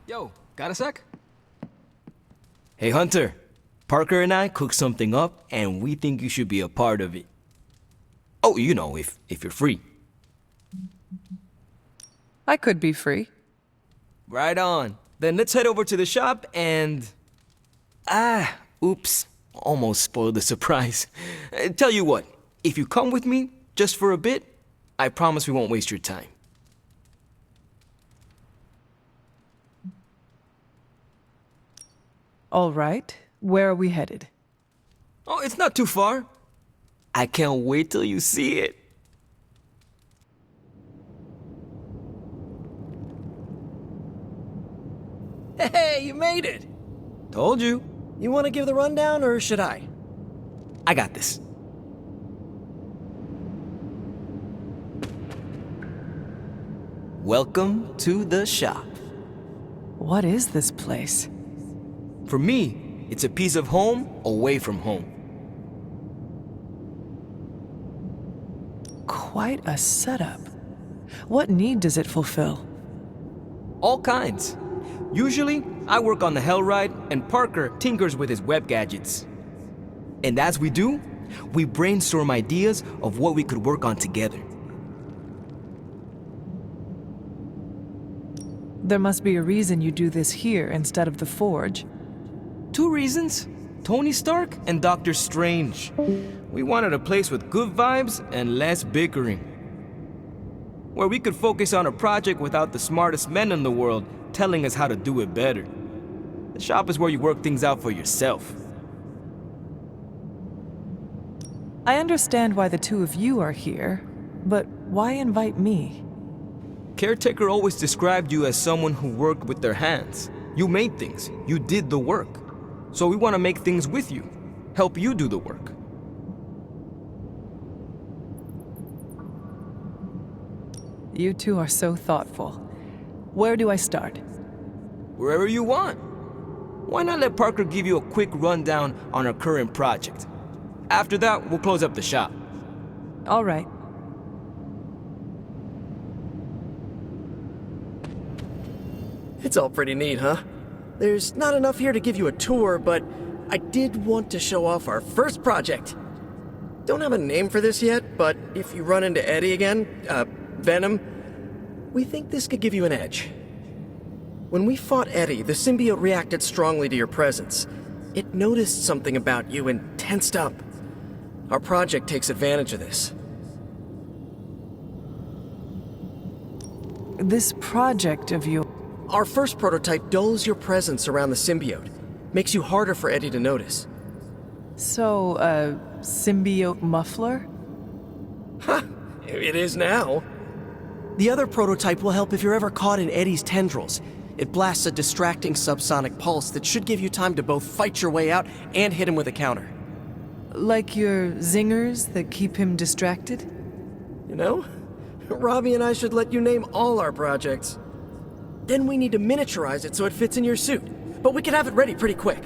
S13: Yo, got a sec? Hey Hunter, Parker and I cooked something up and we think you should be a part of it. Oh, you know, if you're free.
S2: I could be free.
S13: Right on. Then let's head over to the shop and... oops. Almost spoiled the surprise. Tell you what, if you come with me, just for a bit, I promise we won't waste your time.
S2: All right. Where are we headed?
S13: Oh, it's not too far. I can't wait till you see it.
S4: Hey, you made it!
S13: Told you.
S4: You want to give the rundown, or should I?
S13: I got this. Welcome to the shop.
S2: What is this place?
S13: For me, it's a piece of home away from home.
S2: Quite a setup. What need does it fulfill?
S13: All kinds. Usually, I work on the Hell Ride, and Parker tinkers with his web gadgets. And as we do, we brainstorm ideas of what we could work on together.
S2: There must be a reason you do this here instead of the Forge.
S13: 2 reasons. Tony Stark and Doctor Strange. We wanted a place with good vibes and less bickering. Where we could focus on a project without the smartest men in the world telling us how to do it better. The shop is where you work things out for yourself.
S2: I understand why the two of you are here, but why invite me?
S13: Caretaker always described you as someone who worked with their hands. You made things. You did the work. So we want to make things with you. Help you do the work.
S2: You two are so thoughtful. Where do I start?
S13: Wherever you want. Why not let Parker give you a quick rundown on our current project? After that, we'll close up the shop.
S2: All right.
S4: It's all pretty neat, huh? There's not enough here to give you a tour, but I did want to show off our first project. Don't have a name for this yet, but if you run into Eddie again, Venom, we think this could give you an edge. When we fought Eddie, the symbiote reacted strongly to your presence. It noticed something about you and tensed up. Our project takes advantage of this.
S2: This project of yours...
S4: Our first prototype dulls your presence around the symbiote. Makes you harder for Eddie to notice.
S2: So, a symbiote muffler?
S4: Ha! It is now. The other prototype will help if you're ever caught in Eddie's tendrils. It blasts a distracting subsonic pulse that should give you time to both fight your way out and hit him with a counter.
S2: Like your zingers that keep him distracted?
S4: You know, Robbie and I should let you name all our projects. Then we need to miniaturize it so it fits in your suit. But we can have it ready pretty quick.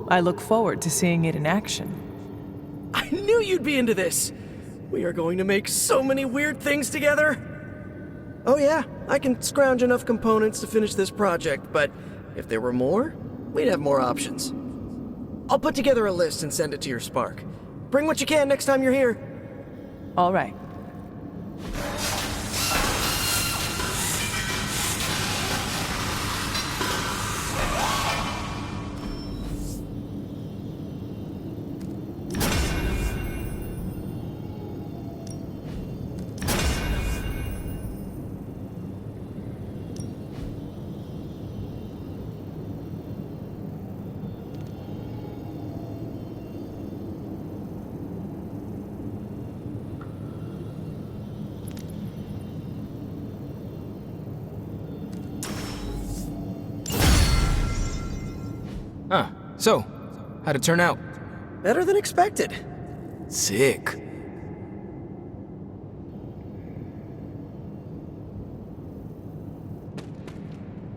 S2: I look forward to seeing it in action.
S4: I knew you'd be into this. We are going to make so many weird things together. Oh yeah, I can scrounge enough components to finish this project, but if there were more, we'd have more options. I'll put together a list and send it to your Spark. Bring what you can next time you're here.
S2: All right.
S13: Huh. So, how'd it turn out?
S4: Better than expected.
S13: Sick.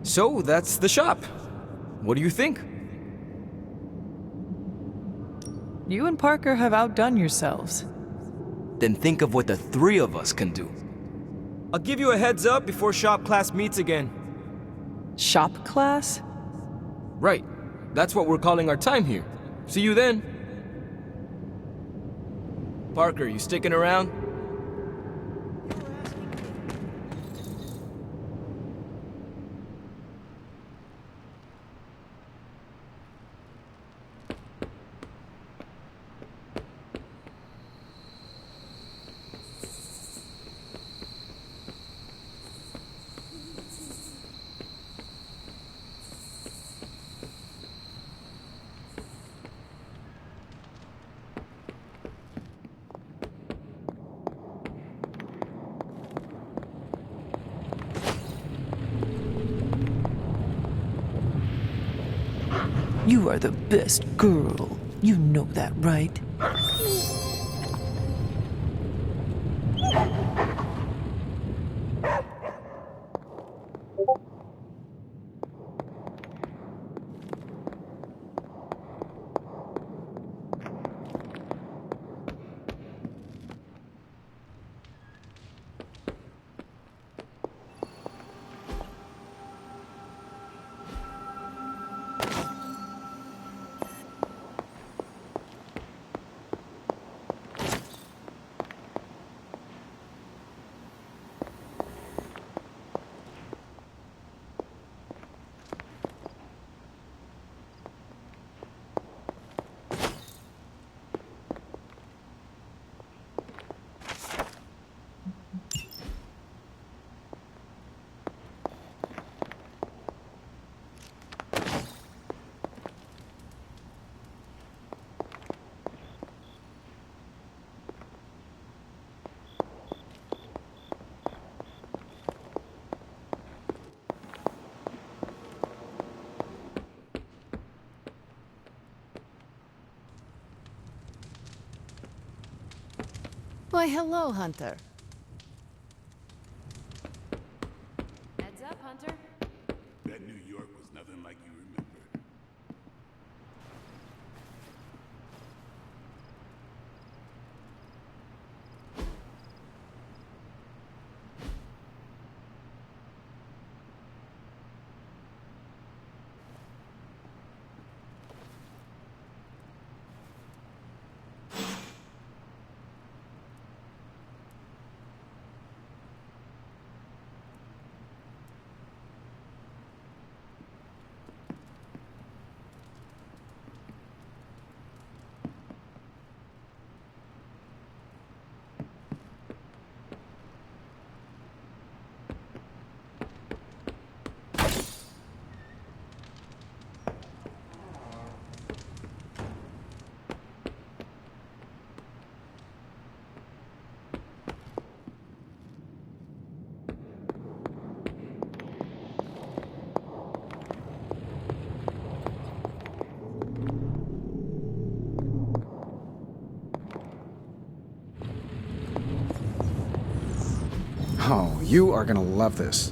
S13: So, that's the shop. What do you think?
S2: You and Parker have outdone yourselves.
S13: Then think of what the three of us can do. I'll give you a heads up before shop class meets again.
S2: Shop class?
S13: Right. That's what we're calling our time here. See you then. Parker, you sticking around?
S2: You are the best girl. You know that, right?
S17: Why, hello, Hunter.
S11: Heads up, Hunter.
S6: That New York was nothing like you remembered.
S5: Oh, you are gonna love this.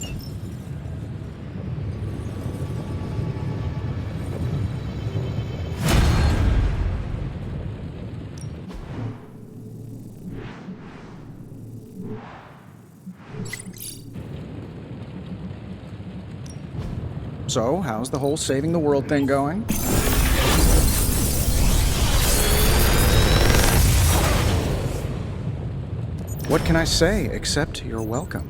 S5: So, how's the whole saving the world thing going? What can I say except you're welcome?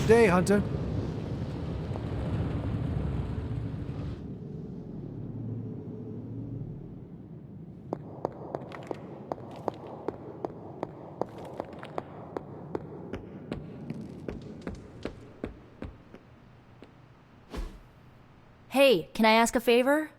S3: Good day, Hunter.
S10: Hey, can I ask a favor?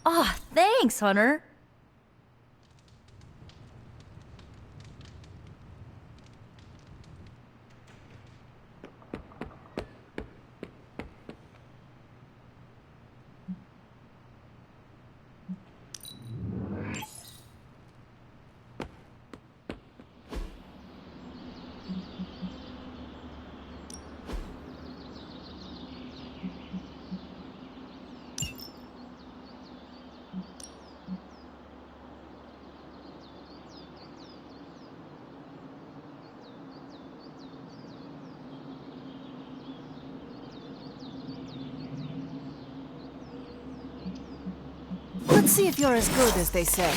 S10: Aw, thanks, Hunter.
S18: Let's see if you're as good as they say.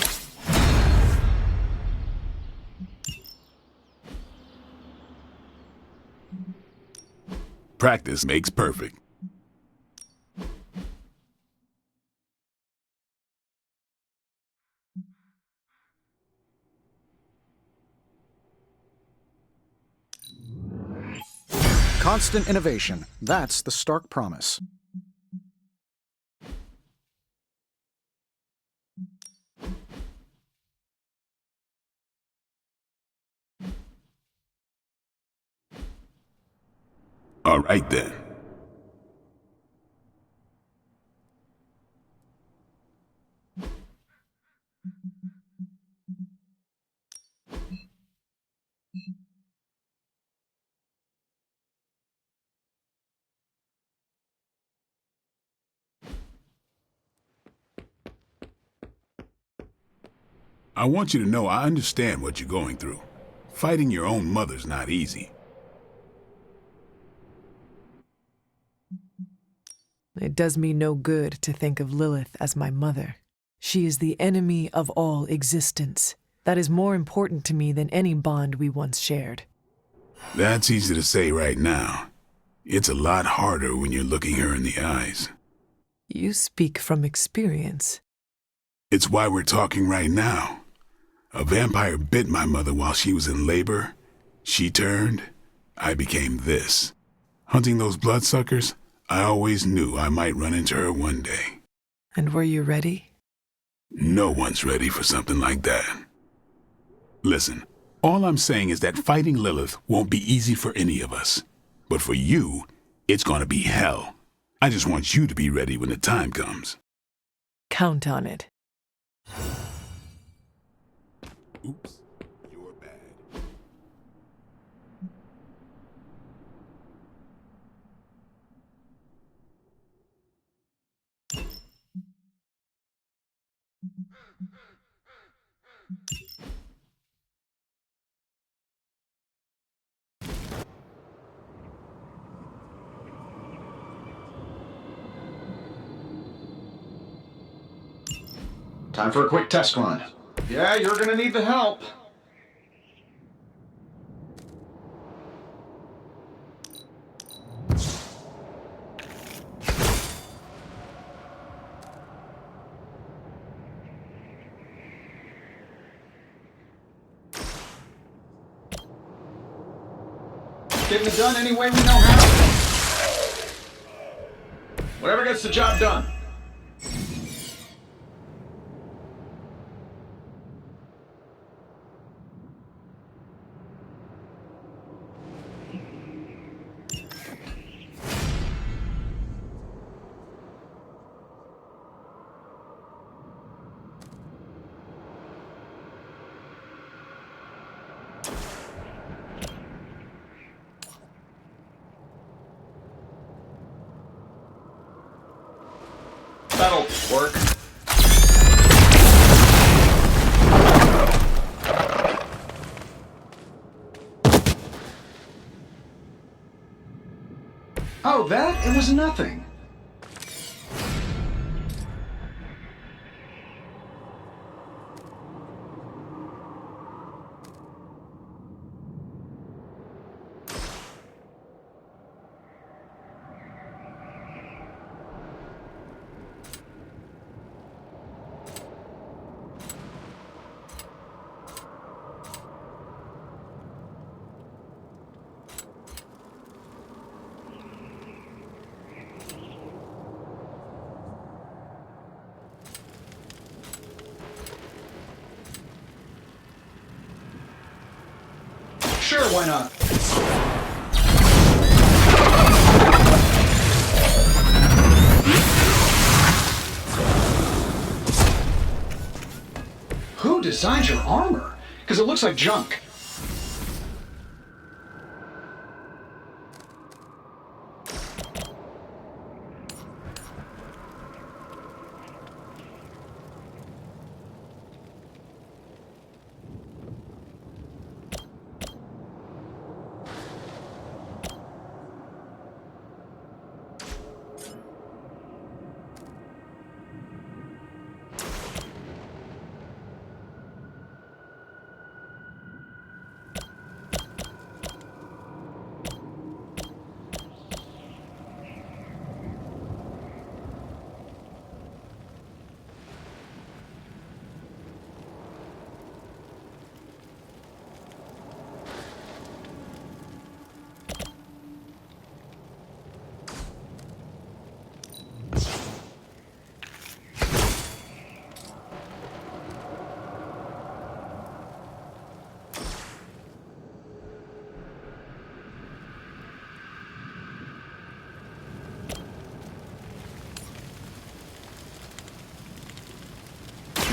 S6: Practice makes perfect.
S5: Constant innovation. That's the stark promise.
S6: All right then. I want you to know I understand what you're going through. Fighting your own mother's not easy.
S2: It does me no good to think of Lilith as my mother. She is the enemy of all existence. That is more important to me than any bond we once shared.
S6: That's easy to say right now. It's a lot harder when you're looking her in the eyes.
S2: You speak from experience.
S6: It's why we're talking right now. A vampire bit my mother while she was in labor. She turned. I became this. Hunting those bloodsuckers, I always knew I might run into her one day.
S2: And were you ready?
S6: No one's ready for something like that. Listen, all I'm saying is that fighting Lilith won't be easy for any of us. But for you, it's gonna be hell. I just want you to be ready when the time comes.
S2: Count on it.
S6: Oops, you're bad.
S5: Time for a quick test run. Yeah, you're gonna need the help. Getting it done any way we know how. Whatever gets the job done. That'll work. Oh, that? It was nothing. Sure, why not? Who designed your armor? Because it looks like junk.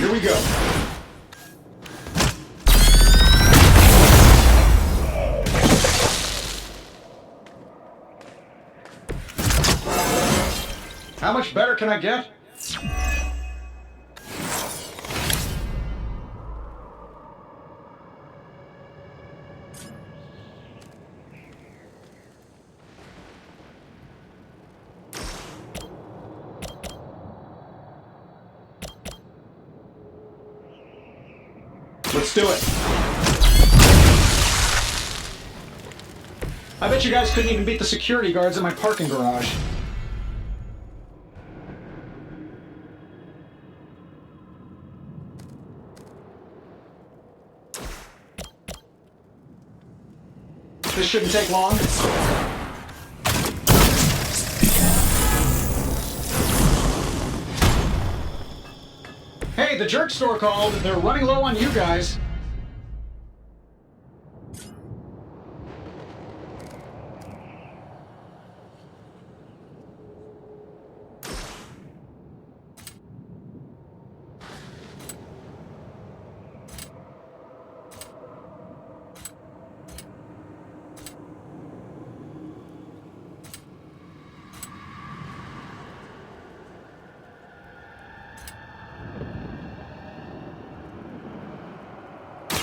S5: Here we go. How much better can I get? Let's do it. I bet you guys couldn't even beat the security guards at my parking garage. This shouldn't take long. Hey, the jerk store called. They're running low on you guys.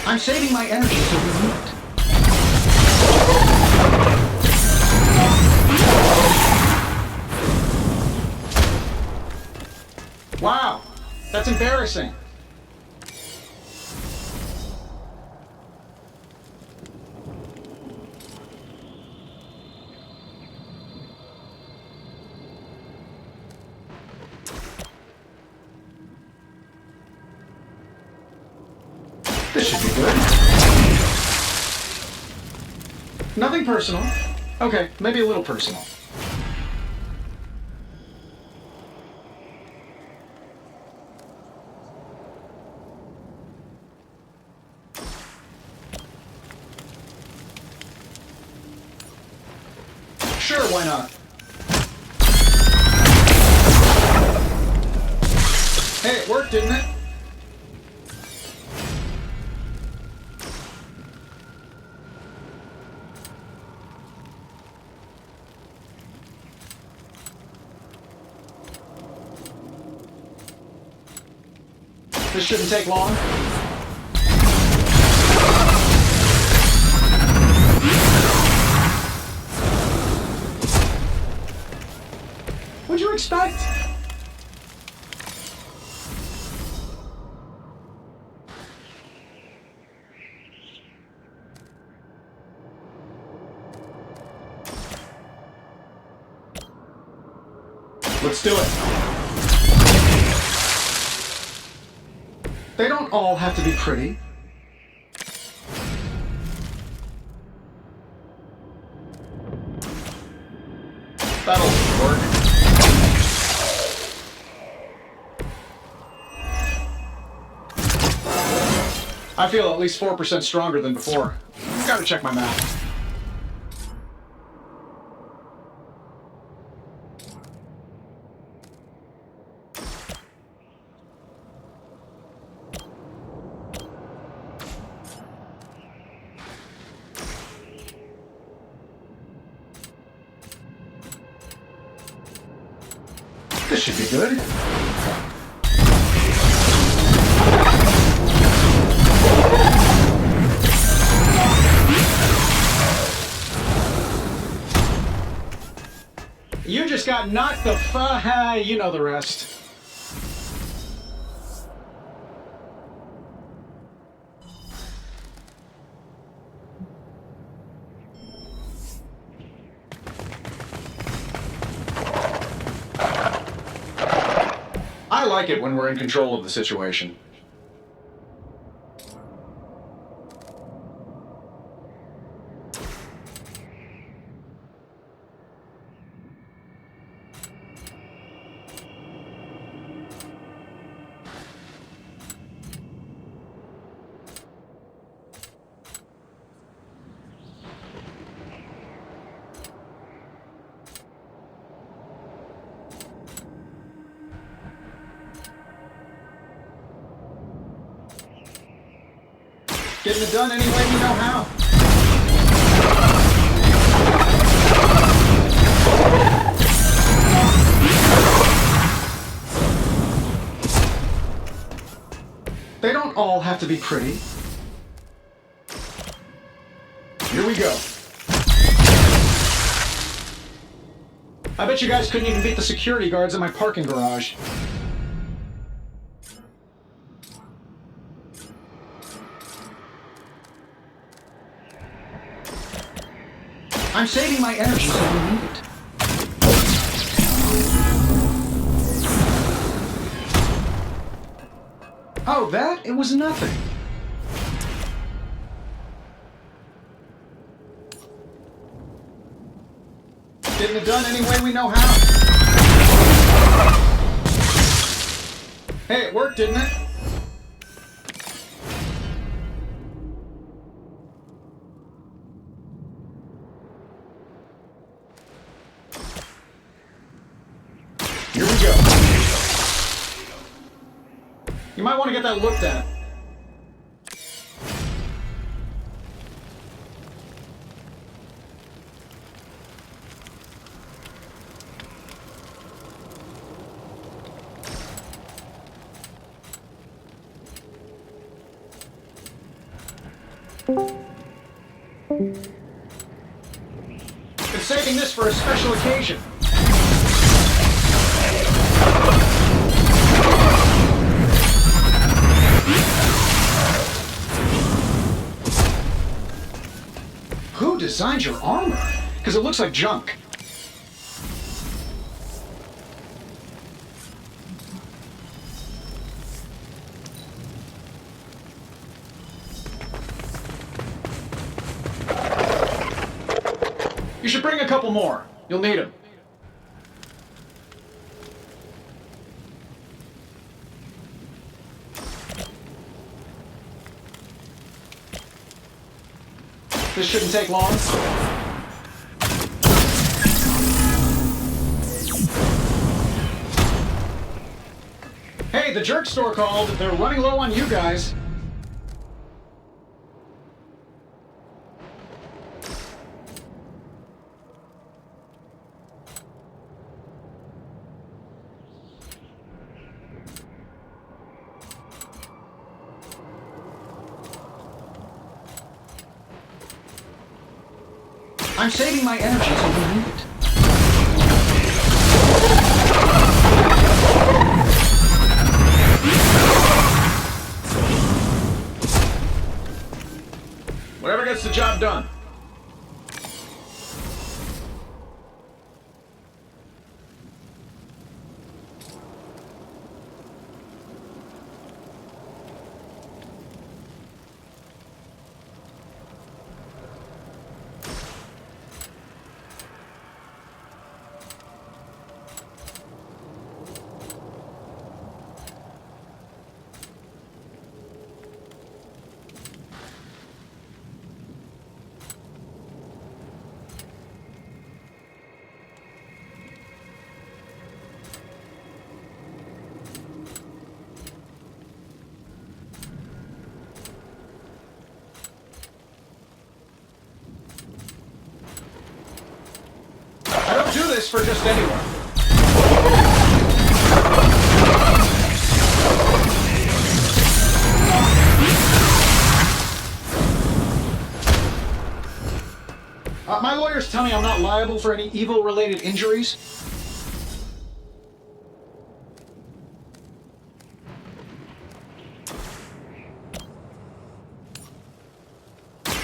S5: I'm saving my energy so we need it. Wow, that's embarrassing. This should be good. Nothing personal. Okay, maybe a little personal. Sure, why not? Hey, it worked, didn't it? This shouldn't take long. What'd you expect? Let's do it. They don't all have to be pretty. That'll work. I feel at least 4% stronger than before. Gotta check my math. This should be good. You just got knocked the you know the rest. I like it when we're in control of the situation. Getting it done any way you know how. They don't all have to be pretty. Here we go. I bet you guys couldn't even beat the security guards at my parking garage. I'm saving my energy so we need it. Oh, that? It was nothing. Getting it done any way we know how. Hey, it worked, didn't it? Here we go. You might want to get that looked at. Been saving this for a special occasion. Who designed your armor? Because it looks like junk. You should bring a couple more. You'll need them. This shouldn't take long. Hey, the jerk store called. They're running low on you guys. I'm saving my energy so we need it. Whatever gets the job done. I don't do this for just anyone. My lawyers tell me I'm not liable for any evil-related injuries.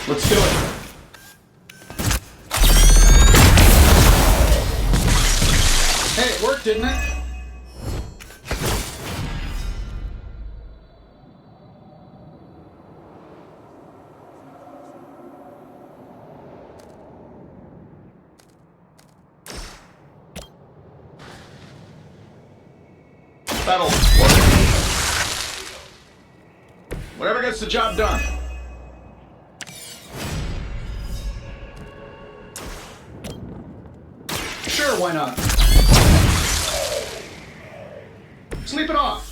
S5: Let's do it. Hey, it worked, didn't it? That'll work. Whatever gets the job done. Sure, why not? Sleep it off.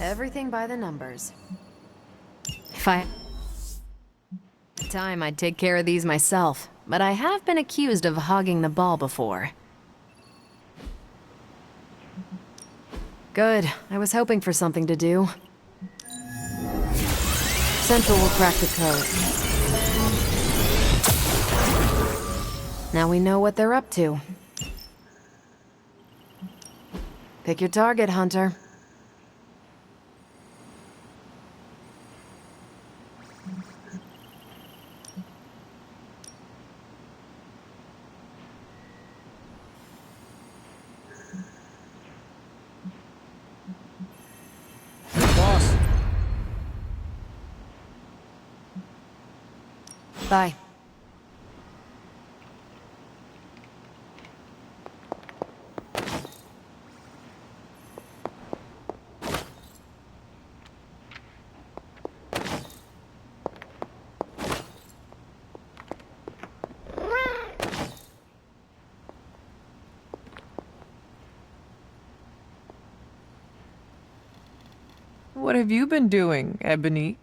S11: Everything by the numbers. If I had time, I'd take care of these myself, but I have been accused of hogging the ball before. Good. I was hoping for something to do. Central will crack the code. Now we know what they're up to. Pick your target, Hunter.
S5: Boss.
S11: Bye.
S2: What have you been doing, Ebony?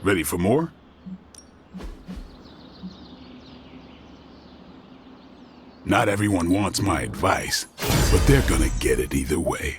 S6: Ready for more? Not everyone wants my advice, but they're gonna get it either way.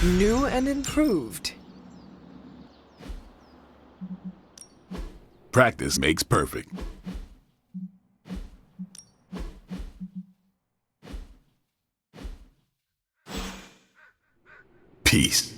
S2: New and improved.
S6: Practice makes perfect. Peace.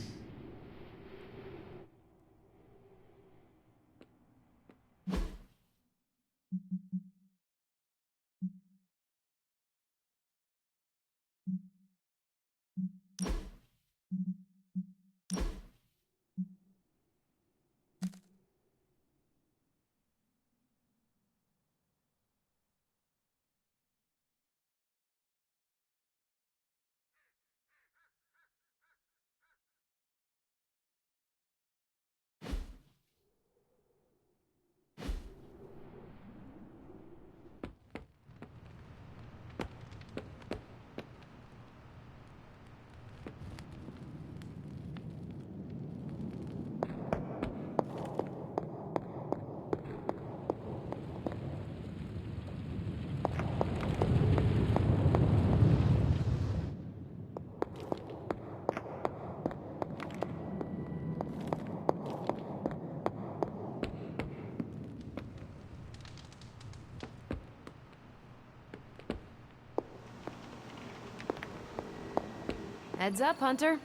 S11: Heads up, Hunter.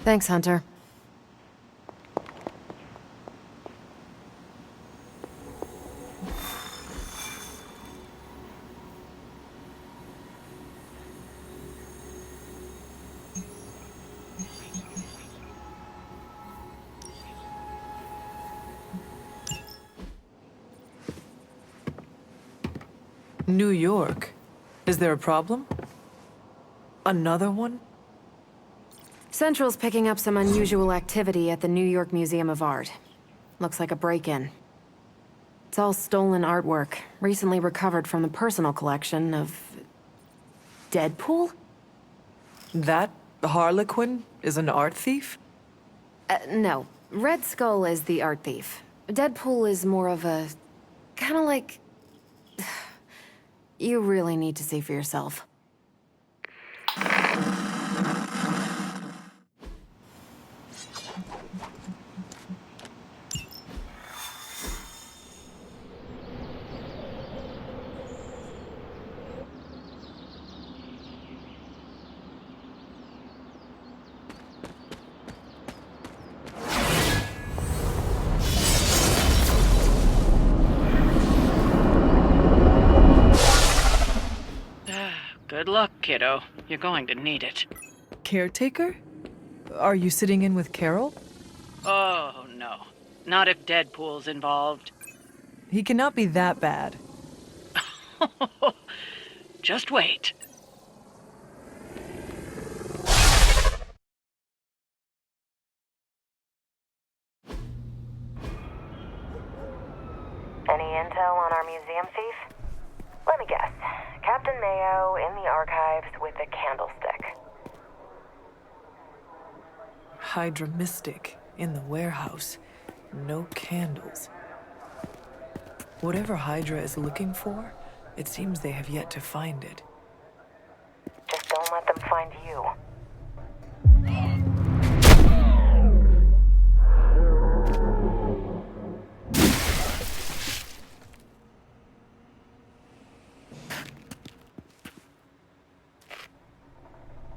S11: Thanks, Hunter.
S2: New York? Is there a problem? Another one?
S11: Central's picking up some unusual activity at the New York Museum of Art. Looks like a break-in. It's all stolen artwork, recently recovered from the personal collection of... Deadpool?
S2: That Harlequin is an art thief?
S11: No. Red Skull is the art thief. Deadpool is more of a... kinda like... You really need to see for yourself.
S7: Good luck, kiddo. You're going to need it.
S2: Caretaker? Are you sitting in with Carol?
S7: Oh, no. Not if Deadpool's involved.
S2: He cannot be that bad.
S7: Just wait.
S19: Any intel on our museum thief? Let me guess. Captain Mayo in the archives with a candlestick.
S2: Hydra Mystic in the warehouse. No candles. Whatever Hydra is looking for, it seems they have yet to find it.
S19: Just don't let them find you.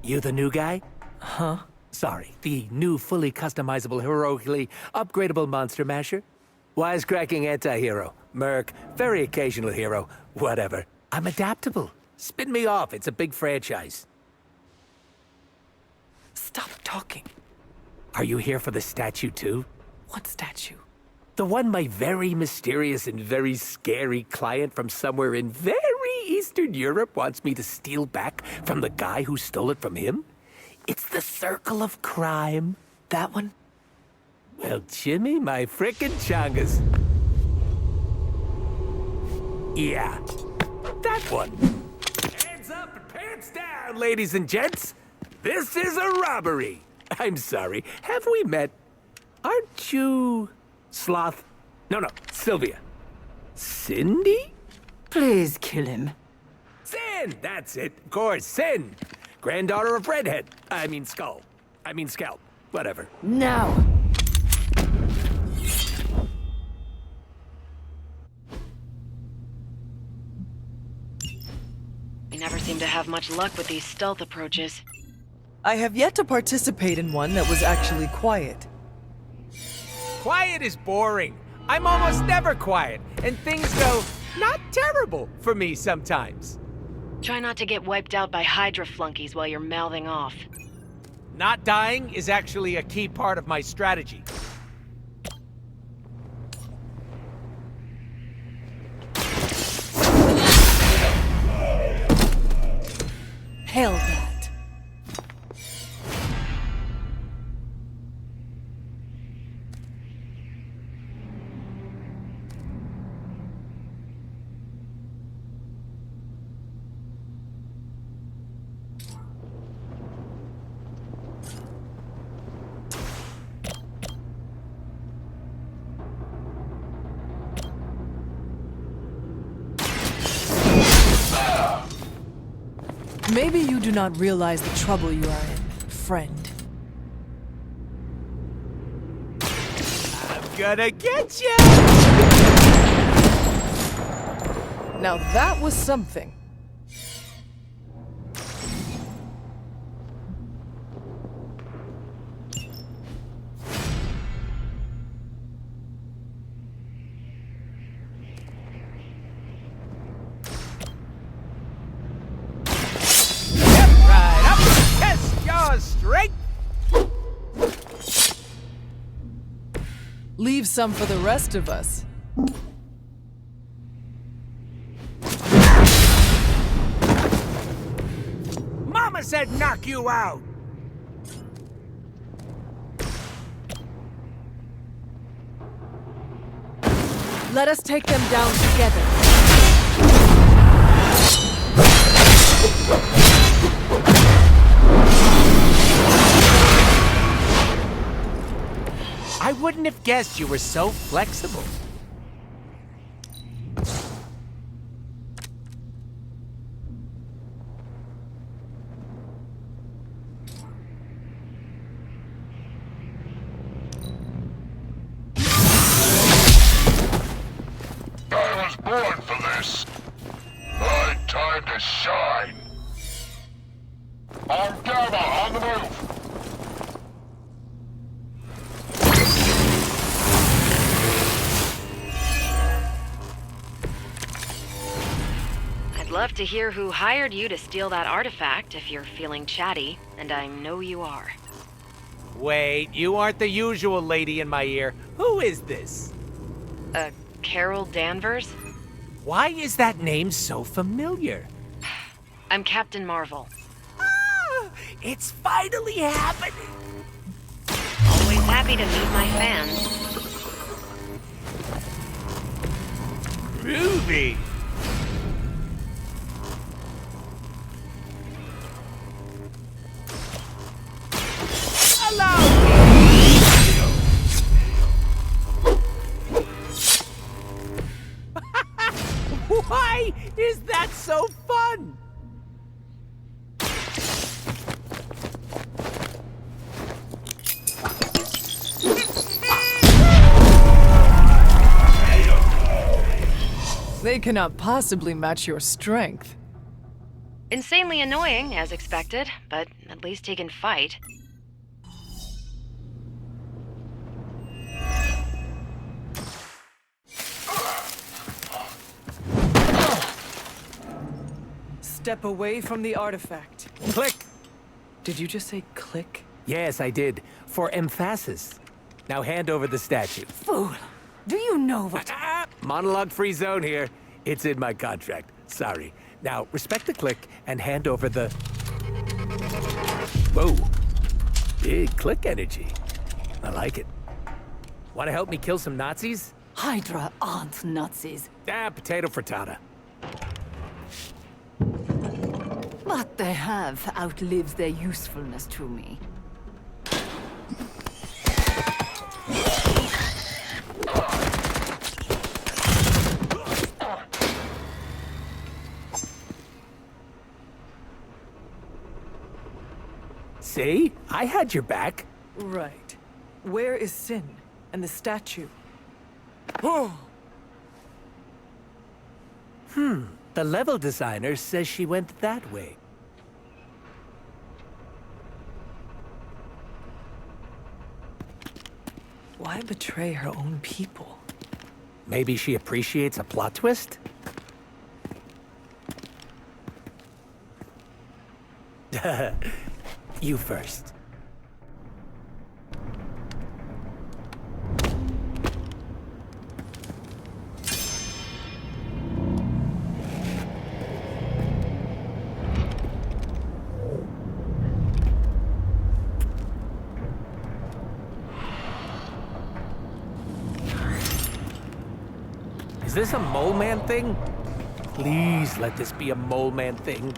S20: You the new guy?
S2: Huh?
S20: Sorry, the new fully customizable, heroically upgradable monster masher? Wisecracking anti-hero. Merc, very occasional hero. Whatever. I'm adaptable. Spin me off, it's a big franchise.
S2: Stop talking.
S20: Are you here for the statue too?
S2: What statue?
S20: The one my very mysterious and very scary client from somewhere in very Eastern Europe wants me to steal back from the guy who stole it from him? It's the Circle of Crime.
S2: That one?
S20: Well, Jimmy, my frickin' chongas. Yeah, that one. Hands up and pants down, ladies and gents. This is a robbery. I'm sorry, have we met? Aren't you... Sloth? No, Sylvia. Cindy?
S12: Please kill him.
S20: Sin! That's it. Of course, Sin. Granddaughter of Redhead. I mean Scalp. Whatever.
S12: No.
S7: We never seem to have much luck with these stealth approaches.
S2: I have yet to participate in one that was actually quiet.
S13: Quiet is boring. I'm almost never quiet, and things go not terrible for me sometimes.
S7: Try not to get wiped out by Hydra flunkies while you're mouthing off.
S13: Not dying is actually a key part of my strategy.
S2: Hell that. Maybe you do not realize the trouble you are in, friend.
S20: gonna get you!
S2: Now that was something.
S20: Right up! Test your strength!
S2: Leave some for the rest of us.
S20: Mama said knock you out!
S2: Let us take them down together.
S20: I wouldn't have guessed you were so flexible.
S9: I was born for this. My time to shine. On Gamma, on the move.
S19: I'd love to hear who hired you to steal that artifact if you're feeling chatty, and I know you are.
S20: Wait, you aren't the usual lady in my ear. Who is this?
S19: Carol Danvers?
S20: Why is that name so familiar?
S19: I'm Captain Marvel.
S20: Ah, it's finally happening!
S19: Always happy to meet my fans.
S20: Groovy! Why is that so fun?
S2: They cannot possibly match your strength.
S19: Insanely annoying, as expected, but at least he can fight.
S2: Step away from the artifact.
S20: Click!
S2: Did you just say click?
S20: Yes, I did. For emphasis. Now hand over the statue.
S12: Fool! Do you know what?
S20: Monologue-free zone here. It's in my contract. Sorry. Now, respect the click and hand over the... Whoa. Big click energy. I like it. Want to help me kill some Nazis?
S12: Hydra aren't Nazis.
S20: Potato frittata.
S12: What they have outlives their usefulness to me.
S20: See? I had your back.
S2: Right. Where is Sin and the statue?
S20: The level designer says she went that way.
S2: Why betray her own people?
S20: Maybe she appreciates a plot twist? You first. Is this a mole man thing? Please let this be a mole man thing.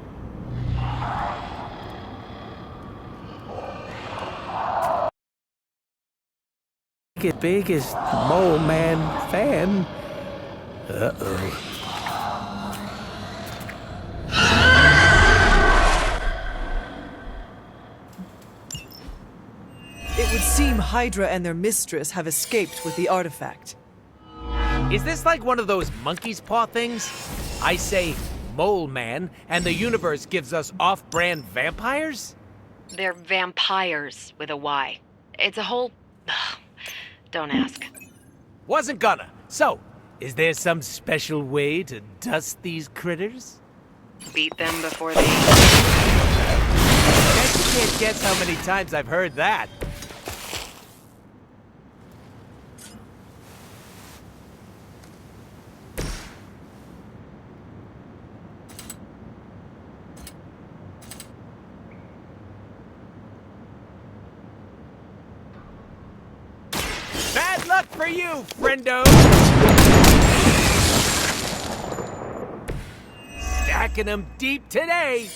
S20: Biggest mole man fan. Uh-oh.
S2: It would seem Hydra and their mistress have escaped with the artifact.
S20: Is this like one of those monkey's paw things? I say mole man, and the universe gives us off-brand vampires?
S19: They're vampires with a Y. It's a whole... Don't ask.
S20: Wasn't gonna. So, is there some special way to dust these critters?
S19: Beat them before they...
S20: Bet you can't guess how many times I've heard that. Bad luck for you, friendo! Stacking them deep today!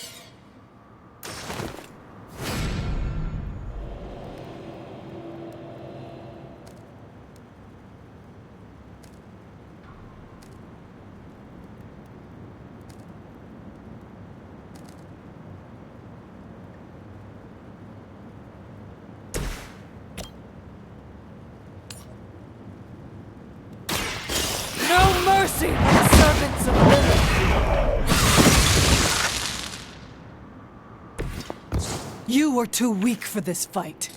S2: No mercy, servants of Lilith! You are too weak for this fight.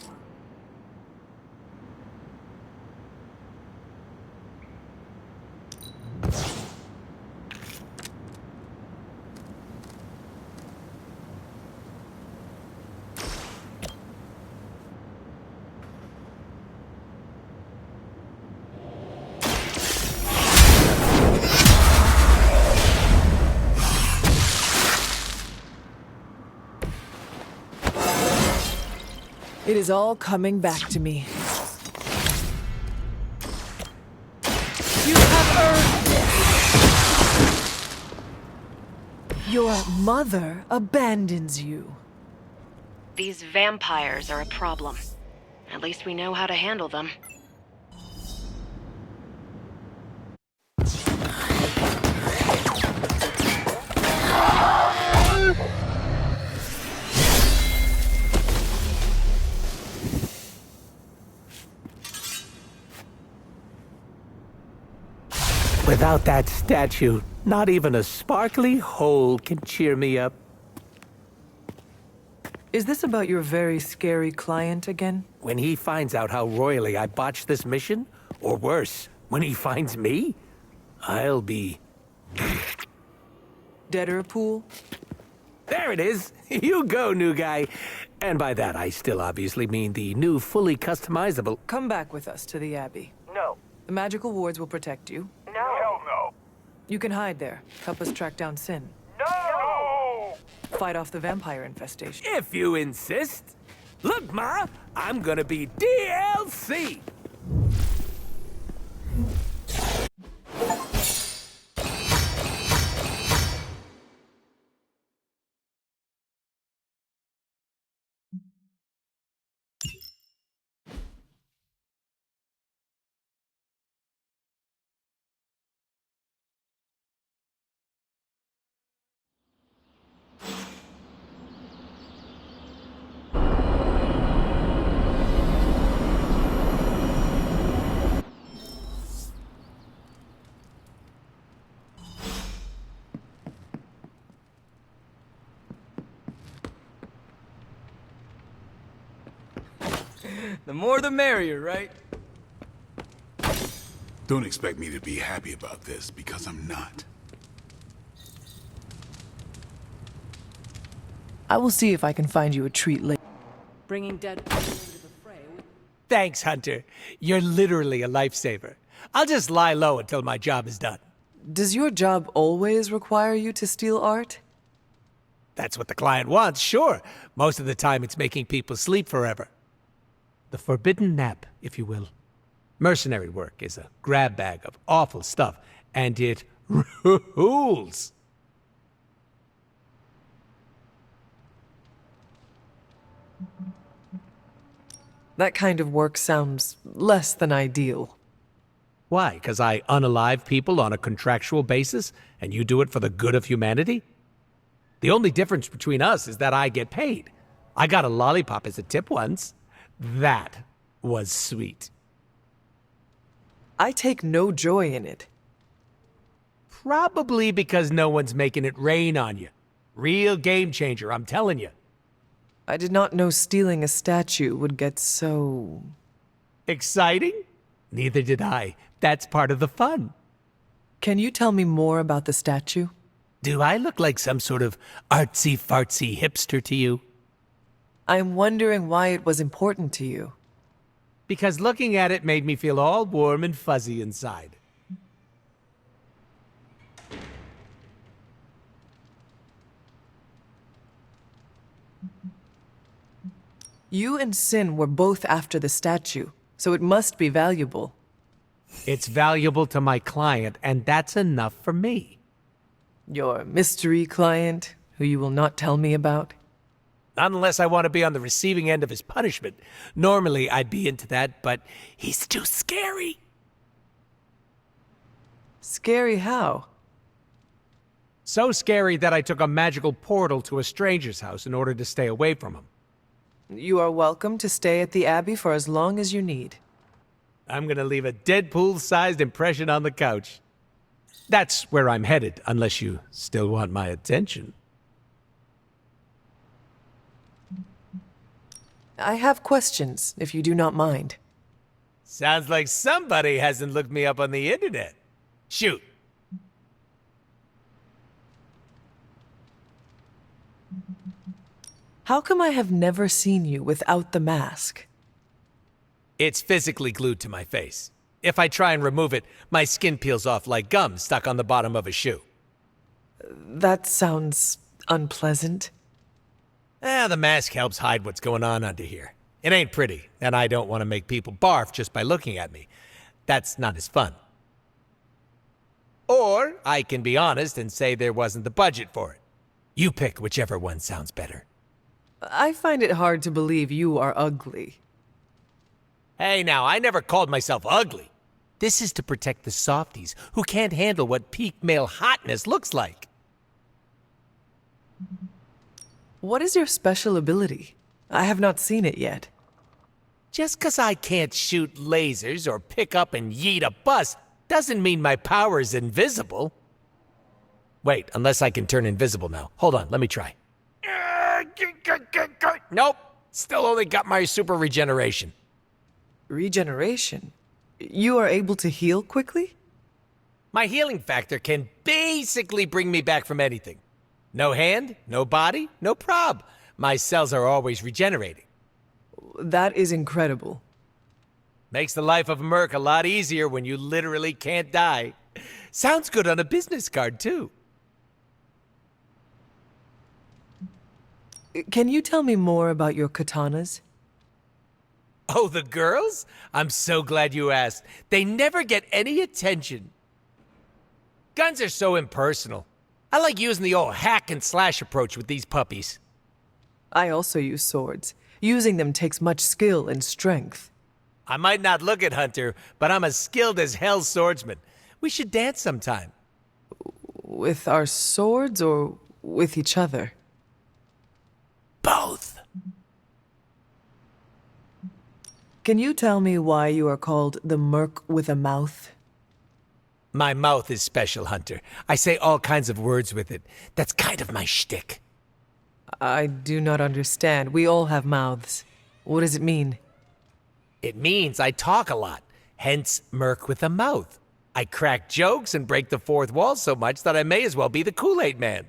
S2: It is all coming back to me. You have earned this! Your mother abandons you.
S19: These vampires are a problem. At least we know how to handle them.
S20: Without that statue, not even a sparkly hole can cheer me up.
S2: Is this about your very scary client again?
S20: When he finds out how royally I botched this mission, or worse, when he finds me, I'll be...
S2: Deader pool?
S20: There it is! You go, new guy. And by that, I still obviously mean the new fully customizable...
S2: Come back with us to the Abbey.
S20: No.
S2: The magical wards will protect you.
S19: No.
S9: Hell no.
S2: You can hide there. Help us track down Sin.
S9: No!
S2: Fight off the vampire infestation.
S20: If you insist. Look, Ma, I'm gonna be DLC!
S13: The more the merrier, right?
S6: Don't expect me to be happy about this, because I'm not.
S2: I will see if I can find you a treat later.
S1: Bringing dead people into the fray.
S20: Thanks, Hunter. You're literally a lifesaver. I'll just lie low until my job is done.
S2: Does your job always require you to steal art?
S20: That's what the client wants, sure. Most of the time it's making people sleep forever. The forbidden nap, if you will. Mercenary work is a grab bag of awful stuff, and it rules.
S2: That kind of work sounds less than ideal.
S20: Why? Because I unalive people on a contractual basis, and you do it for the good of humanity? The only difference between us is that I get paid. I got a lollipop as a tip once. That was sweet.
S2: I take no joy in it.
S20: Probably because no one's making it rain on you. Real game changer, I'm telling you.
S2: I did not know stealing a statue would get so...
S20: Exciting? Neither did I. That's part of the fun.
S2: Can you tell me more about the statue?
S20: Do I look like some sort of artsy-fartsy hipster to you?
S2: I'm wondering why it was important to you.
S20: Because looking at it made me feel all warm and fuzzy inside.
S2: You and Sin were both after the statue, so it must be valuable.
S20: It's valuable to my client, and that's enough for me.
S2: Your mystery client, who you will not tell me about?
S20: Unless I want to be on the receiving end of his punishment. Normally, I'd be into that, but he's too scary.
S2: Scary how?
S20: So scary that I took a magical portal to a stranger's house in order to stay away from him.
S2: You are welcome to stay at the Abbey for as long as you need.
S20: I'm gonna leave a Deadpool-sized impression on the couch. That's where I'm headed, unless you still want my attention.
S2: I have questions, if you do not mind.
S20: Sounds like somebody hasn't looked me up on the internet. Shoot.
S2: How come I have never seen you without the mask?
S20: It's physically glued to my face. If I try and remove it, my skin peels off like gum stuck on the bottom of a shoe.
S2: That sounds unpleasant.
S20: The mask helps hide what's going on under here. It ain't pretty, and I don't want to make people barf just by looking at me. That's not as fun. Or I can be honest and say there wasn't the budget for it. You pick whichever one sounds better.
S2: I find it hard to believe you are ugly.
S20: Hey now, I never called myself ugly. This is to protect the softies who can't handle what peak male hotness looks like.
S2: What is your special ability? I have not seen it yet.
S20: Just 'cause I can't shoot lasers or pick up and yeet a bus doesn't mean my power is invisible. Wait, unless I can turn invisible now. Hold on, let me try. Nope, still only got my super regeneration.
S2: Regeneration? You are able to heal quickly?
S20: My healing factor can basically bring me back from anything. No hand, no body, no prob. My cells are always regenerating.
S2: That is incredible.
S20: Makes the life of a merc a lot easier when you literally can't die. Sounds good on a business card, too.
S2: Can you tell me more about your katanas?
S20: Oh, the girls? I'm so glad you asked. They never get any attention. Guns are so impersonal. I like using the old hack and slash approach with these puppies.
S2: I also use swords. Using them takes much skill and strength.
S20: I might not look it, Hunter, but I'm as skilled as hell swordsman. We should dance sometime.
S2: With our swords or with each other?
S20: Both.
S2: Can you tell me why you are called the Merc with a Mouth?
S20: My mouth is special, Hunter. I say all kinds of words with it. That's kind of my shtick.
S2: I do not understand. We all have mouths. What does it mean?
S20: It means I talk a lot, hence Merc with a Mouth. I crack jokes and break the fourth wall so much that I may as well be the Kool-Aid Man.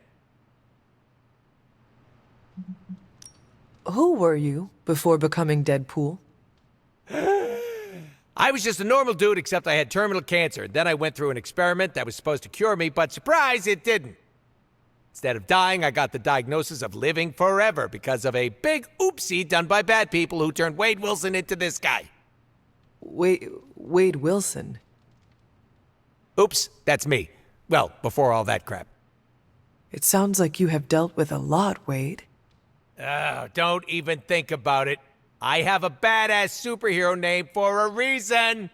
S2: Who were you before becoming Deadpool?
S20: I was just a normal dude, except I had terminal cancer. Then I went through an experiment that was supposed to cure me, but surprise, it didn't. Instead of dying, I got the diagnosis of living forever because of a big oopsie done by bad people who turned Wade Wilson into this guy.
S2: Wade Wilson?
S20: Oops, that's me. Well, before all that crap.
S2: It sounds like you have dealt with a lot, Wade.
S20: Don't even think about it. I have a badass superhero name for a reason.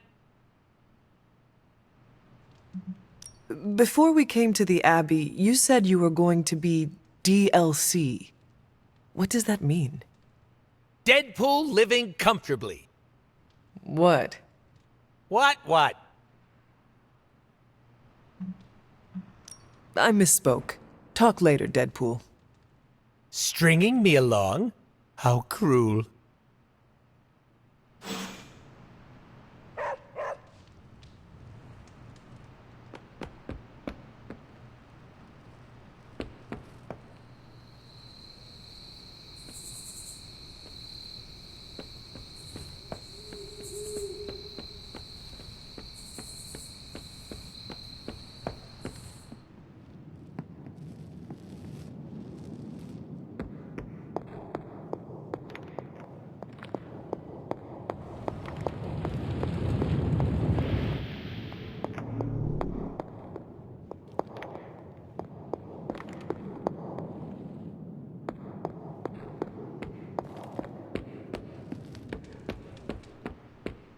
S2: Before we came to the Abbey, you said you were going to be DLC. What does that mean?
S20: Deadpool living comfortably.
S2: What?
S20: What?
S2: I misspoke. Talk later, Deadpool.
S20: Stringing me along? How cruel.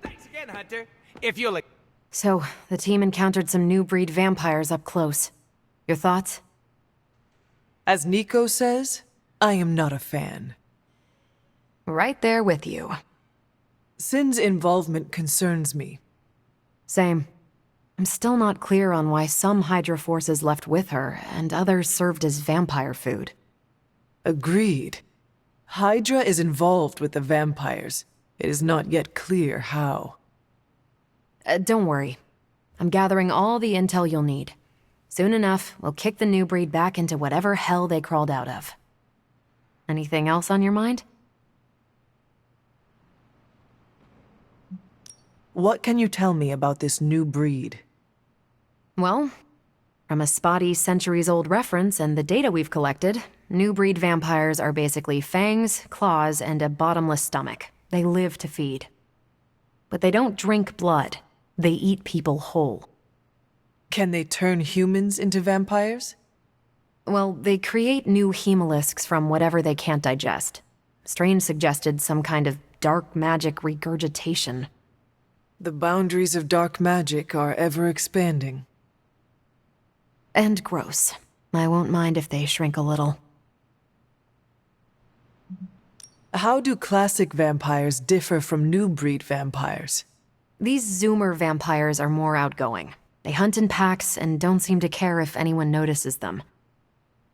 S20: Thanks again, Hunter. If you'll...
S11: So, the team encountered some new breed vampires up close. Your thoughts?
S2: As Nico says, I am not a fan.
S11: Right there with you.
S2: Sin's involvement concerns me.
S11: Same. I'm still not clear on why some Hydra forces left with her, and others served as vampire food.
S2: Agreed. Hydra is involved with the vampires. It is not yet clear how.
S11: Don't worry. I'm gathering all the intel you'll need. Soon enough, we'll kick the new breed back into whatever hell they crawled out of. Anything else on your mind?
S2: What can you tell me about this new breed?
S11: Well, from a spotty centuries-old reference and the data we've collected, new breed vampires are basically fangs, claws, and a bottomless stomach. They live to feed. But they don't drink blood. They eat people whole.
S2: Can they turn humans into vampires?
S11: Well, they create new hemolisks from whatever they can't digest. Strange suggested some kind of dark magic regurgitation.
S2: The boundaries of dark magic are ever expanding.
S11: And gross. I won't mind if they shrink a little.
S2: How do classic vampires differ from new breed vampires?
S11: These Zoomer vampires are more outgoing. They hunt in packs and don't seem to care if anyone notices them.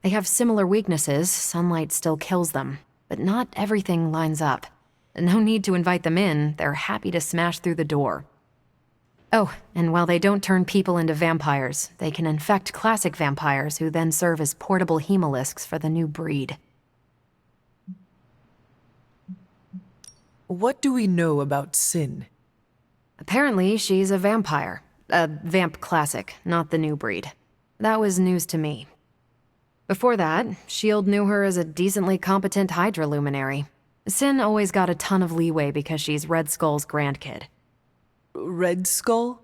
S11: They have similar weaknesses, sunlight still kills them, but not everything lines up. No need to invite them in, they're happy to smash through the door. Oh, and while they don't turn people into vampires, they can infect classic vampires who then serve as portable hemolisks for the new breed.
S2: What do we know about Sin?
S11: Apparently, she's a vampire. A vamp classic, not the new breed. That was news to me. Before that, S.H.I.E.L.D. knew her as a decently competent Hydra luminary. Sin always got a ton of leeway because she's Red Skull's grandkid.
S2: Red Skull?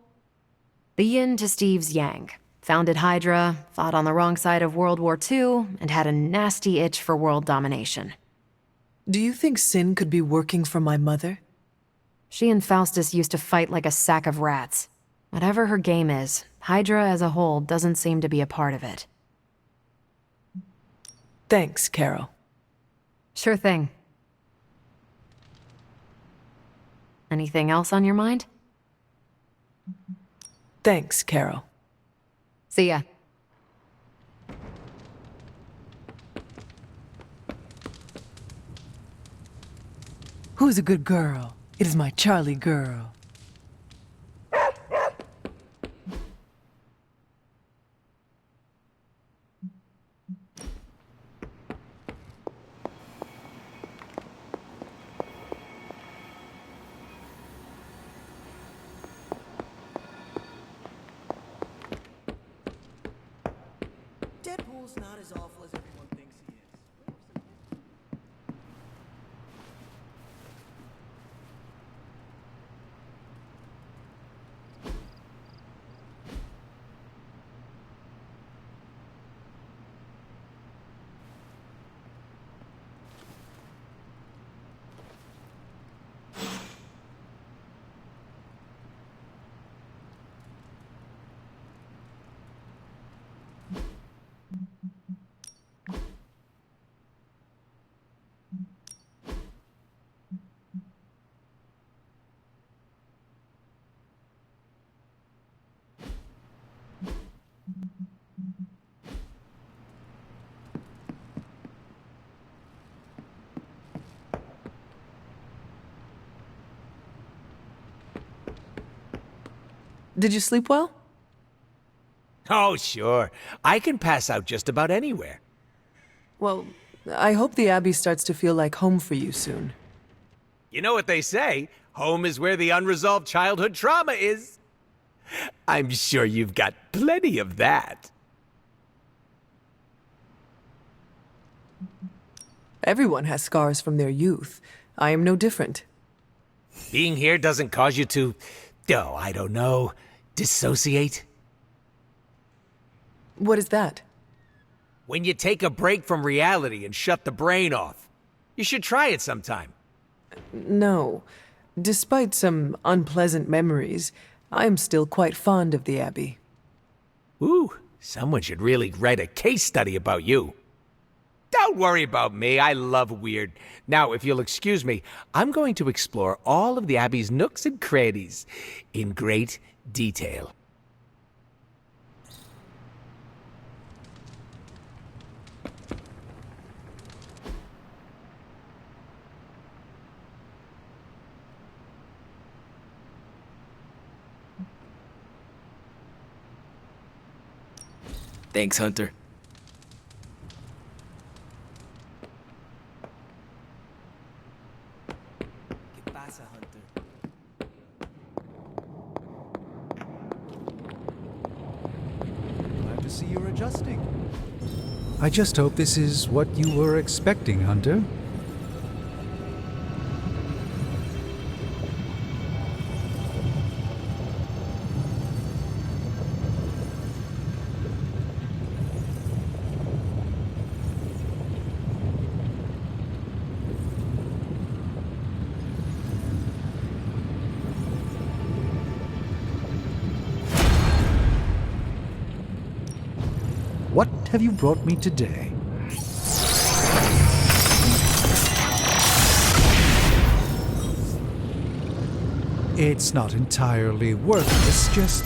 S11: The yin to Steve's yang. Founded Hydra, fought on the wrong side of World War II, and had a nasty itch for world domination.
S2: Do you think Sin could be working for my mother?
S11: She and Faustus used to fight like a sack of rats. Whatever her game is, Hydra as a whole doesn't seem to be a part of it.
S2: Thanks, Carol.
S11: Sure thing. Anything else on your mind?
S2: Thanks, Carol.
S11: See ya.
S2: Who's a good girl? It is my Charlie girl.
S4: Deadpool's not as awful as everyone thinks he is.
S2: Did you sleep well?
S20: Oh, sure. I can pass out just about anywhere.
S2: Well, I hope the Abbey starts to feel like home for you soon.
S20: You know what they say, home is where the unresolved childhood trauma is. I'm sure you've got plenty of that.
S2: Everyone has scars from their youth. I am no different.
S20: Being here doesn't cause you to, I don't know, dissociate?
S2: What is that?
S20: When you take a break from reality and shut the brain off. You should try it sometime.
S2: No. Despite some unpleasant memories, I am still quite fond of the Abbey.
S20: Ooh, someone should really write a case study about you. Don't worry about me, I love weird. Now, if you'll excuse me, I'm going to explore all of the Abbey's nooks and crannies in great detail.
S13: Thanks, Hunter. ¿Qué pasa, Hunter?
S3: Glad to see you're adjusting. I just hope this is what you were expecting, Hunter. What have you brought me today? It's not entirely worthless, just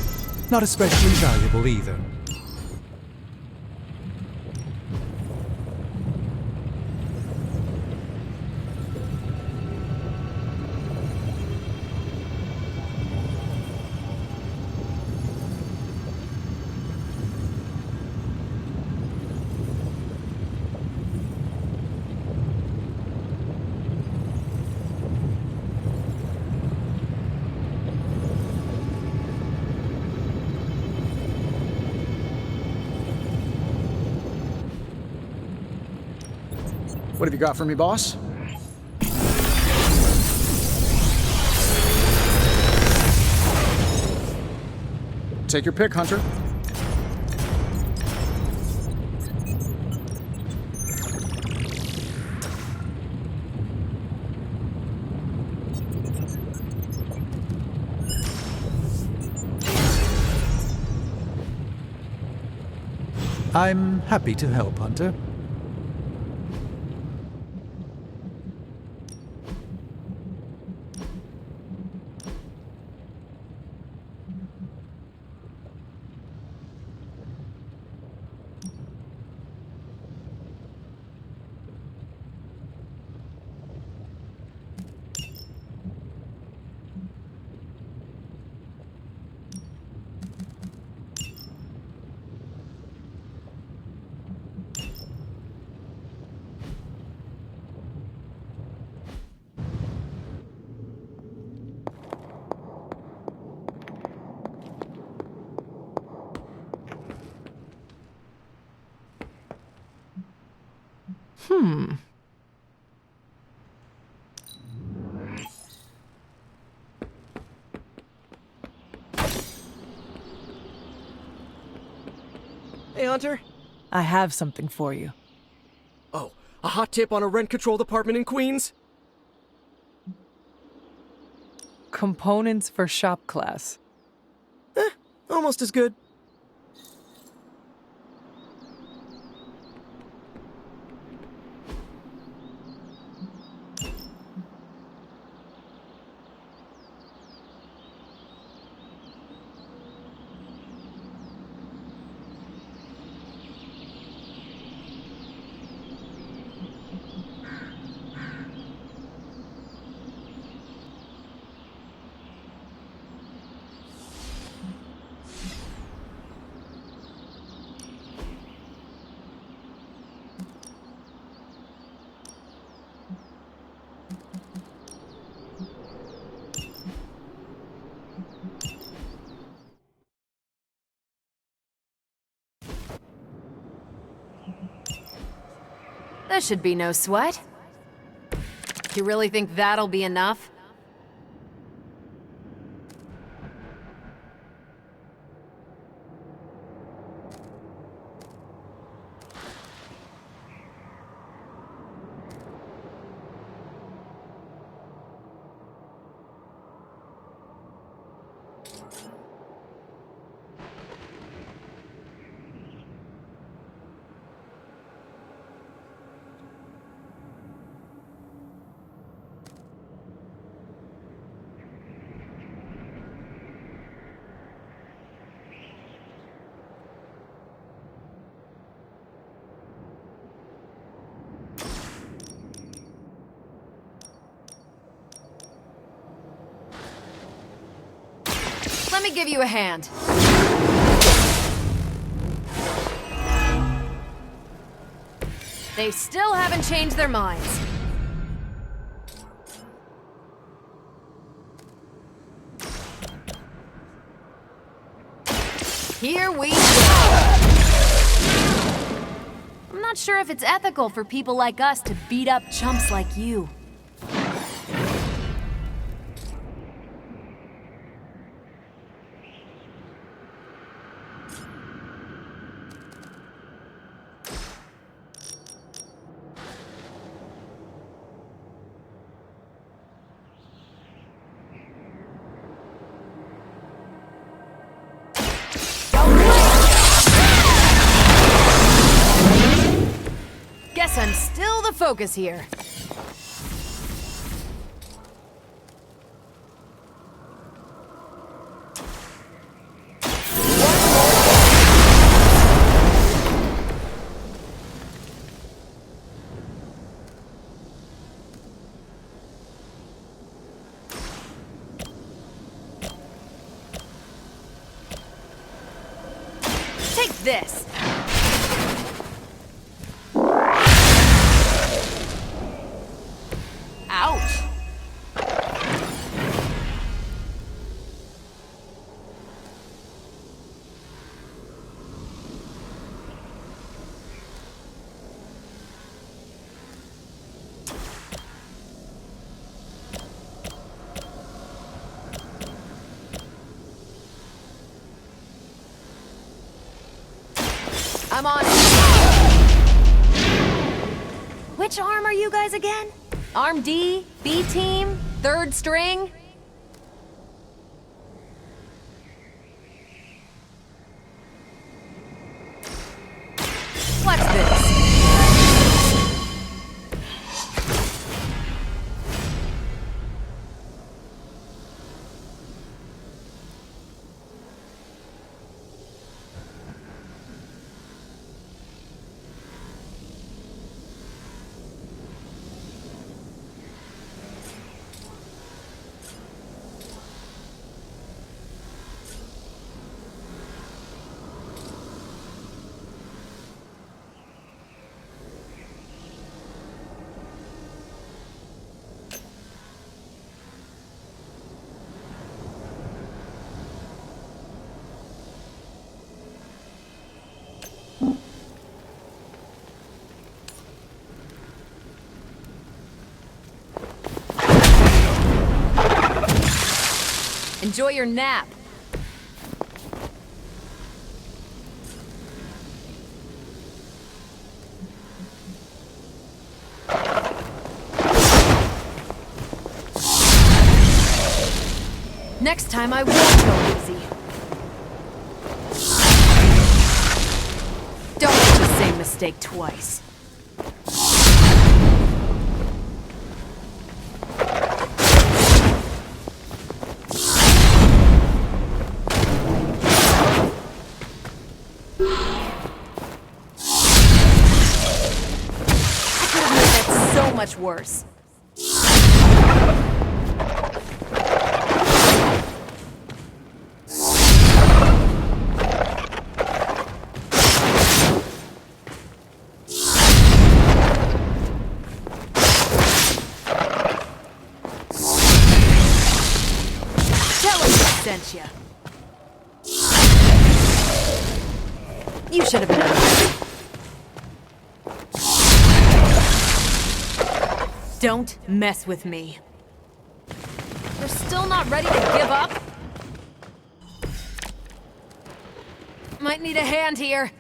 S3: not especially valuable either.
S5: What have you got for me, boss? Take your pick, Hunter.
S3: I'm happy to help, Hunter.
S4: Hey, Hunter.
S2: I have something for you.
S4: Oh, a hot tip on a rent-controlled apartment in Queens?
S2: Components for shop class.
S4: Almost as good.
S17: This should be no sweat. You really think that'll be enough? Let me give you a hand. They still haven't changed their minds. Here we go. I'm not sure if it's ethical for people like us to beat up chumps like you. Guess I'm still the focus here. Take this. Ouch! I'm on it. Which arm are you guys again? Arm D, B team, third string? Watch this. Enjoy your nap. Next time I won't go easy. Don't make the same mistake twice. Much worse. Tell him I sent you. You should have been. Don't mess with me. You're still not ready to give up? Might need a hand here.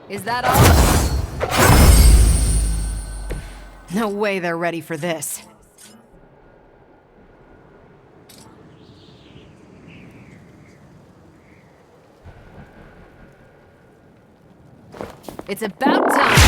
S17: Is that all? No way they're ready for this. It's about time!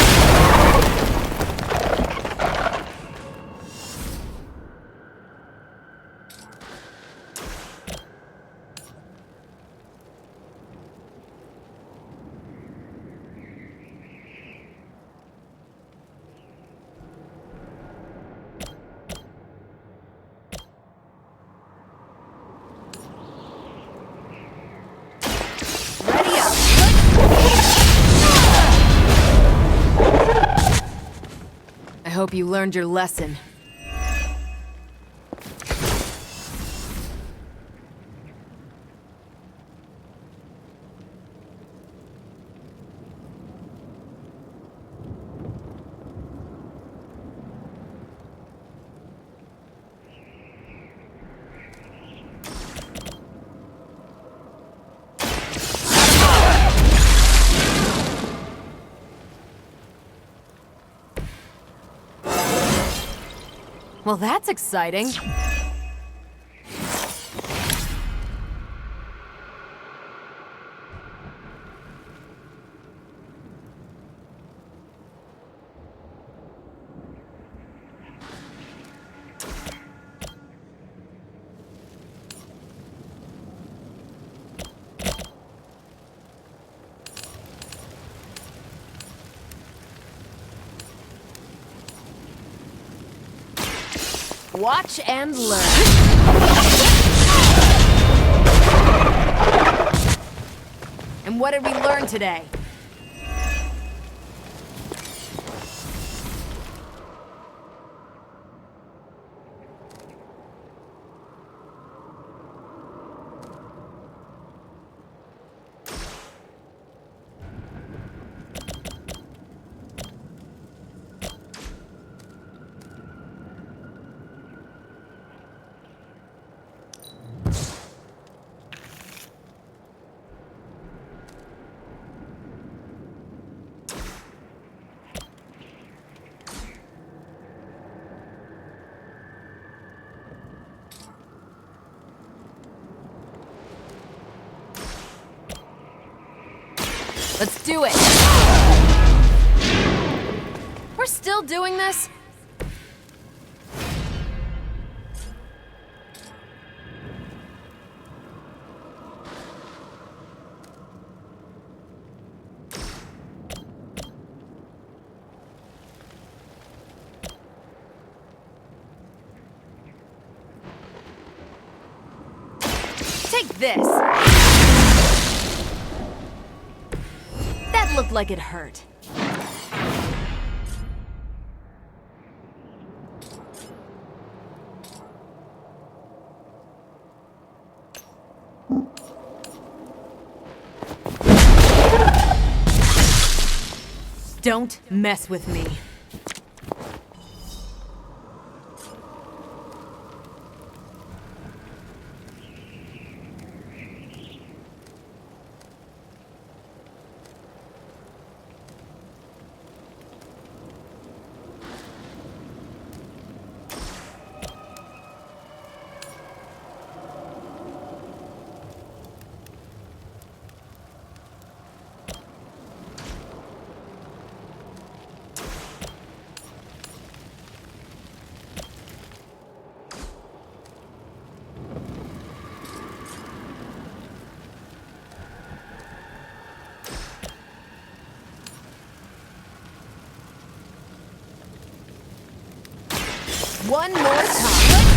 S17: I hope you learned your lesson. Well, that's exciting. Watch and learn. And what did we learn today? Let's do it! We're still doing this? Take this! That looked like it hurt. Don't mess with me. One more time.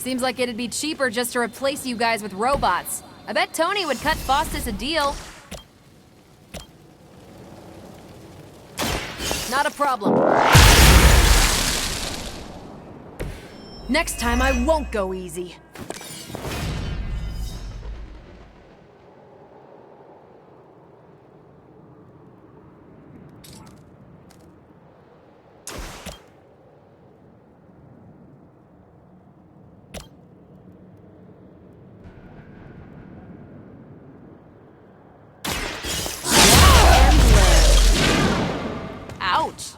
S17: Seems like it'd be cheaper just to replace you guys with robots. I bet Tony would cut Faustus a deal. Not a problem. Next time I won't go easy. Ouch!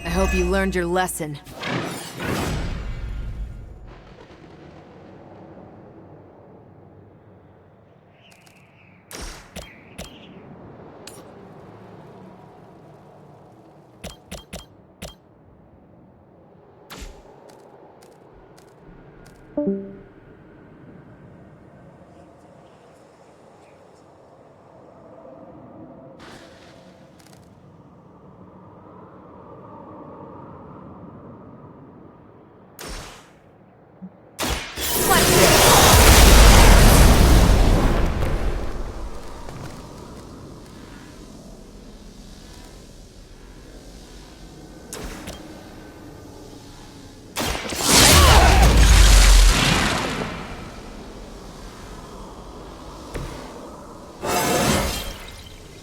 S17: I hope you learned your lesson.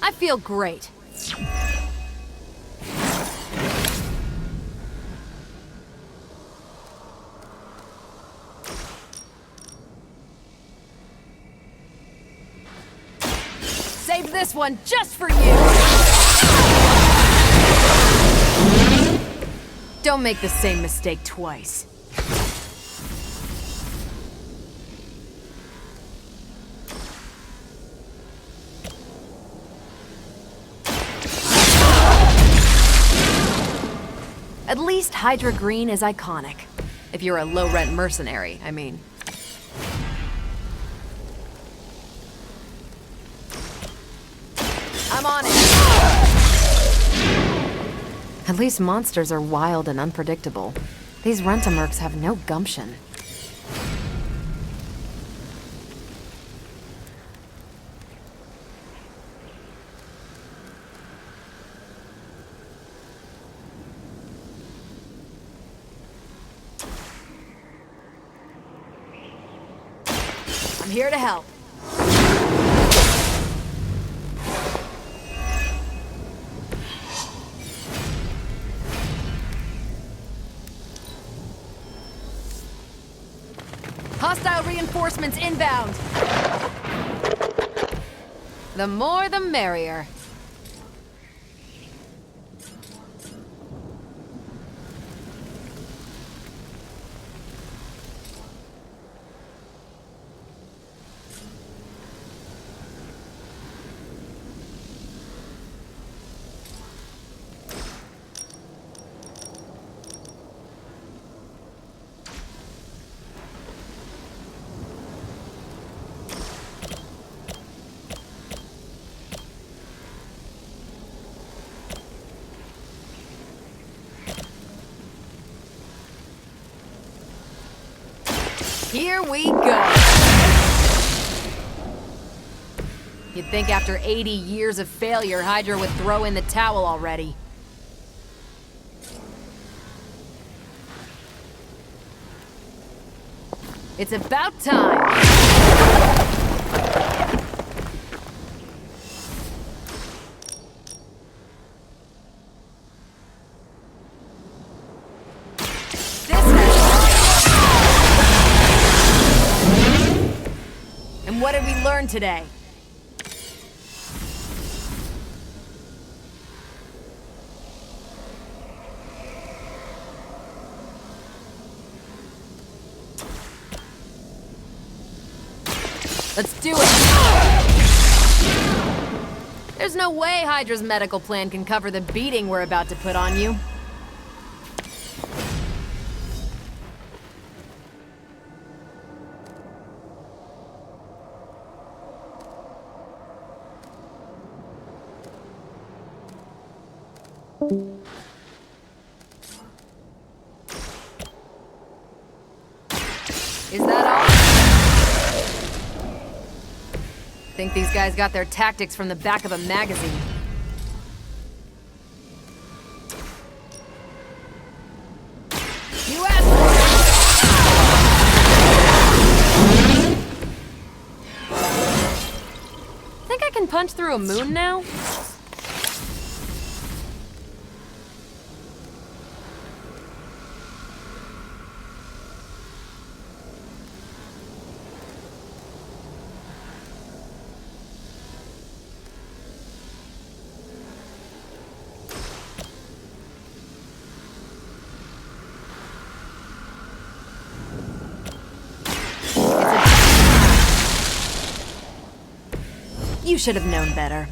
S17: I feel great. Saved this one just for you! Don't make the same mistake twice. At least Hydra Green is iconic. If you're a low-rent mercenary, I mean. I'm on it!
S11: At least monsters are wild and unpredictable. These rent-a-mercs have no gumption.
S17: I'm here to help. Hostile reinforcements inbound.
S11: The more the merrier.
S17: Here we go! You'd think after 80 years of failure, Hydra would throw in the towel already. It's about time! What did we learn today? Let's do it! There's no way Hydra's medical plan can cover the beating we're about to put on you. Is that all? Think these guys got their tactics from the back of a magazine. You asked for it! Think I can punch through a moon now? You should have known better.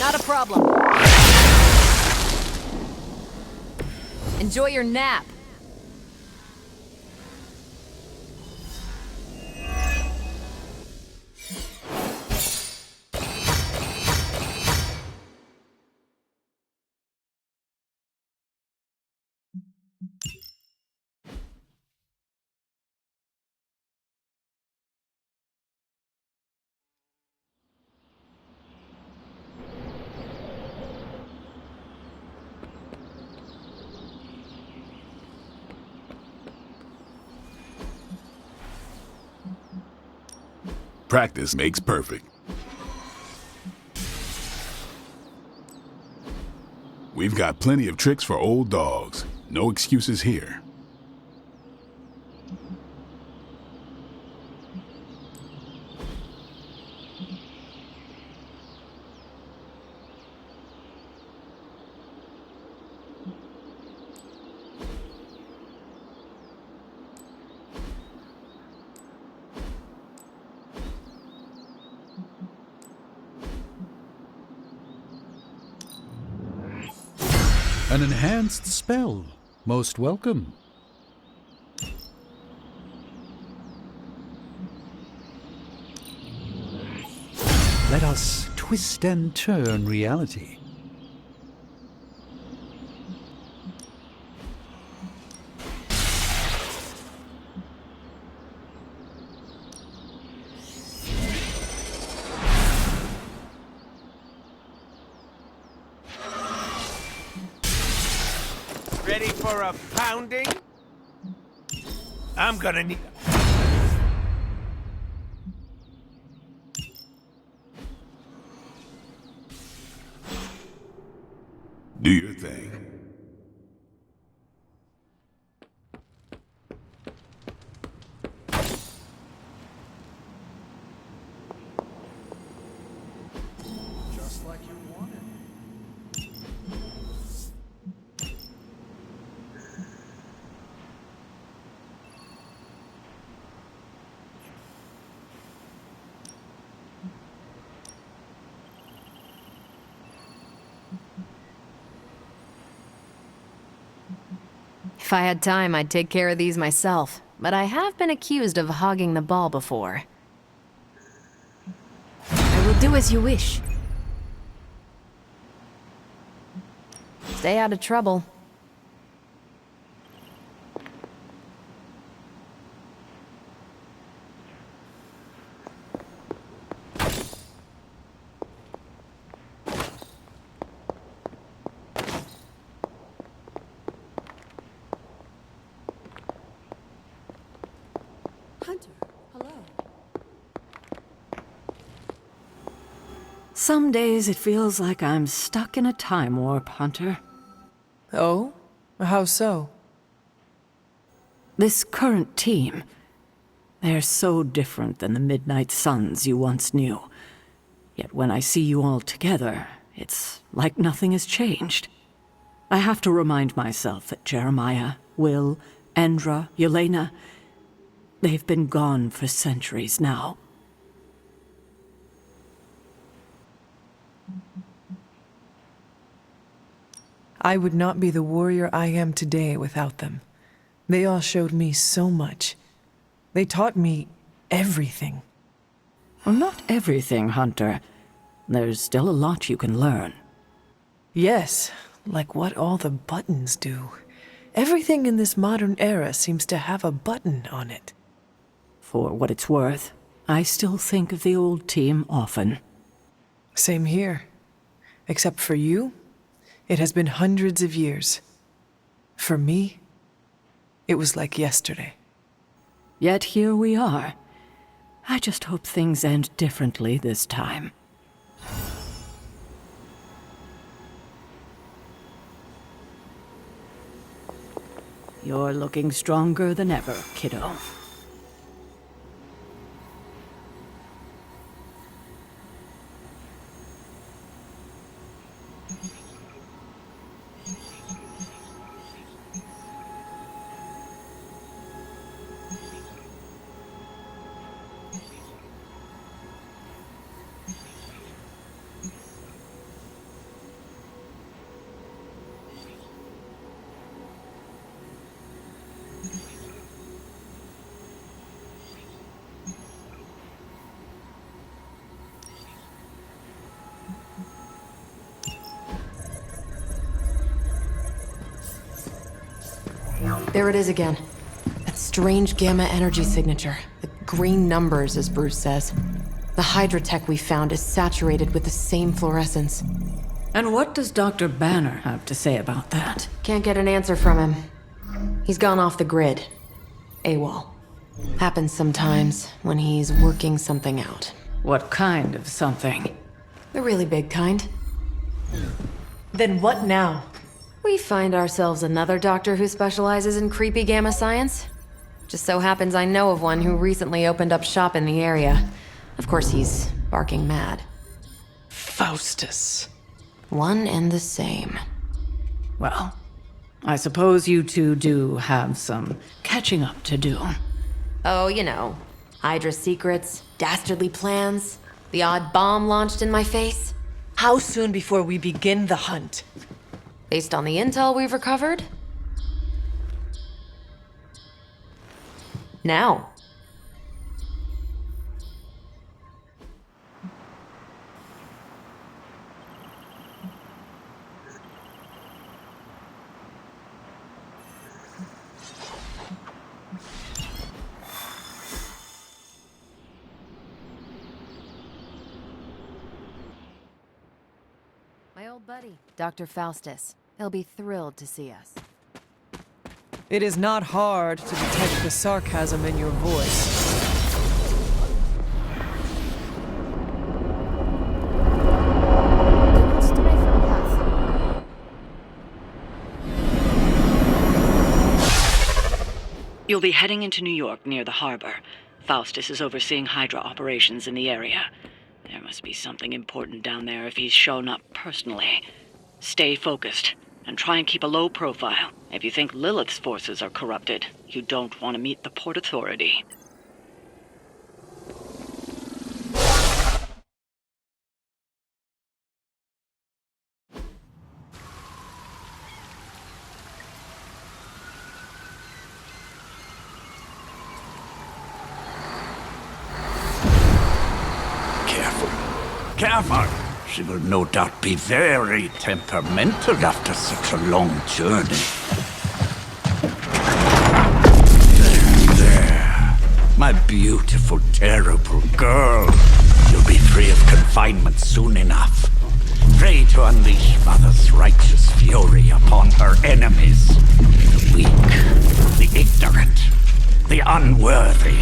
S17: Not a problem. Enjoy your nap.
S6: Practice makes perfect. We've got plenty of tricks for old dogs. No excuses here.
S3: An enhanced spell. Most welcome. Let us twist and turn reality.
S20: Ready for a pounding? I'm gonna need...
S6: Do your thing.
S5: Just like you wanted.
S17: If I had time, I'd take care of these myself, but I have been accused of hogging the ball before. I will do as you wish. Stay out of trouble.
S1: Hunter, hello. Some days it feels like I'm stuck in a time warp, Hunter.
S2: Oh? How so?
S1: This current team, they're so different than the Midnight Suns you once knew. Yet when I see you all together, it's like nothing has changed. I have to remind myself that Jeremiah, Will, Andra, Yelena, they've been gone for centuries now.
S2: I would not be the warrior I am today without them. They all showed me so much. They taught me everything.
S1: Well, not everything, Hunter. There's still a lot you can learn.
S2: Yes, like what all the buttons do. Everything in this modern era seems to have a button on it.
S1: For what it's worth, I still think of the old team often.
S2: Same here. Except for you, it has been hundreds of years. For me, it was like yesterday.
S1: Yet here we are. I just hope things end differently this time. You're looking stronger than ever, kiddo.
S17: There it is again. That strange gamma energy signature. The green numbers, as Bruce says. The Hydra tech we found is saturated with the same fluorescence.
S1: And what does Dr. Banner have to say about that?
S17: Can't get an answer from him. He's gone off the grid. AWOL. Happens sometimes when he's working something out.
S1: What kind of something?
S17: The really big kind.
S2: Then what now?
S17: We find ourselves another doctor who specializes in creepy gamma science. Just so happens I know of one who recently opened up shop in the area. Of course, he's barking mad.
S2: Faustus.
S17: One and the same.
S1: Well, I suppose you two do have some catching up to do.
S17: Oh, you know. Hydra secrets, dastardly plans, the odd bomb launched in my face.
S2: How soon before we begin the hunt?
S17: Based on the intel we've recovered? Now. My old buddy, Dr. Faustus. He'll be thrilled to see us.
S2: It is not hard to detect the sarcasm in your voice.
S7: You'll be heading into New York near the harbor. Faustus is overseeing Hydra operations in the area. There must be something important down there if he's shown up personally. Stay focused, and try and keep a low profile. If you think Lilith's forces are corrupted, you don't want to meet the Port Authority.
S8: Careful. She will no doubt be very temperamental after such a long journey. There. My beautiful, terrible girl. You'll be free of confinement soon enough. Pray to unleash Mother's righteous fury upon her enemies. The weak, the ignorant, the unworthy.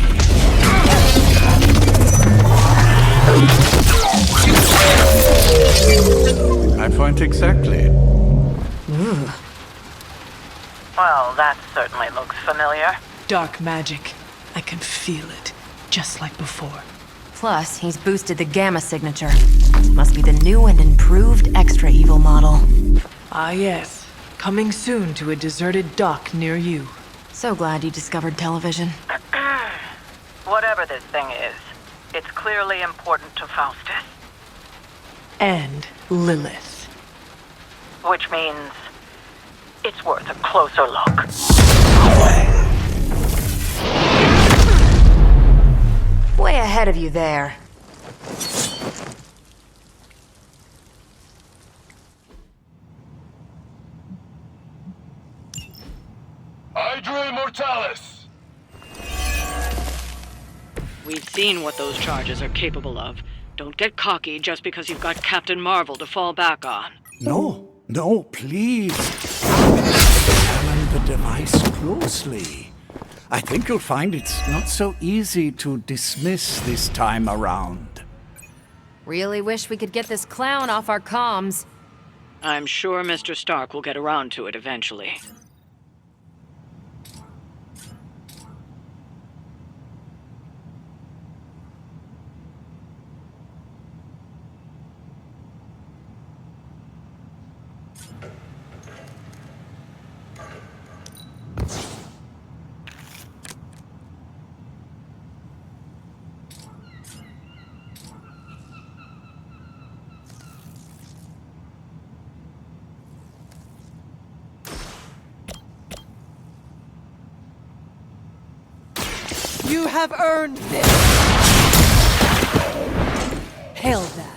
S8: My point exactly.
S2: Ugh.
S7: Well, that certainly looks familiar.
S2: Dark magic. I can feel it, just like before.
S17: Plus, he's boosted the gamma signature. Must be the new and improved extra evil model.
S2: Ah yes, coming soon to a deserted dock near you.
S17: So glad you discovered television.
S7: Whatever this thing is, it's clearly important to Faustus.
S2: And Lilith.
S7: Which means it's worth a closer look.
S17: Way ahead of you there.
S9: Mortalis!
S7: We've seen what those charges are capable of. Don't get cocky just because you've got Captain Marvel to fall back on.
S8: No, please. Examine the device closely. I think you'll find it's not so easy to dismiss this time around.
S17: Really wish we could get this clown off our comms.
S7: I'm sure Mr. Stark will get around to it eventually.
S2: You have earned this! Hail that.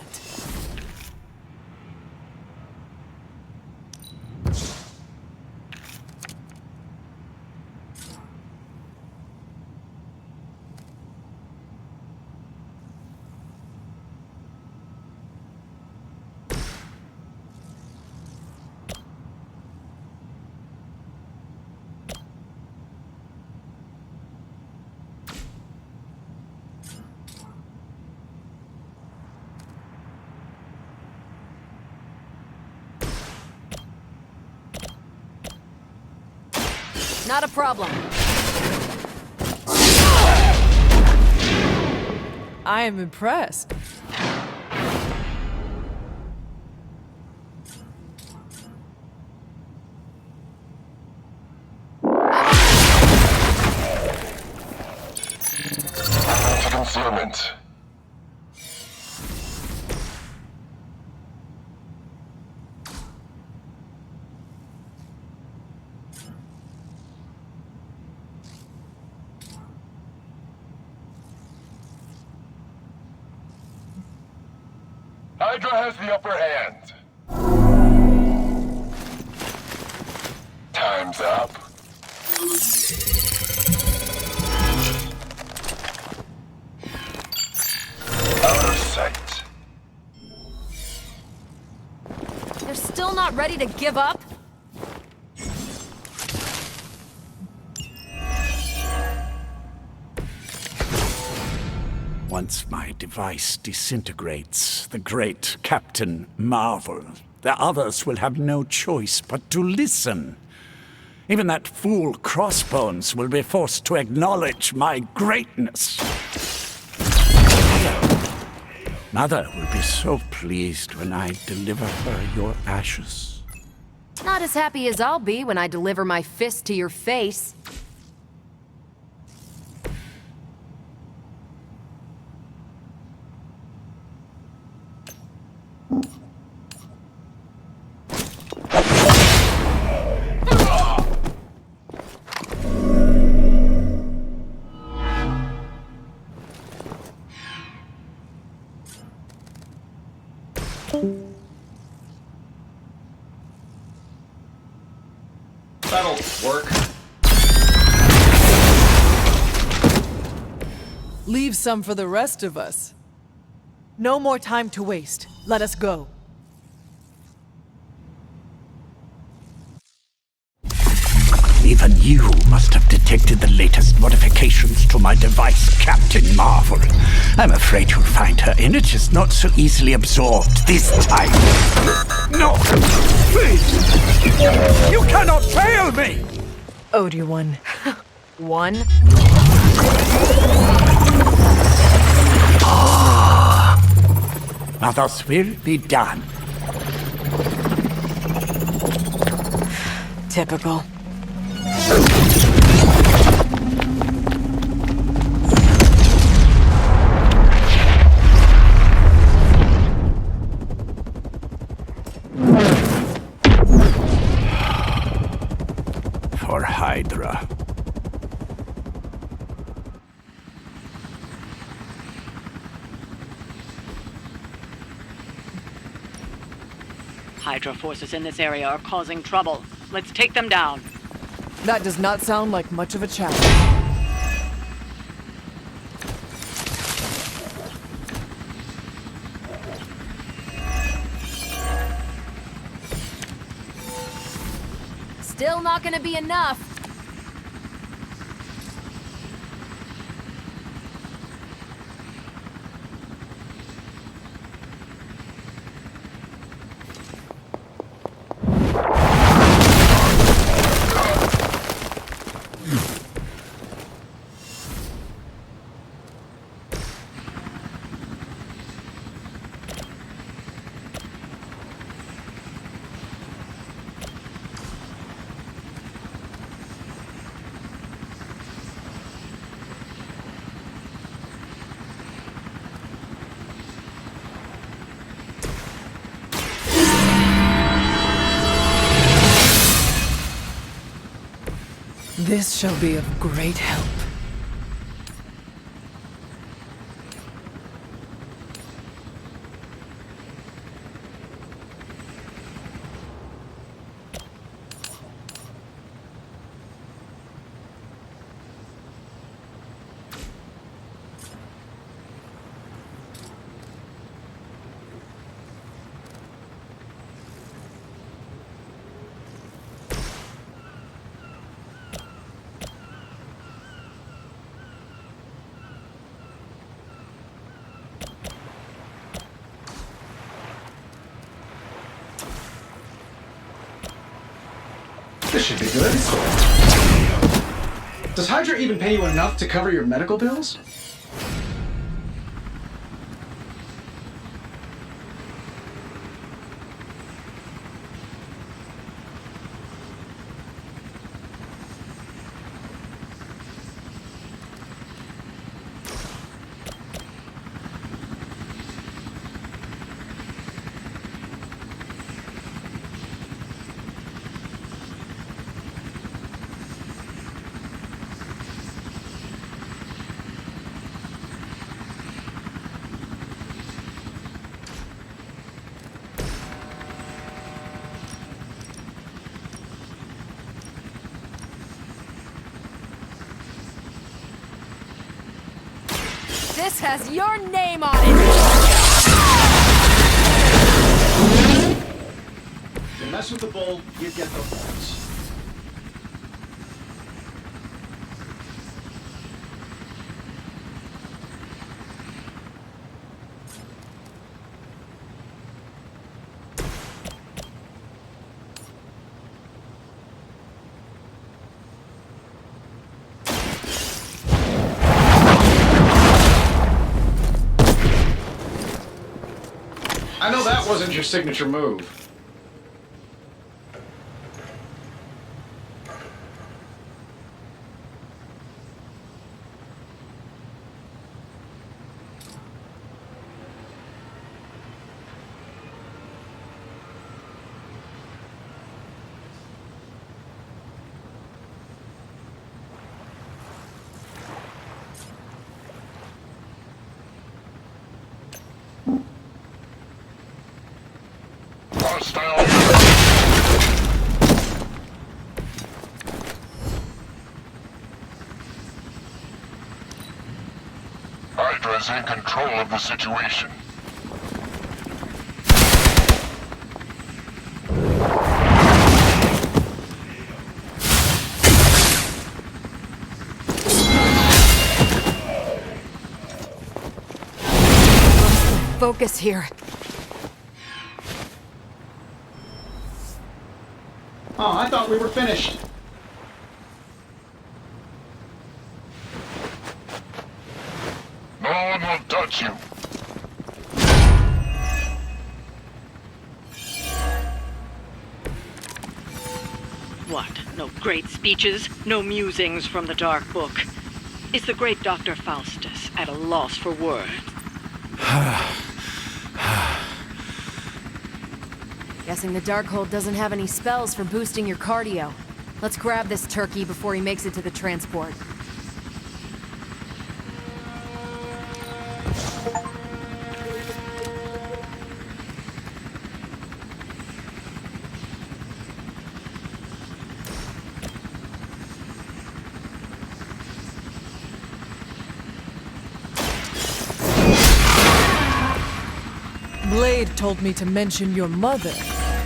S17: Not a problem.
S2: I am impressed.
S9: Concealment. Hydra has the upper hand. Time's up. Out of sight.
S17: They're still not ready to give up?
S8: Once my device disintegrates, the great Captain Marvel, the others will have no choice but to listen. Even that fool Crossbones will be forced to acknowledge my greatness. Mother will be so pleased when I deliver her your ashes.
S17: Not as happy as I'll be when I deliver my fist to your face.
S5: That'll work.
S2: Leave some for the rest of us. No more time to waste. Let us go.
S8: Even you must have detected the latest modifications to my device, Captain Marvel. I'm afraid you'll find her energies not so easily absorbed this time. No! Please! You cannot fail me!
S2: Obi-Wan. One.
S8: Now thus will be done.
S2: Typical.
S8: For Hydra.
S7: Hydra forces in this area are causing trouble. Let's take them down.
S2: That does not sound like much of a challenge.
S17: Still not gonna be enough.
S2: This shall be of great help.
S5: This should be good. Does Hydra even pay you enough to cover your medical bills?
S17: This has your name on it!
S5: You mess with the bull, you get the horns. I know that wasn't your signature move.
S9: Hydra's in control of the situation.
S17: Focus here.
S5: Oh, I thought we were finished.
S9: No one will touch you.
S7: What? No great speeches? No musings from the Dark Book? Is the great Dr. Faustus at a loss for words?
S17: Guessing the Darkhold doesn't have any spells for boosting your cardio. Let's grab this turkey before he makes it to the transport.
S2: Blade told me to mention your mother.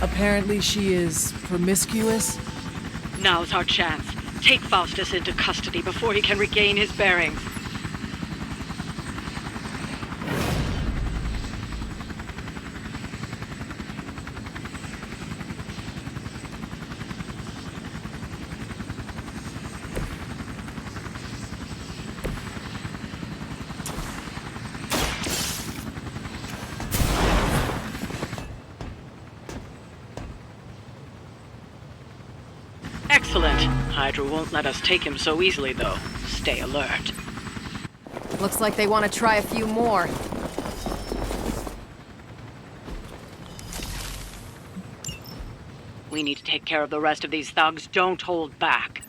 S2: Apparently she is promiscuous.
S7: Now's our chance. Take Faustus into custody before he can regain his bearings. Excellent. Hydra won't let us take him so easily, though. Stay alert.
S17: Looks like they want to try a few more.
S7: We need to take care of the rest of these thugs. Don't hold back.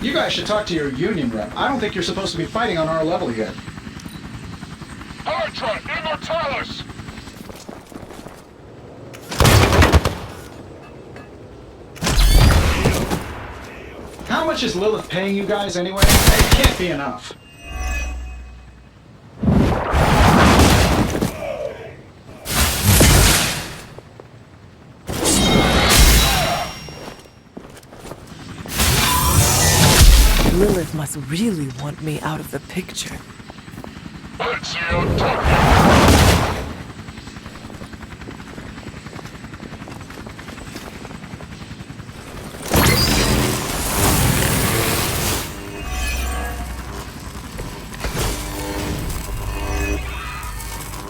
S5: You guys should talk to your union rep. I don't think you're supposed to be fighting on our level yet.
S9: Hydra Immortalis!
S5: How much is Lilith paying you guys anyway? It can't be enough.
S2: Lilith must really want me out of the picture.
S9: Let's see how tough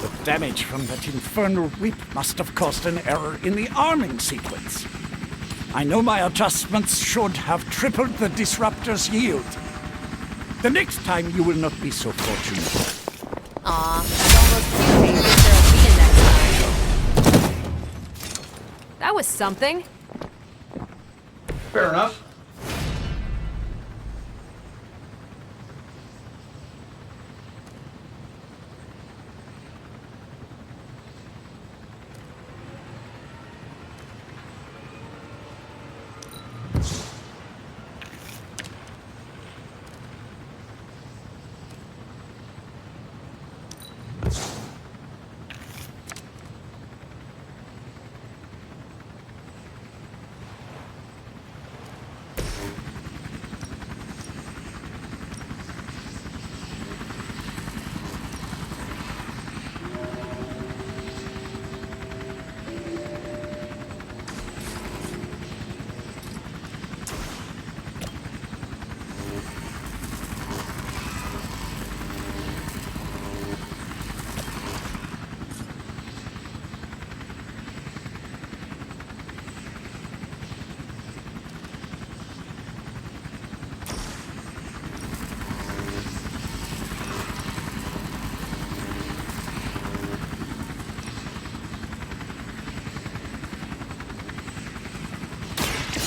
S8: The damage from that infernal whip must have caused an error in the arming sequence. I know my adjustments should have tripled the disruptor's yield. The next time you will not be so fortunate.
S17: Aw, that almost makes me think there'll be a next time. That was something.
S5: Fair enough.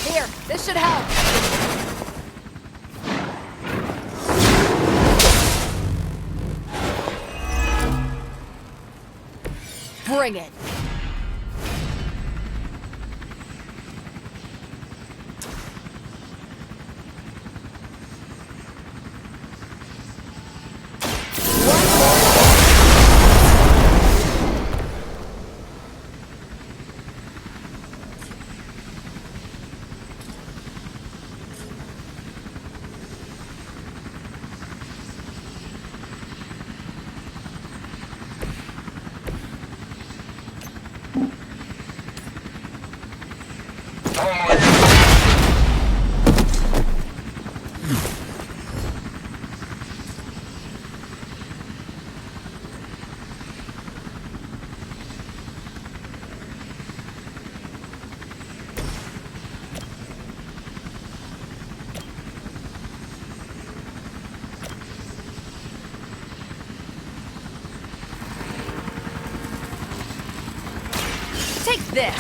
S17: Here, this should help. Bring it.
S10: this.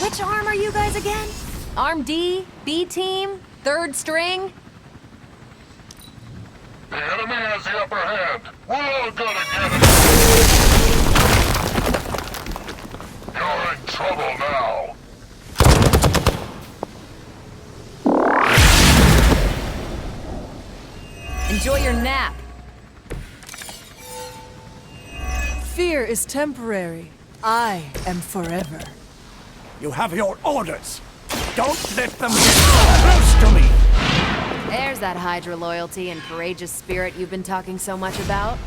S10: Which arm are you guys again? Arm D, B team, third string?
S9: The enemy has the upper hand. We're all gonna get it. You're in trouble now.
S10: Enjoy your nap.
S2: Fear is temporary. I am forever.
S8: You have your orders. Don't let them get so close to me!
S17: There's that Hydra loyalty and courageous spirit you've been talking so much about.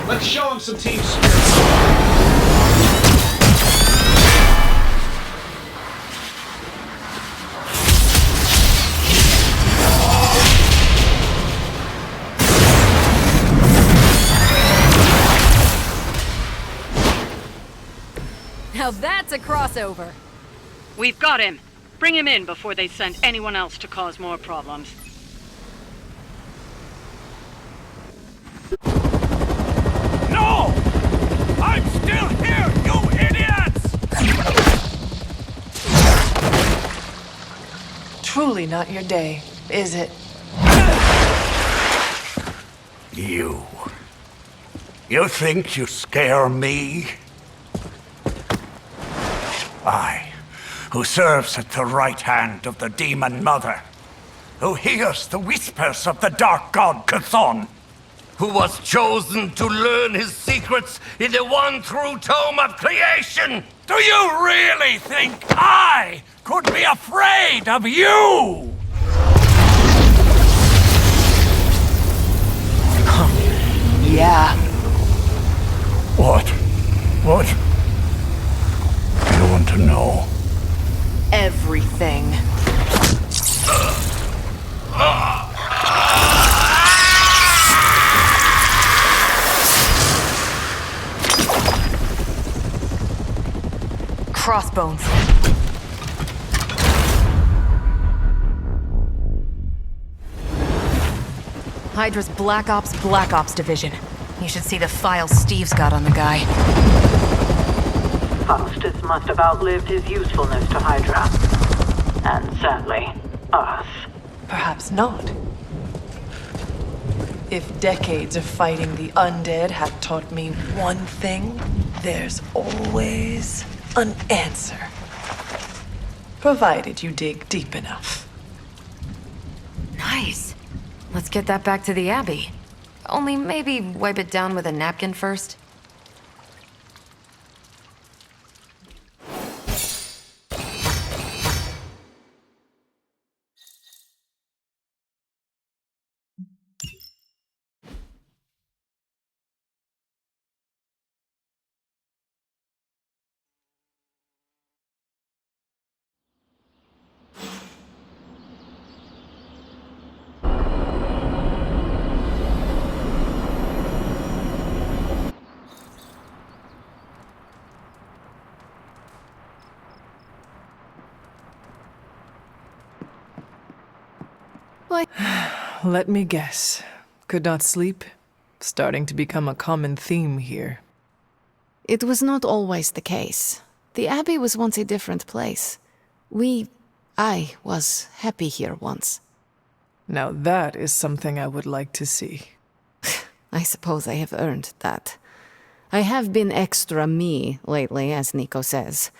S5: Let's show him some team spirit.
S10: Now that's a crossover.
S7: We've got him. Bring him in before they send anyone else to cause more problems.
S8: No! I'm still here, you idiots!
S2: Truly not your day, is it?
S8: You think you scare me? I, who serves at the right hand of the Demon Mother, who hears the whispers of the Dark God Chthon, who was chosen to learn his secrets in the one true tome of creation. Do you really think I could be afraid of you?
S2: Yeah.
S8: What? What? You want to know?
S2: Everything.
S17: Crossbones. Hydra's Black Ops Division. You should see the files Steve's got on the guy.
S1: Faustus must have outlived his usefulness to Hydra. And sadly, us.
S2: Perhaps not. If decades of fighting the undead have taught me one thing, there's always an answer. Provided you dig deep enough.
S17: Nice. Let's get that back to the Abbey. Only maybe wipe it down with a napkin first.
S2: Let me guess. Could not sleep? Starting to become a common theme here.
S12: It was not always the case. The Abbey was once a different place. I was happy here once.
S2: Now that is something I would like to see.
S12: I suppose I have earned that. I have been extra me lately, as Nico says.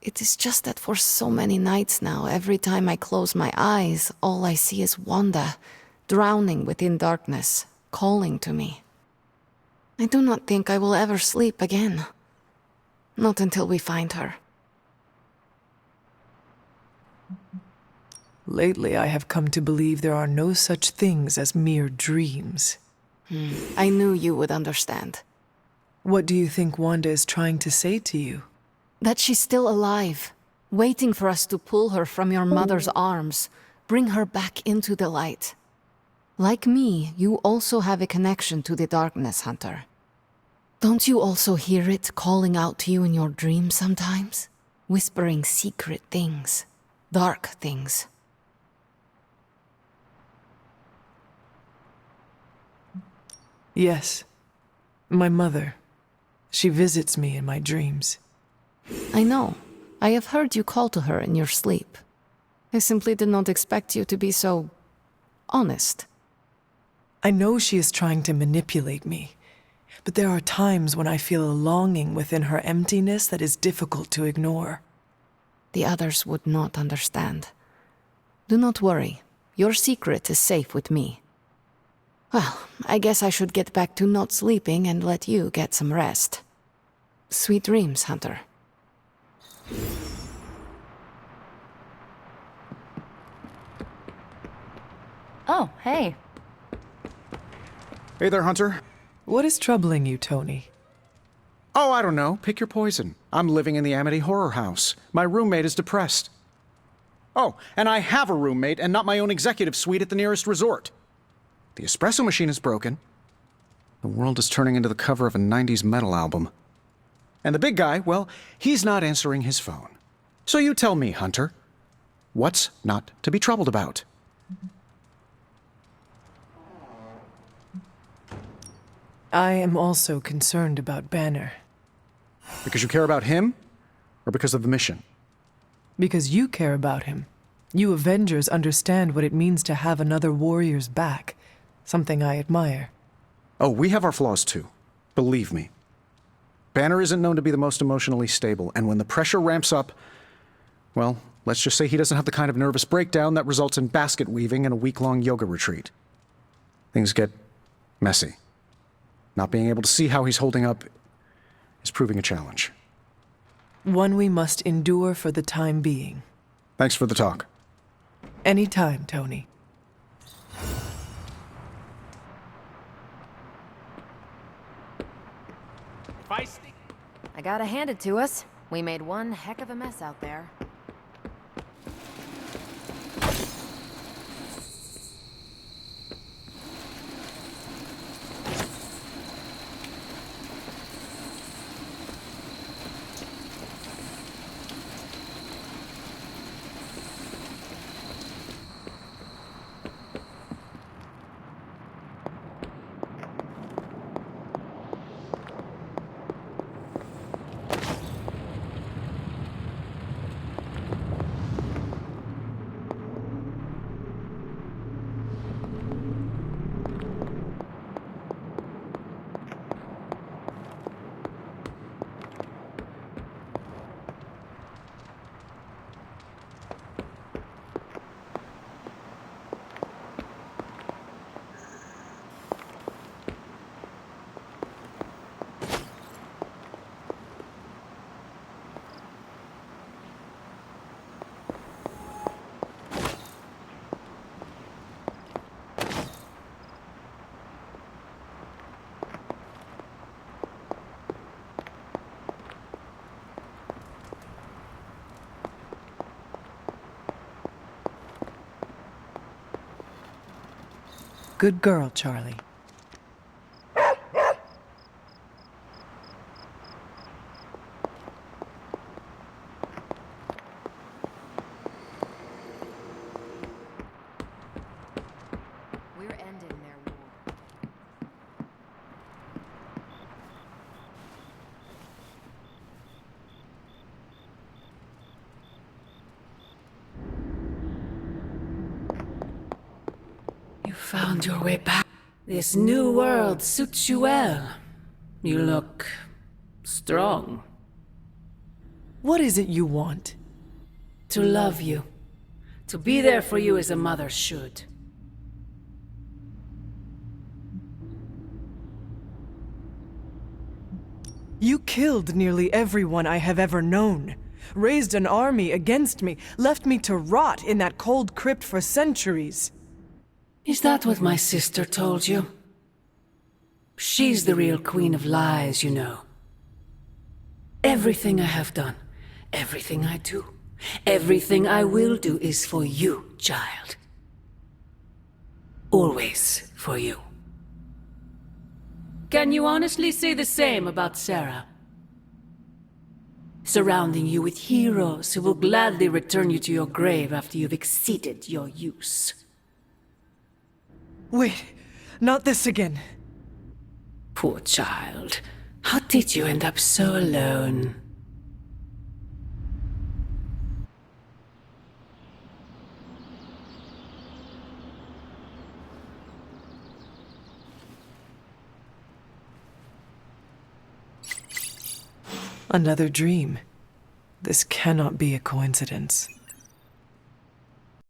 S12: It is just that for so many nights now, every time I close my eyes, all I see is Wanda, drowning within darkness, calling to me. I do not think I will ever sleep again. Not until we find her.
S2: Lately, I have come to believe there are no such things as mere dreams.
S12: I knew you would understand.
S2: What do you think Wanda is trying to say to you?
S12: That she's still alive, waiting for us to pull her from your mother's arms, bring her back into the light. Like me, you also have a connection to the darkness, Hunter. Don't you also hear it calling out to you in your dreams sometimes? Whispering secret things. dark things.
S2: Yes. My mother. She visits me in my dreams.
S12: I know. I have heard you call to her in your sleep. I simply did not expect you to be so honest.
S2: I know she is trying to manipulate me, but there are times when I feel a longing within her emptiness that is difficult to ignore.
S12: The others would not understand. Do not worry. Your secret is safe with me. Well, I guess I should get back to not sleeping and let you get some rest. Sweet dreams, Hunter.
S10: Oh, hey.
S5: Hey there, Hunter.
S2: What is troubling you, Tony?
S5: Oh, I don't know. Pick your poison. I'm living in the Amity Horror House. My roommate is depressed. Oh, and I have a roommate and not my own executive suite at the nearest resort. The espresso machine is broken. The world is turning into the cover of a 90s metal album. And the big guy, well, he's not answering his phone. So you tell me, Hunter, what's not to be troubled about?
S2: I am also concerned about Banner.
S5: Because you care about him, or because of the mission?
S2: Because you care about him. You Avengers understand what it means to have another warrior's back. Something I admire.
S5: Oh, we have our flaws too. Believe me. Banner isn't known to be the most emotionally stable, and when the pressure ramps up, well, let's just say he doesn't have the kind of nervous breakdown that results in basket weaving and a week-long yoga retreat. Things get messy. Not being able to see how he's holding up is proving a challenge.
S2: One we must endure for the time being.
S5: Thanks for the talk.
S2: Anytime, Tony.
S17: I gotta hand it to us. We made one heck of a mess out there.
S2: Good girl, Charlie.
S17: We're ending their war.
S16: You found your way back. This new world suits you well. You look strong.
S2: What is it you want?
S16: To love you. To be there for you as a mother should.
S2: You killed nearly everyone I have ever known. Raised an army against me, left me to rot in that cold crypt for centuries.
S16: Is that what my sister told you? She's the real queen of lies, you know. Everything I have done, everything I do, everything I will do is for you, child. Always for you. Can you honestly say the same about Sarah? surrounding you with heroes who will gladly return you to your grave after you've exceeded your use.
S2: Wait, not this again.
S16: Poor child. How did you end up so alone?
S2: Another dream. This cannot be a coincidence.